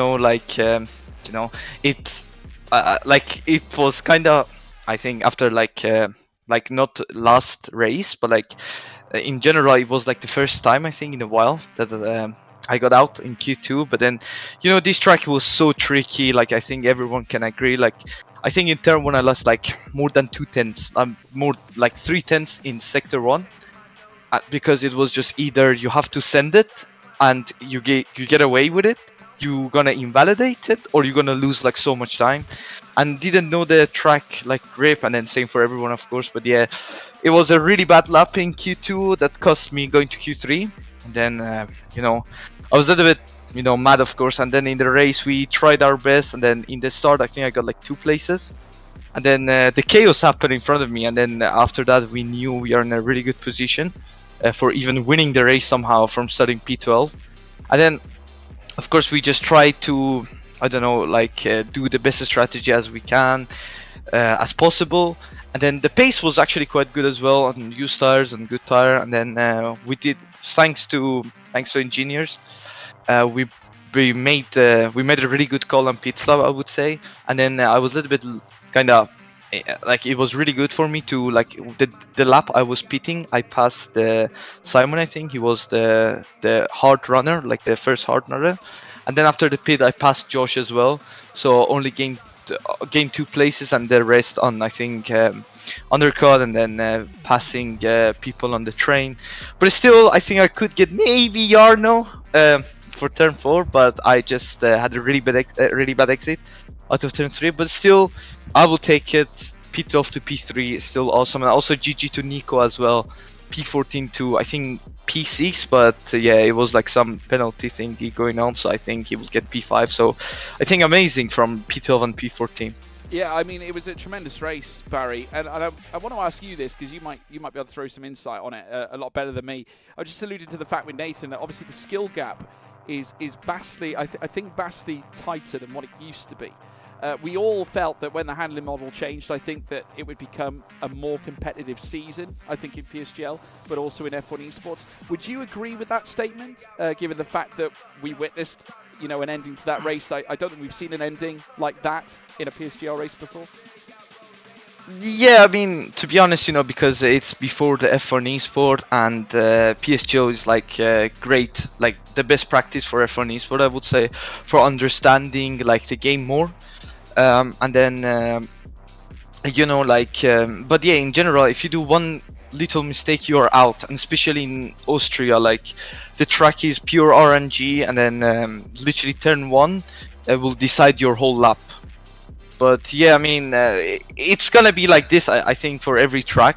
was kind of, I think, after like not last race, but like in general, it was like the first time I think in a while that I got out in Q2. But then, you know, this track was so tricky. Like I think everyone can agree. Like I think in turn 1 I lost like more than 2 tenths, more like 3 tenths in sector 1. Because it was just either you have to send it and you get away with it, you're gonna invalidate it, or you're gonna lose like so much time. And didn't know the track like grip, and then same for everyone of course. But yeah, it was a really bad lap in Q2 that cost me going to Q3. And then you know, I was a little bit, you know, mad of course. And then in the race we tried our best, and then in the start I think I got like 2 places. And then the chaos happened in front of me, and then after that we knew we are in a really good position for even winning the race somehow from starting P12. And then of course we just try to, I don't know, like do the best strategy as we can, as possible. And then the pace was actually quite good as well on used tires and good tire. And then we did, thanks to engineers, we made a really good call on pit stop, I would say. And then I was a little bit kind of like, it was really good for me to like the lap I was pitting, I passed Simon. I think he was the hard runner, like the first hard runner. And then after the pit I passed Josh as well, so only gained 2 places, and the rest on, I think, undercut, and then passing people on the train. But still, I think I could get maybe Jarno for turn 4, but I just had a really bad exit out of turn 3. But still, I will take it. P12 to P3 is still awesome, and also GG to Nico as well. P14 to, I think, P6, but yeah, it was like some penalty thingy going on, so I think he will get P5. So I think amazing from P12 and P14. Yeah, I mean, it was a tremendous race, Barry, and I want to ask you this because you might be able to throw some insight on it a lot better than me. I just alluded to the fact with Nathan that obviously the skill gap is vastly, I think vastly tighter than what it used to be. We all felt that when the handling model changed, I think that it would become a more competitive season, I think in PSGL, but also in F1 esports. Would you agree with that statement, given the fact that we witnessed, you know, an ending to that race? I don't think we've seen an ending like that in a PSGL race before. Yeah, I mean, to be honest, because it's before the F1 esport and PSGL is like great, like the best practice for F1 esport, I would say, for understanding like the game more. And then, but yeah, in general, if you do one little mistake, you are out. And especially in Austria, like the track is pure RNG, and then literally turn one will decide your whole lap. But yeah, I mean, it's gonna be like this, I think, for every track,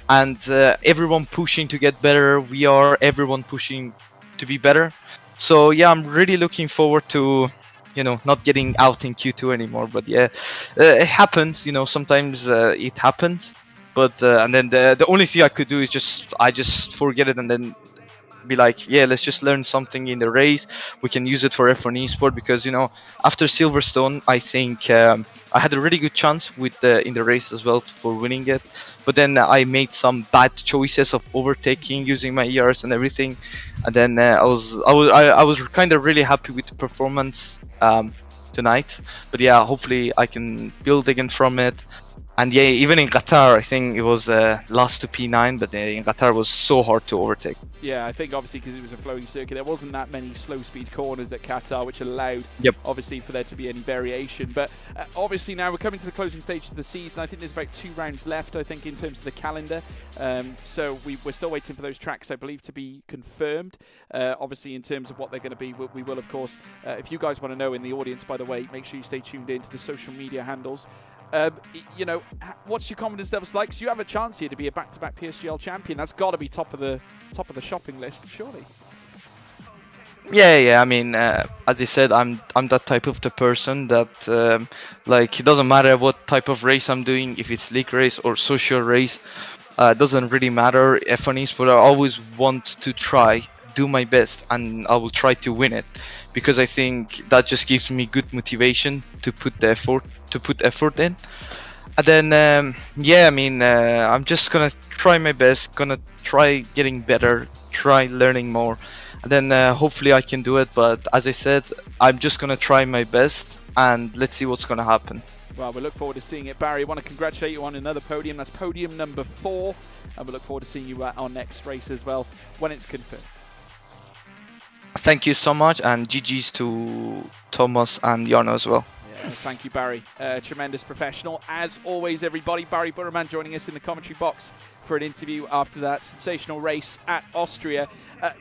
and everyone pushing to get better. We are everyone pushing to be better. So yeah, I'm really looking forward to, not getting out in Q2 anymore. But yeah, it happens. Sometimes it happens. But and then the only thing I could do is just forget it and then be like, yeah, let's just learn something in the race. We can use it for F1 esport because after Silverstone, I think I had a really good chance with in the race as well for winning it. But then I made some bad choices of overtaking using my ERs and everything, and then I was kind of really happy with the performance tonight. But yeah, hopefully I can build again from it. And yeah, even in Qatar, I think it was last to P9, but in Qatar was so hard to overtake. Yeah, I think obviously because it was a flowing circuit, there wasn't that many slow speed corners at Qatar, which allowed obviously for there to be any variation. But obviously now we're coming to the closing stage of the season. I think there's about 2 rounds left, I think, in terms of the calendar. So we're still waiting for those tracks, I believe, to be confirmed. Obviously, in terms of what they're going to be, we will, of course, if you guys want to know in the audience, by the way, make sure you stay tuned in to the social media handles. What's your confidence levels like? So you have a chance here to be a back-to-back PSGL champion. That's got to be top of the shopping list, surely. Yeah. I mean, as I said, I'm that type of the person that like it doesn't matter what type of race I'm doing, if it's league race or social race, doesn't really matter. F1 is, but I always want to do my best, and I will try to win it because I think that just gives me good motivation to put the effort in. And then yeah, I mean, I'm just gonna try my best, gonna try getting better, try learning more, and then hopefully I can do it. But as I said, I'm just gonna try my best, and let's see what's gonna happen. Well, we look forward to seeing it. Barry, I want to congratulate you on another podium. That's podium number 4, and we look forward to seeing you at our next race as well when it's confirmed. Thank you so much, and GG's to Thomas and Jarno as well. Thank you, Barry. Tremendous professional. As always, everybody, Barry Butterman joining us in the commentary box for an interview after that sensational race at Austria.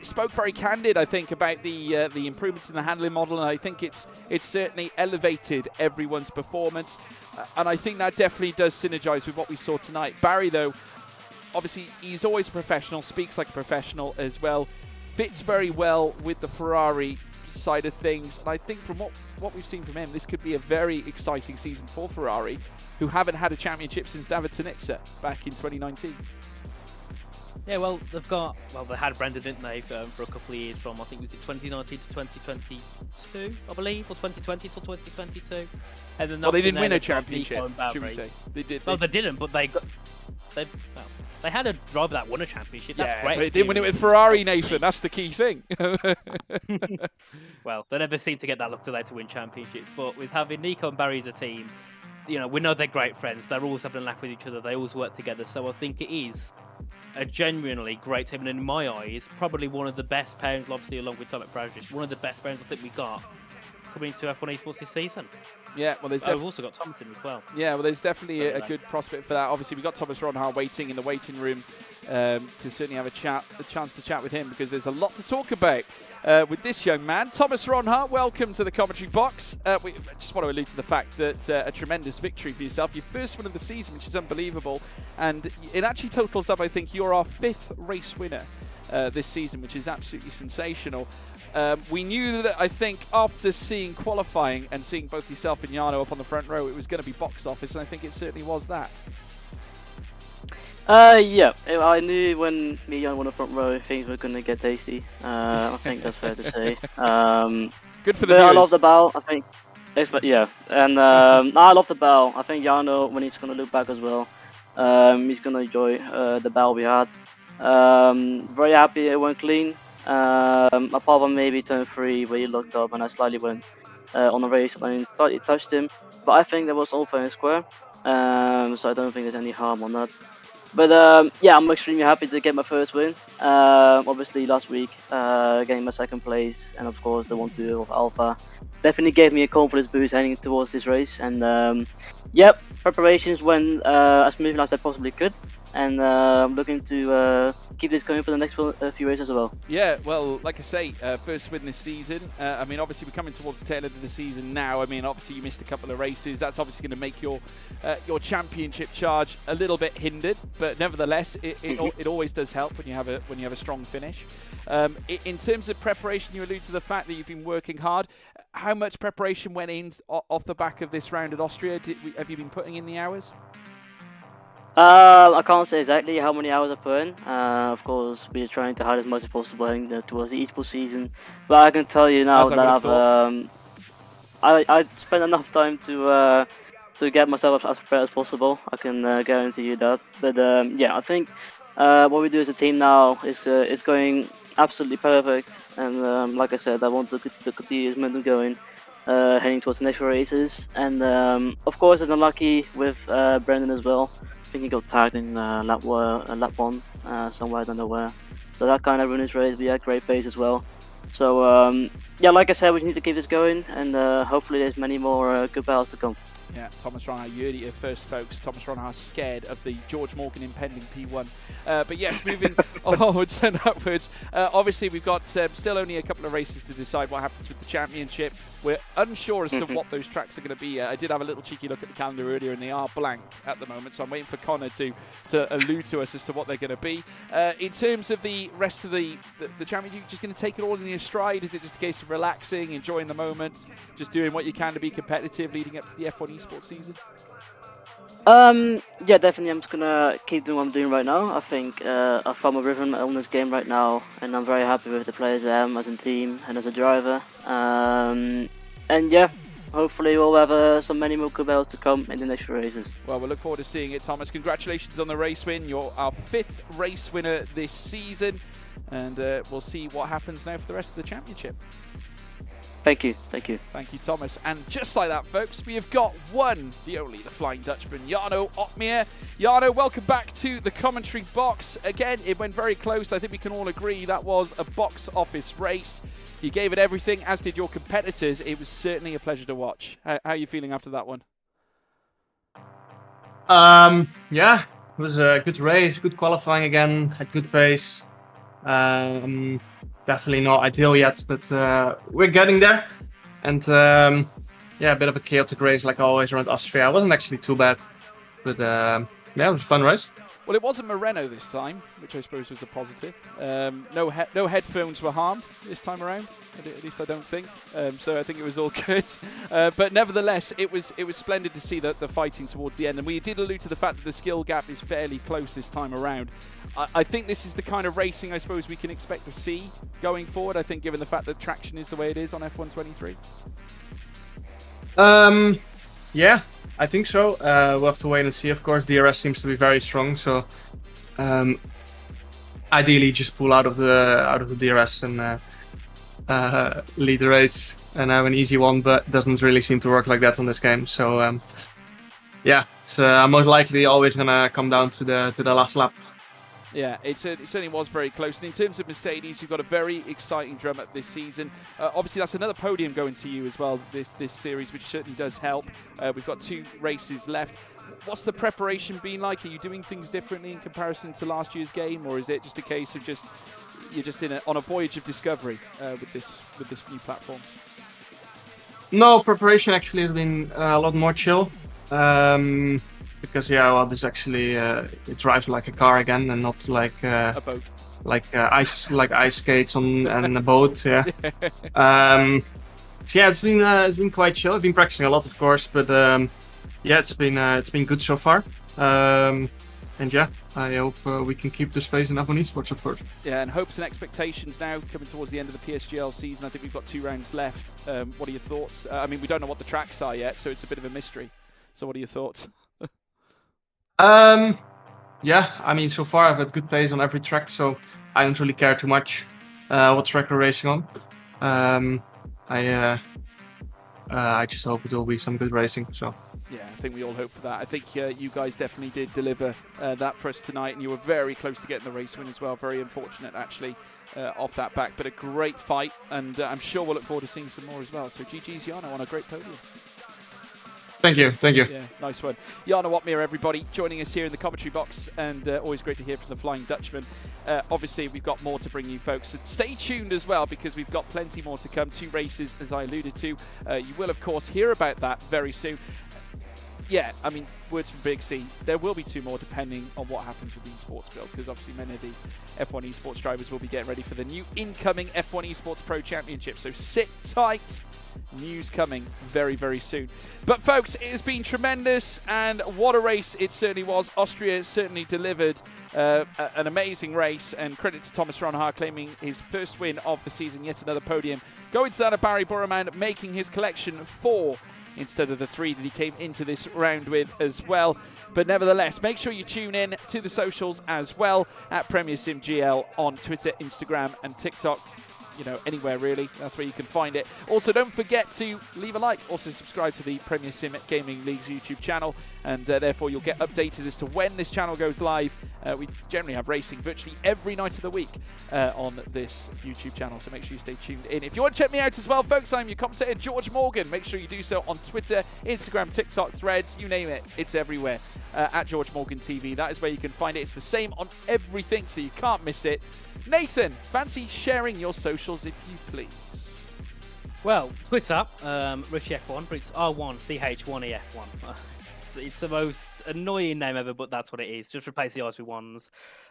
Spoke very candid, I think, about the improvements in the handling model, and I think it's certainly elevated everyone's performance. And I think that definitely does synergize with what we saw tonight. Barry, though, obviously, he's always a professional, speaks like a professional as well, fits very well with the Ferrari side of things, and I think from what we've seen from him, this could be a very exciting season for Ferrari, who haven't had a championship since David Sinitsa back in 2019. Yeah, well, they had Brendan, didn't they, for a couple of years from, I think, was it 2019 to 2022, I believe, or 2020 till 2022. And then they didn't win a championship, should we say? They did. Well, they didn't, but they had a driver that won a championship. That's great. But they didn't win it with Ferrari, Nathan. That's the key thing. Well, they never seem to get that luck to win championships. But with having Nico and Barry as a team, we know they're great friends. They're always having a laugh with each other. They always work together. So I think it is a genuinely great team. And in my eyes, probably one of the best pairings, obviously, along with Tomek Brazic, one of the best pairings I think we got coming into F1 Esports this season. Yeah, well, we've also got Thompson as well. Yeah, well, there's definitely a good prospect for that. Obviously, we've got Thomas Ronhar waiting in the waiting room to certainly have a chance to chat with him, because there's a lot to talk about with this young man. Thomas Ronhar, welcome to the commentary box. We just want to allude to the fact that a tremendous victory for yourself, your first one of the season, which is unbelievable, and it actually totals up, I think, you're our 5th race winner this season, which is absolutely sensational. We knew that, I think, after seeing qualifying and seeing both yourself and Jarno up on the front row, it was going to be box office, and I think it certainly was that. Yeah, I knew when me and Jan won the front row, things were going to get tasty. I think that's fair to say. Good for the viewers. I love the battle, I think. Yeah, and I love the battle. I think Jarno, when he's going to look back as well, he's going to enjoy the battle we had. Very happy it went clean. Apart from maybe turn 3 where he looked up and I slightly went on the race and slightly touched him, but I think that was all fair and square. so I don't think there's any harm on that. But yeah, I'm extremely happy to get my first win. Obviously, last week, getting my second place, and of course the 1-2 of Alpha, definitely gave me a confidence boost heading towards this race. And yep, preparations went as smoothly as I possibly could, and I'm looking to keep this going for the next few races as well. Yeah, well, like I say, first win this season. I mean, obviously we're coming towards the tail end of the season now. I mean, obviously you missed a couple of races. That's obviously going to make your championship charge a little bit hindered, but nevertheless, it always does help when you have a strong finish. In terms of preparation, you allude to the fact that you've been working hard. How much preparation went in off the back of this round at Austria? Have you been putting in the hours? I can't say exactly how many hours I put in. Of course, we're trying to hide as much as possible towards the esports season. But I can tell you now that I spent enough time to get myself as prepared as possible. I can guarantee you that. But yeah, I think what we do as a team now is going absolutely perfect. And like I said, I want to continue this momentum going, heading towards the next races. And of course, it's unlucky with Brendan as well. I think he got tagged in lap 1 somewhere, I don't know where. So that kind of ruined his race, but he had great pace as well. So yeah, like I said, we need to keep this going, and hopefully there's many more good battles to come. Yeah, Thomas Ronhard, you heard it here first, folks. Thomas Ronhard scared of the George Morgan impending P1. But yes, moving onwards and upwards. Obviously, we've got still only a couple of races to decide what happens with the championship. We're unsure as to what those tracks are going to be. I did have a little cheeky look at the calendar earlier, and they are blank at the moment. So I'm waiting for Connor to allude to us as to what they're going to be. In terms of the rest of the championship, you're just going to take it all in your stride? Is it just a case of relaxing, enjoying the moment, just doing what you can to be competitive leading up to the F1 esports season? Yeah, definitely. I'm just gonna keep doing what I'm doing right now. I think I found my rhythm on this game right now, and I'm very happy with the players I am as a team and as a driver. And yeah, hopefully we'll have some many more good battles to come in the next few races. Well, we look forward to seeing it, Thomas. Congratulations on the race win. You're our 5th race winner this season, and we'll see what happens now for the rest of the championship. Thank you, thank you. Thank you, Thomas. And just like that, folks, we have got one, the only, the Flying Dutchman, Jarno Opmeer. Jarno, welcome back to the commentary box. Again, it went very close. I think we can all agree that was a box office race. You gave it everything, as did your competitors. It was certainly a pleasure to watch. How are you feeling after that one? Yeah, it was a good race, good qualifying again, at good pace. Definitely not ideal yet, but we're getting there. And yeah, a bit of a chaotic race like always around Austria. It wasn't actually too bad, but yeah, it was a fun race. Well, it wasn't Moreno this time, which I suppose was a positive. No headphones were harmed this time around, at least I don't think. So I think it was all good. But nevertheless, it was splendid to see the fighting towards the end. And we did allude to the fact that the skill gap is fairly close this time around. I think this is the kind of racing I suppose we can expect to see going forward. I think given the fact that traction is the way it is on F1 23. Yeah, I think so. We'll have to wait and see. Of course, DRS seems to be very strong, so ideally just pull out of the DRS and lead the race and have an easy one. But it doesn't really seem to work like that on this game. So yeah, it's most likely always gonna come down to the last lap. Yeah, it certainly was very close. And in terms of Mercedes, you've got a very exciting drum up this season. Obviously, that's another podium going to you as well, this series, which certainly does help. We've got 2 races left. What's the preparation been like? Are you doing things differently in comparison to last year's game, or is it just a case of you're just on a voyage of discovery with this new platform? No, preparation actually has been a lot more chill. Because yeah, well, this actually it drives like a car again, and not like a boat, like ice skates and a boat. Yeah. So yeah, it's been quite chill. I've been practicing a lot, of course, but yeah, it's been good so far. And yeah, I hope we can keep this pace in F1 esports, of course. Yeah, and hopes and expectations now coming towards the end of the PSGL season. I think we've got 2 rounds left. What are your thoughts? I mean, we don't know what the tracks are yet, so it's a bit of a mystery. So what are your thoughts? Yeah, I mean, so far I've had good pace on every track, so I don't really care too much what track we're racing on. I just hope it will be some good racing. So Yeah, I think we all hope for that. I think you guys definitely did deliver that for us tonight, and you were very close to getting the race win as well. Very unfortunate, actually, off that back, but a great fight, and I'm sure we'll look forward to seeing some more as well. So GG's Jarno on a great podium. Thank you. Yeah, nice one. Jarno Watmere, everybody, joining us here in the commentary box, and always great to hear from the Flying Dutchman. Obviously, we've got more to bring you, folks. And stay tuned as well, because we've got plenty more to come. 2 races, as I alluded to. You will, of course, hear about that very soon. Yeah, I mean, words from Big C. There will be 2 more depending on what happens with the esports build, because obviously many of the F1 esports drivers will be getting ready for the new incoming F1 Esports Pro Championship. So sit tight. News coming very, very soon. But folks, it has been tremendous, and what a race it certainly was. Austria certainly delivered an amazing race, and credit to Thomas Ronhaar claiming his first win of the season, yet another podium. Going to that of Barry Burman, making his collection 4 instead of the 3 that he came into this round with as well. But nevertheless, make sure you tune in to the socials as well, at Premier Sim GL on Twitter, Instagram and TikTok. You know, anywhere really, that's where you can find it. Also, don't forget to leave a like. Also, subscribe to the Premier Sim Gaming League's YouTube channel, and therefore you'll get updated as to when this channel goes live. We generally have racing virtually every night of the week on this YouTube channel, so make sure you stay tuned in. If you want to check me out as well, folks, I'm your commentator, George Morgan. Make sure you do so on Twitter, Instagram, TikTok, Threads, you name it. It's everywhere. At George Morgan TV. That is where you can find it. It's the same on everything, so you can't miss it. Nathan, fancy sharing your socials if you please? Well, Twitter, Richie F1, but it's R1CH1EF1. It's the most annoying name ever, but that's what it is. Just replace the I's with 1s.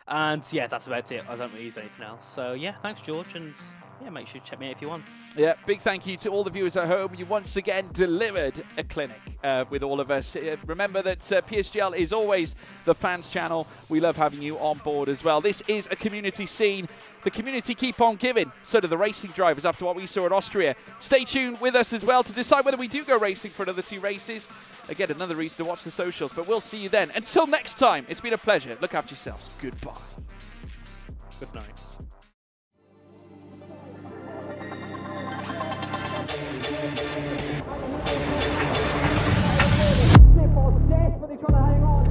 And yeah, that's about it. I don't really use anything else. So yeah, thanks, George, and yeah, make sure to check me out if you want. Yeah, big thank you to all the viewers at home. You once again delivered a clinic with all of us. Remember that PSGL is always the fans channel. We love having you on board as well. This is a community scene. The community keep on giving. So do the racing drivers after what we saw at Austria. Stay tuned with us as well to decide whether we do go racing for another 2 races. Again, another reason to watch the socials, but we'll see you then. Until next time, it's been a pleasure. Look after yourselves. Goodbye. Good night. Desperately trying to hang on.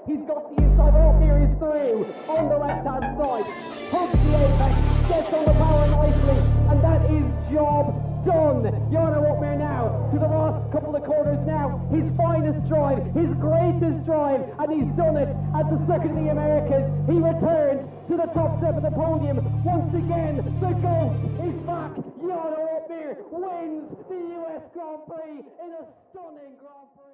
He's got the inside. Oh, here he's through on the left-hand side. Hooks the apex, gets on the power nicely, and that is job done. Jarno Watmere now to the last couple of corners now. His finest drive, his greatest drive, and he's done it at the Circuit of the Americas. He returns to the top step of the podium. Once again, the GOAT is back. Jarno Watmere wins the US Grand Prix in a stunning Grand Prix.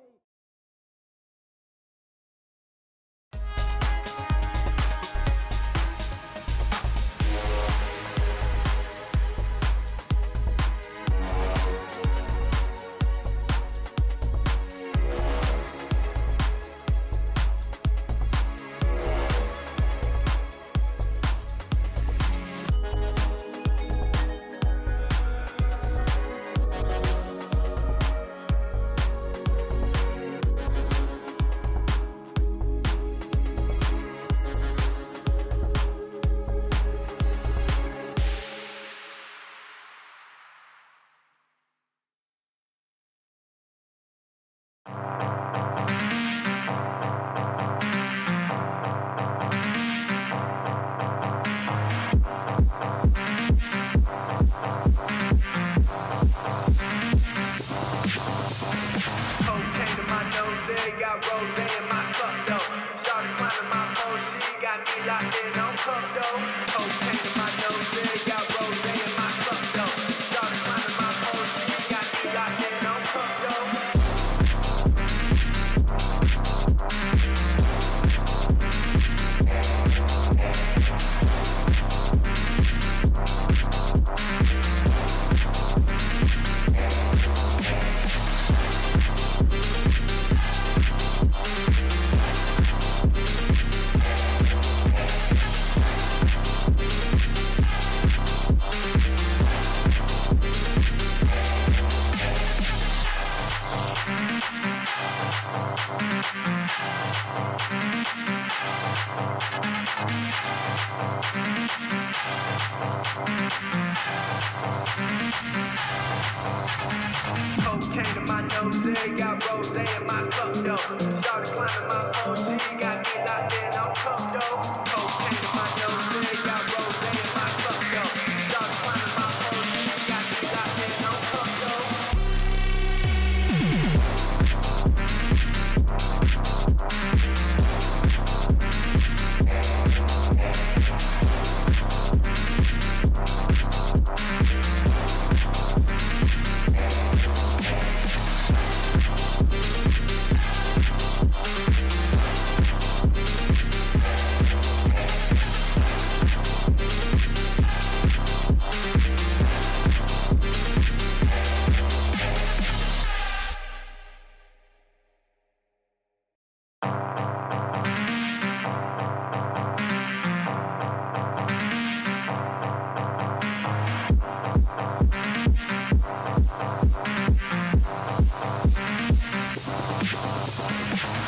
Cocaine in my nose, got rosé in my cup, though. Started climbing my phone, she got me locked in on cup, though. Cocaine in my nose, got rosé in my cup, though. Started climbing my phone, she got me locked in on cup, though.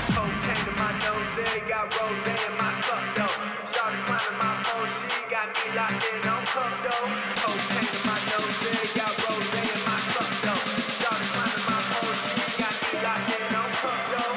Cocaine in my nose, got rosé in my cup, though. Started climbing my phone, she got me locked in on cup, though. Cocaine in my nose, got rosé in my cup, though. Started climbing my phone, she got me locked in on cup, though.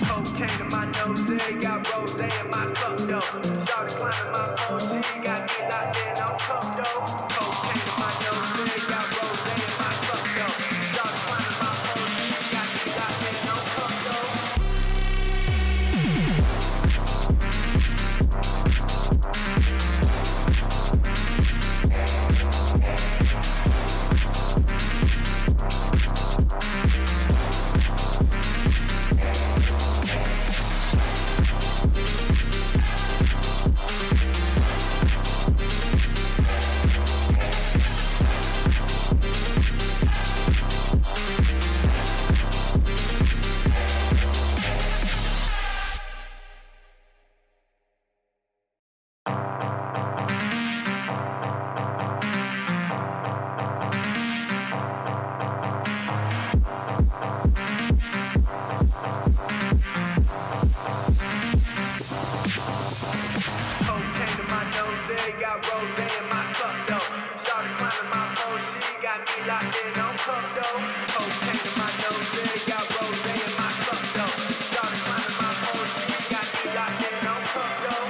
Cocaine in my nose, got rosé in my cup, though. Started climbing my phone, she got me locked in on cup, though. Cocaine in my nose, got rosé in my cup, though. Started climbing my phone, she got me locked in on cup, though. Cocaine in my nose, got rosé in my cup, though. Started climbing my phone, she got me locked in on cup, though. Cocaine in my nose, got rosé in my cup, though. Started climbing my phone, she got me locked in on cup, though.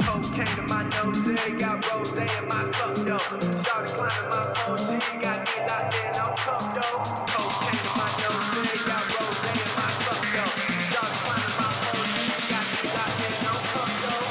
Cocaine in my nose, got rosé in my cup, though. Started climbing my phone, she got me locked in on cup, though. Cocaine in my nose, got rosé in my cup, though. Started climbing my phone, she got me locked in on cup, though.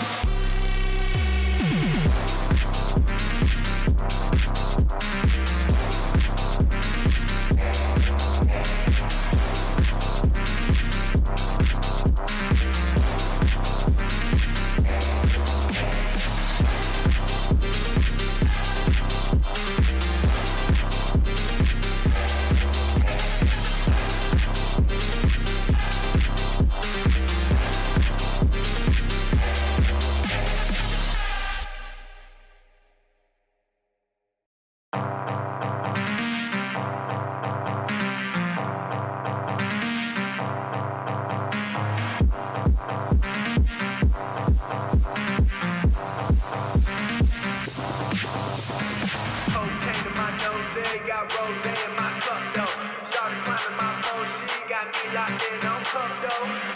out there, don't come though.